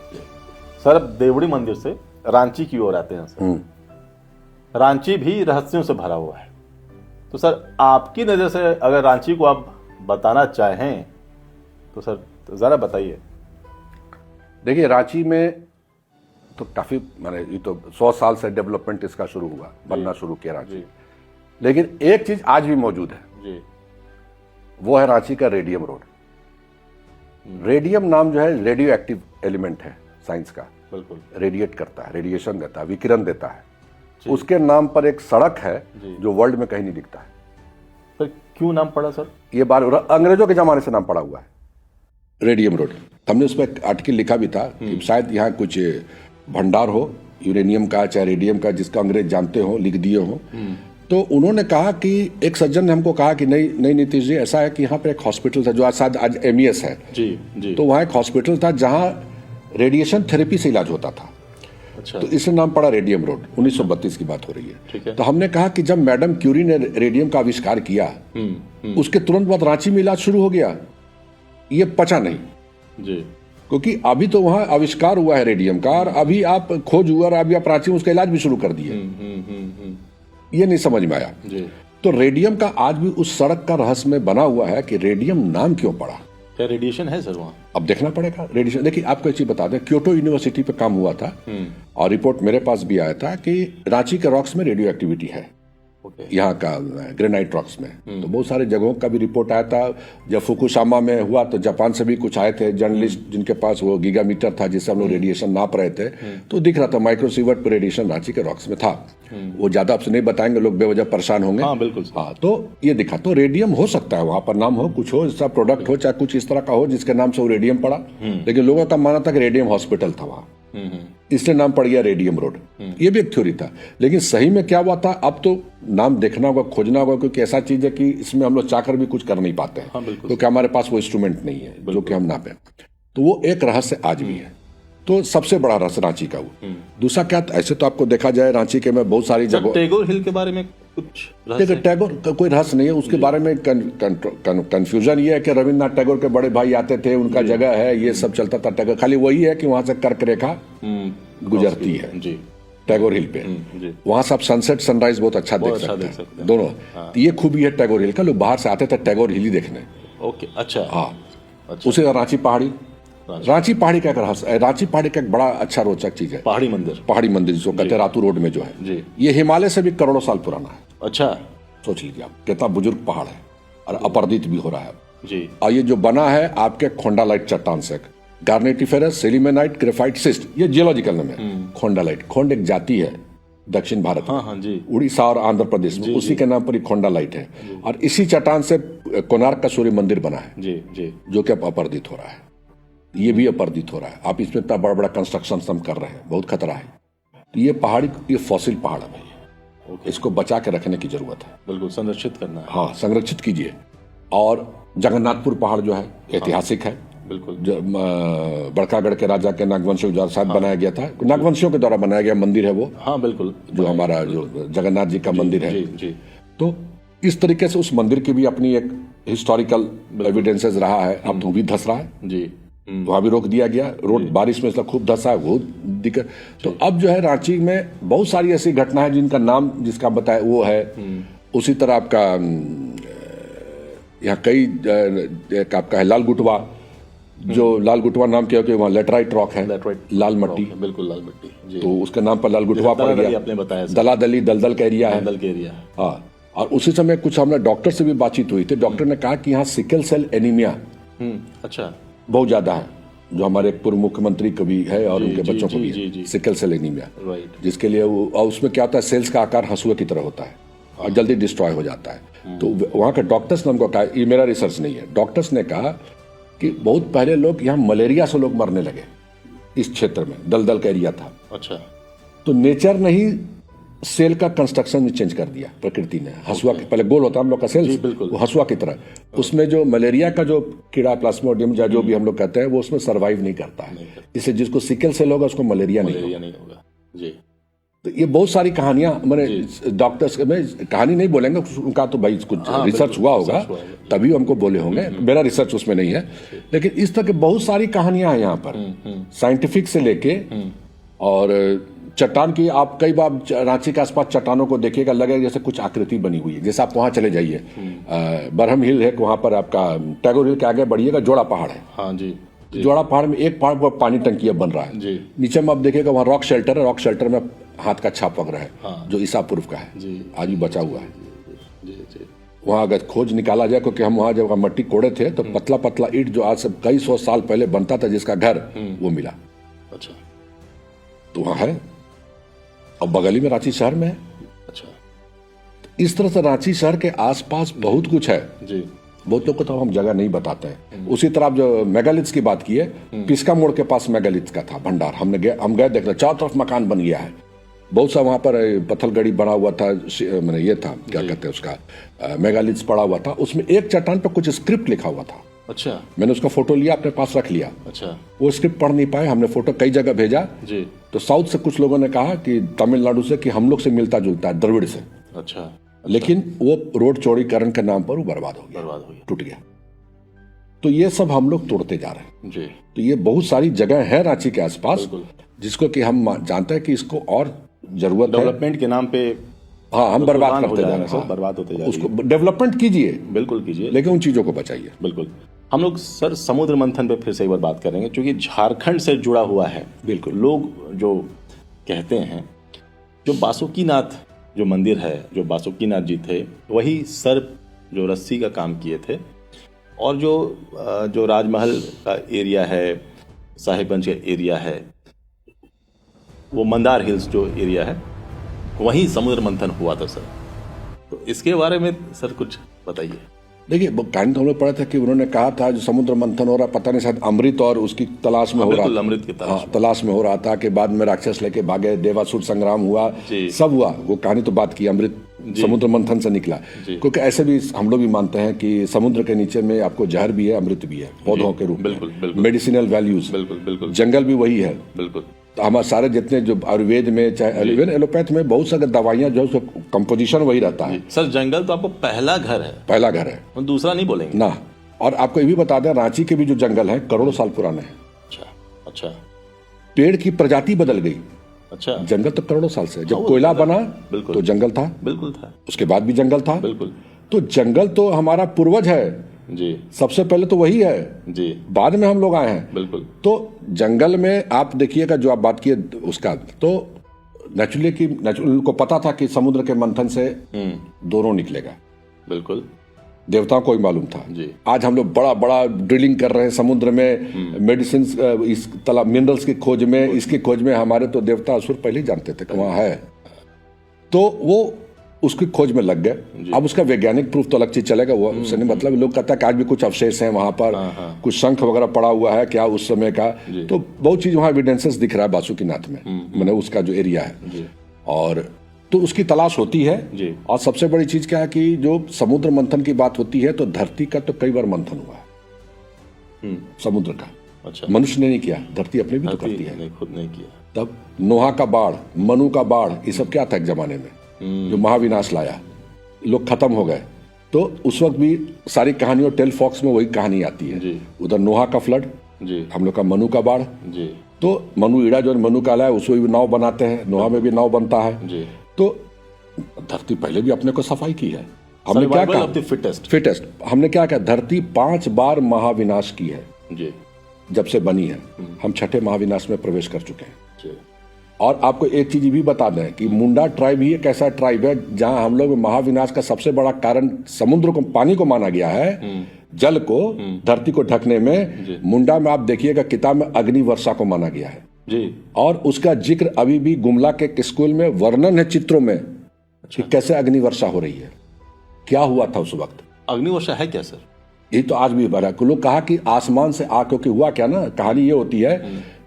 सर, अब देवड़ी मंदिर से रांची की ओर आते हैं सर। रांची भी रहस्यों से भरा हुआ है। तो सर, आपकी नजर से अगर रांची को आप बताना चाहें तो सर जरा बताइए। देखिए, रांची में तो काफी, माने ये तो 100 साल से डेवलपमेंट इसका शुरू हुआ, बनना शुरू किया रांची। लेकिन एक चीज आज भी मौजूद है, वो है रांची का रेडियम रोड। रेडियम नाम जो है रेडियो एक्टिव एलिमेंट है साइंस का। बिल्कुल। रेडिएट करता है, रेडिएशन देता है, विकिरण देता है। उसके नाम पर एक सड़क है जो वर्ल्ड में कहीं नहीं दिखता है। तो क्यों नाम पड़ा सर? ये बार अंग्रेजों के जमाने से नाम पड़ा हुआ है, रेडियम रोड। हमने उस पर आर्टिकल लिखा भी था कि शायद यहाँ कुछ भंडार हो यूरेनियम का, चाहे रेडियम का, जिसका अंग्रेज जानते हो, लिख दिए हो। तो उन्होंने कहा कि एक सज्जन ने हमको कहा कि नहीं नीतीश जी, ऐसा है कि यहाँ पे एक हॉस्पिटल था जो आज MES है। जी। तो वहाँ एक हॉस्पिटल था जहाँ रेडिएशन थेरेपी से इलाज होता था। अच्छा। तो इससे नाम पड़ा रेडियम रोड। 1932 की बात हो रही है। ठीक है। तो हमने कहा कि जब मैडम क्यूरी ने रेडियम का आविष्कार किया, उसके तुरंत बाद रांची में इलाज शुरू हो गया। ये पचा नहीं जी, क्योंकि अभी तो वहां आविष्कार हुआ है रेडियम का, और अभी आप खोज हुआ और अभी आप रांची में उसका इलाज भी शुरू कर दिए। ये नहीं समझ में आया जी। तो रेडियम का आज भी उस सड़क का रहस्य में बना हुआ है कि रेडियम नाम क्यों पड़ा। क्या रेडिएशन है सर वहाँ? अब देखना पड़ेगा रेडिएशन। देखिए, आपको एक चीज बता दें, क्योटो यूनिवर्सिटी पे काम हुआ था और रिपोर्ट मेरे पास भी आया था कि रांची के रॉक्स में रेडियो एक्टिविटी है। यहाँ का ग्रेनाइट रॉक्स में। तो बहुत सारे जगहों का भी रिपोर्ट आया था। जब फुकुशिमा में हुआ तो जापान से भी कुछ आए थे जर्नलिस्ट, जिनके पास वो गीगामीटर था जिससे हम लोग रेडिएशन नाप रहे थे। तो दिख रहा था माइक्रोसीवर्ट पर रेडिएशन रांची के रॉक्स में था। वो ज्यादा आपसे नहीं बताएंगे, लोग बेवजह परेशान होंगे। हाँ, बिल्कुल। हाँ, तो ये दिखा। तो रेडियम हो सकता है वहां पर नाम हो, कुछ हो, इसका प्रोडक्ट हो, चाहे कुछ इस तरह का हो जिसके नाम से वो रेडियम पड़ा। लेकिन लोगों का मानना था कि रेडियम हॉस्पिटल था वहां, इसलिए नाम पड़ गया रेडियम रोड। ये भी एक थ्योरी था। लेकिन सही में क्या हुआ था, अब तो नाम देखना होगा, खोजना होगा, क्योंकि ऐसा चीज है कि इसमें हम लोग चाहकर भी कुछ कर नहीं पाते हैं। हाँ, क्योंकि हमारे पास वो इंस्ट्रूमेंट नहीं है जो कि हम नापे। तो वो एक रहस्य आज भी है। तो सबसे बड़ा रहस्य रांची का वो। दूसरा क्या, ऐसे तो आपको देखा जाए रांची के में बहुत सारी जगह। टैगोर हिल के बारे में कुछ टैगोर का कोई रहस्य नहीं है उसके बारे में। कंफ्यूजन ये है कि रविन्द्रनाथ टैगोर के बड़े भाई आते थे, उनका जगह है, ये सब चलता था। टैगोर खाली वही है कि वहां से कर्क रेखा गुजरती है टैगोर हिल पे। वहां से आप सनसेट सनराइज बहुत अच्छा देख सकते हैं दोनों। ये खूबी है टैगोर हिल का। लोग बाहर से आते थे टैगोर हिल ही देखने। ओके, अच्छा। हाँ, उसे रांची पहाड़ी रांची पहाड़ी का एक रहस्य, रांची पहाड़ी का एक बड़ा अच्छा रोचक चीज है, पहाड़ी मंदिर। पहाड़ी मंदिर जिसको कहते हैं रातू रोड में जो है जी। ये हिमालय से भी करोड़ों साल पुराना है। अच्छा सोच लीजिए आप कितना बुजुर्ग पहाड़ है और अपरदित भी हो रहा है। जी। और ये जो बना है आपके खोंडालाइट चट्टान से, गार्नेटिफेरस सेलिमेनाइट ग्रेफाइट सिस्ट, ये जियोलॉजिकल नेम है खोंडालाइट। खोंड एक जाति है दक्षिण भारत में, हाँ जी। उड़ीसा और आंध्र प्रदेश में, उसी के नाम पर ही खोंडालाइट है। और इसी चट्टान से कोणार्क का सूर्य मंदिर बना है जी जी। जो कि अब अपरदित हो रहा है। ये भी अपरदित हो रहा है। आप इसमें इतना बड़ा बड़ा कंस्ट्रक्शन हम कर रहे हैं, बहुत खतरा है। तो ये पहाड़ी, ये फॉसिल पहाड़ है भाई, इसको बचा के रखने की जरूरत है। बिल्कुल संरक्षित करना है। हाँ, संरक्षित कीजिए। और जगन्नाथपुर पहाड़ जो है ऐतिहासिक है। बिल्कुल। बड़कागढ़ के राजा के नागवंशियों द्वारा शायद बनाया गया था, नागवंशियों के द्वारा बनाया गया मंदिर है वो। हाँ बिल्कुल। जो हमारा जो जगन्नाथ जी का मंदिर है। जी जी। तो इस तरीके से उस मंदिर की भी अपनी एक हिस्टोरिकल एविडेंसेस रहा है। अब तो भी धस रहा है जी। वहां भी रोक दिया गया, रोड बारिश में इसलिए खूब धसा है, बहुत दिक्कत। तो अब जो है रांची में बहुत सारी ऐसी घटना है जिनका नाम जिसका बताया वो है। उसी तरह आपका यहाँ कई एक आपका है लाल गुटवा, जो लाल गुटवा नाम क्या है, वहाँ लेटराइट रॉक है, लाल मट्टी, बिल्कुल लाल मट्टी जी। तो उसके नाम पर लाल गुटवा पड़ गया। आपने बताया दलादली दलदल का एरिया है। दलदल के एरिया। हाँ, और उसी समय कुछ हमने डॉक्टर से भी बातचीत हुई थी। डॉक्टर ने कहा कि यहाँ सिकल सेल एनीमिया अच्छा बहुत ज्यादा है, जो हमारे पूर्व मुख्यमंत्री को भी है और उनके बच्चों को भी है, सिकल सेल एनीमिया। राइट। जिसके लिए वो, और उसमें क्या होता है, सेल्स का आकार हंसुए की तरह होता है और जल्दी डिस्ट्रॉय हो जाता है। तो वहाँ के डॉक्टर्स ने हमको कहा, ये मेरा रिसर्च नहीं है, डॉक्टर्स ने कहा कि बहुत पहले लोग यहाँ मलेरिया से लोग मरने लगे इस क्षेत्र में, दलदल का एरिया था। अच्छा। तो नेचर ने ही सेल का कंस्ट्रक्शन चेंज कर दिया, प्रकृति ने। हंसुआ के पहले गोल होता है हम लोग का सेल, वो हंसुआ की तरह, उसमें जो मलेरिया का जो कीड़ा प्लाज्मोडियम या जो भी हम लोग कहते हैं वो उसमें सर्वाइव नहीं करता है। इससे जिसको सिकल सेल होगा उसको मलेरिया नहीं होगा जी। तो ये बहुत सारी कहानियां, मैंने डॉक्टर्स में कहानी नहीं बोलेंगे, उनका तो भाई कुछ रिसर्च हुआ होगा तभी हमको बोले होंगे, मेरा रिसर्च उसमें नहीं है। लेकिन इस तरह की बहुत सारी कहानियां हैं यहाँ पर, साइंटिफिक से लेके। और चट्टान की आप कई बार रांची के आसपास चट्टानों को देखिएगा, लगेगा जैसे कुछ आकृति बनी हुई है। जैसे आप वहां चले जाइए, बरहम हिल है, वहां पर आपका टैगोर हिल के आगे बढ़िएगा, जोड़ा पहाड़ है। हाँ जी। जोड़ा पहाड़ में एक पहाड़ पर पानी टंकी बन रहा है, नीचे में आप देखिएगा वहाँ रॉक शेल्टर है, रॉक शेल्टर में हाथ का छाप वगैरह है। हाँ। जो ईसा पूर्व का है, आज भी बचा हुआ है। वहाँ अगर खोज निकाला जाए, क्योंकि हम वहाँ जब मट्टी कोड़े थे तो पतला पतला ईंट जो आज से कई सौ साल पहले बनता था, जिसका घर वो मिला। अच्छा। तो वहाँ है, और बगल ही में रांची शहर में है। अच्छा। इस तरह से रांची शहर के आसपास बहुत कुछ है जी। बहुत लोग को तो हम जगह नहीं बताते हैं। उसी तरह आप जो मेगालिथ्स की बात की है, पिस्का मोड़ के पास मेगालिथ्स का था भंडार, हम गए देखना, चारों तरफ मकान बन गया है, बहुत सा वहां पर पत्थलगड़ी बना हुआ था, मैंने ये था क्या कहते हैं उसका, मेगालिथ्स पड़ा हुआ था, उसमें एक चट्टान पर कुछ स्क्रिप्ट लिखा हुआ था। अच्छा। मैंने उसका फोटो लिया, अपने पास रख लिया। अच्छा। वो स्क्रिप्ट पढ़ नहीं पाए, हमने फोटो कई जगह भेजा जी। तो साउथ से कुछ लोगों ने कहा कि तमिलनाडु से कि हम लोग से मिलता जुलता है, द्रविड़ से। अच्छा। लेकिन वो रोड चौड़ीकरण के नाम पर वो बर्बाद हो गया, टूट गया। तो ये सब हम लोग तोड़ते जा रहे हैं जी। तो ये बहुत सारी जगह है रांची के आसपास जिसको कि हम जानते हैं कि इसको और जरूरत है, डेवलपमेंट के नाम पे। हाँ, हम बर्बाद करते जा रहे हैं, बर्बाद होते जा रहे हैं। उसको डेवलपमेंट कीजिए, बिल्कुल कीजिए, लेकिन उन चीजों को बचाइए। बिल्कुल। हम लोग सर समुद्र मंथन पे फिर से एक बार बात करेंगे, क्योंकि झारखंड से जुड़ा हुआ है। बिल्कुल। लोग जो कहते हैं, जो बासुकीनाथ जो मंदिर है, जो बासुकीनाथ जी थे, वही सर्प जो रस्सी का काम किए थे, और जो राजमहल का एरिया है, साहिबगंज का एरिया है, वो मंदार हिल्स जो एरिया है, वहीं समुद्र मंथन हुआ था सर। तो इसके बारे में सर कुछ बताइए। देखिए, कहानी तो हम लोग पढ़ा था कि उन्होंने कहा था जो समुद्र मंथन हो रहा, पता नहीं शायद अमृत और उसकी तलाश में हो रहा था, अमृत की तलाश में हो रहा था, कि बाद में राक्षस लेके भागे, देवासुर संग्राम हुआ, सब हुआ। वो कहानी तो बात की, अमृत समुद्र मंथन से निकला। क्योंकि ऐसे भी हम लोग भी मानते हैं कि समुद्र के नीचे में आपको जहर भी है, अमृत भी है, पौधों के रूप में, मेडिसिनल वैल्यूज, जंगल भी वही है। बिल्कुल। तो हमारे सारे जितने जो आयुर्वेद में, चाहे एलोपैथ में, बहुत सारी दवाइयां जो है कंपोजिशन वही रहता है। सर जंगल तो आपको पहला घर है, पहला घर है, दूसरा नहीं बोलेंगे ना। और आपको ये भी बता दें, रांची के भी जो जंगल है करोड़ों साल पुराने हैं। अच्छा। अच्छा। पेड़ की प्रजाति बदल गई। अच्छा। जंगल तो करोड़ों साल से, जब कोयला बना तो जंगल था, बिल्कुल था, उसके बाद भी जंगल था, बिल्कुल। तो जंगल तो हमारा पूर्वज है, जी सबसे पहले तो वही है, जी बाद में हम लोग आए हैं। बिल्कुल। तो जंगल में आप देखिएगा, जो आप बात किए उसका, तो नेचुरली को पता था कि समुद्र के मंथन से दोनों निकलेगा। बिल्कुल। देवताओं को ही मालूम था। जी। आज हम लोग बड़ा बड़ा ड्रिलिंग कर रहे हैं समुद्र में, मेडिसिन, इस तालाब मिनरल्स की खोज में, इसकी खोज में। हमारे तो देवता असुर पहले ही जानते थे कि वहाँ है, तो वो उसकी खोज में लग गए। अब उसका वैज्ञानिक प्रूफ तो अलग चीज चलेगा, वो उससे नहीं मतलब। लोग कहता है कि आज भी कुछ अवशेष हैं वहां पर, कुछ शंख वगैरह पड़ा हुआ है क्या उस समय का, तो बहुत चीज वहाँ एविडेंसेस दिख रहा है बासुकीनाथ में, मैंने उसका जो एरिया है। और तो उसकी तलाश होती है जी। और सबसे बड़ी चीज क्या है कि जो समुद्र मंथन की बात होती है, तो धरती का तो कई बार मंथन हुआ है, समुद्र का। अच्छा। मनुष्य ने नहीं किया, धरती अपने भी तो धरती करती है। नहीं, खुद नहीं किया। तब नोहा का बाढ़, मनु का बाढ़, ये सब क्या था एक जमाने में, जो महाविनाश लाया, लोग खत्म हो गए। तो उस वक्त भी सारी कहानियों टेल फॉक्स में वही कहानी आती है। जी। उधर नोहा का फ्लड, जी हम लोग का मनु का बाढ़। जी तो मनु ईड़ा जो मनु का है उसको भी नाव बनाते हैं, नोहा में भी नाव बनता है। जी। तो धरती पहले भी अपने को सफाई की है। हमने क्या Survival of the कहा, fittest। हमने क्या कहा, धरती 5 बार महाविनाश की है जी जब से बनी है। हम 6ठे महाविनाश में प्रवेश कर चुके हैं। जी। और आपको एक चीज भी बता दें कि मुंडा ट्राइब ही एक ऐसा ट्राइब है जहां हम लोग महाविनाश का सबसे बड़ा कारण समुद्र को, पानी को माना गया है, जल को, धरती को ढकने में। मुंडा में आप देखिएगा किताब में अग्नि वर्षा को माना गया है जी। और उसका जिक्र अभी भी गुमला के स्कूल में वर्णन है चित्रों में कि कैसे अग्नि वर्षा हो रही है, क्या हुआ था उस वक्त। अग्निवर्षा है क्या सर? ये तो आज भी बड़ा लोग कहा कि आसमान से क्योंकि हुआ क्या ना, कहानी ये होती है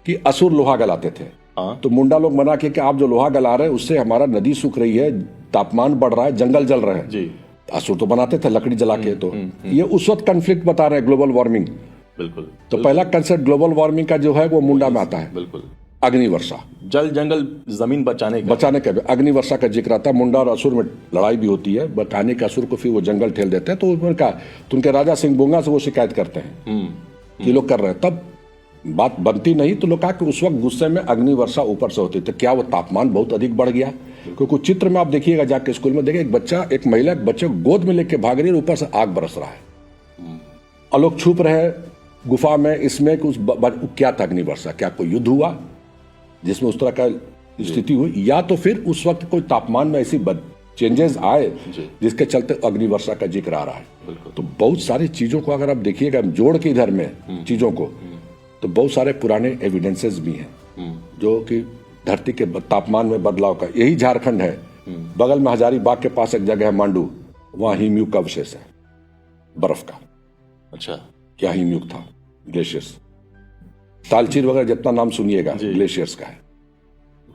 कि असुर लोहा गलाते थे। हाँ। तो मुंडा लोग मना किए कि आप जो लोहा गला रहे हैं उससे हमारा नदी सूख रही है, तापमान बढ़ रहा है, जंगल जल रहे हैं। जी। असुर तो बनाते थे लकड़ी जला के। तो ये उस वक्त कन्फ्लिक्ट बता रहे हैं, ग्लोबल वार्मिंग। बिल्कुल। तो पहला कंसेप्ट ग्लोबल वार्मिंग का जो है वो मुंडा में आता है। बिल्कुल। अग्नि वर्षा, जल जंगल जमीन बचाने का अग्नि वर्षा का जिक्र आता है। मुंडा और असुर में लड़ाई भी होती है, बचाने के असुर को फिर वो जंगल ठेल देते हैं। तो उन्होंने कहा, तो उनके राजा सिंह बुंगा से वो शिकायत करते हैं कि लोग कर रहे हैं। तब बात बनती नहीं, तो लोग कहा कि उस वक्त गुस्से में अग्नि वर्षा ऊपर से होती। तो क्या वो तापमान बहुत अधिक बढ़ गया? क्योंकि चित्र में आप देखिएगा जाके स्कूल में, देखिए एक महिला एक बच्चे को गोद में लेके भाग रही है, ऊपर से आग बरस रहा है और लोग छुप रहे गुफा में। इसमें कि क्या था अग्नि वर्षा? क्या कोई युद्ध हुआ जिसमें उस तरह का स्थिति हुई, या तो फिर उस वक्त कोई तापमान में ऐसी चेंजेस आए जिसके चलते अग्नि वर्षा का जिक्र आ रहा है? तो बहुत सारी चीजों को अगर आप देखिएगा जोड़ के इधर में चीजों को, तो बहुत सारे पुराने एविडेंसेस भी हैं जो कि धरती के तापमान में बदलाव का। यही झारखंड है, बगल में हजारीबाग के पास एक जगह है मांडू, वहां हिमयुग का अवशेष है, बर्फ का। अच्छा। क्या हिमयुग था? ग्लेशियर्स, तालचीर वगैरह जितना नाम सुनिएगा ग्लेशियर्स का है।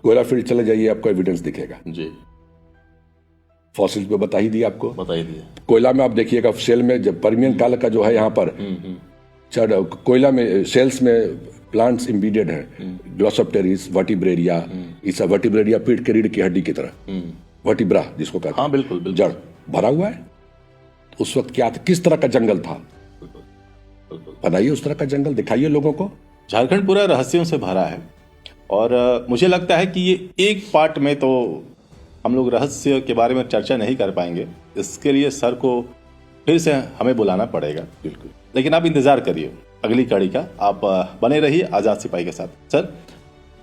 कोयला फील्ड चले जाइए, आपको एविडेंस दिखेगा जी। फॉसिल पे बता ही दिया आपको, बता ही दिया। कोयला में आप देखिएगा शेल में, जब पर्मियन काल का जो है यहाँ पर कोयला में शेल्स में प्लांट्स इम्बीडेड है, ग्लोसोप्टेरिस, वर्टिब्रेरिया, इस वर्टिब्रेरिया पीठ के रीढ़ की हड्डी की तरह, वर्टिब्रा जिसको कहते हैं। हाँ, बिल्कुल। जड़ भरा हुआ है। उस वक्त क्या था, किस तरह का जंगल था, बताइए। उस तरह का जंगल दिखाइए लोगों को। झारखंड पूरा रहस्यों से भरा है और मुझे लगता है कि ये एक पार्ट में तो हम लोग रहस्य के बारे में चर्चा नहीं कर पाएंगे। इसके लिए सर को फिर से हमें बुलाना पड़ेगा। बिल्कुल। लेकिन आप इंतजार करिए अगली कड़ी का। आप बने रहिए आजाद सिपाही के साथ। सर,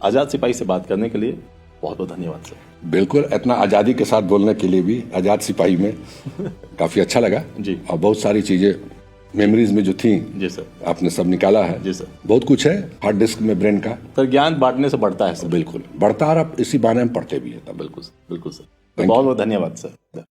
आजाद सिपाही से बात करने के लिए बहुत बहुत धन्यवाद सर। बिल्कुल, इतना आज़ादी के साथ बोलने के लिए भी आजाद सिपाही में काफी अच्छा लगा जी। और बहुत सारी चीजें मेमोरीज में जो थी जी सर, आपने सब निकाला है जी सर। बहुत कुछ है हार्ड डिस्क में ब्रेन का। सर, ज्ञान बांटने से बढ़ता है सर। बिल्कुल बढ़ता है, और इसी बहाने हम पढ़ते भी है। बिल्कुल सर, बिल्कुल सर। बहुत बहुत धन्यवाद सर।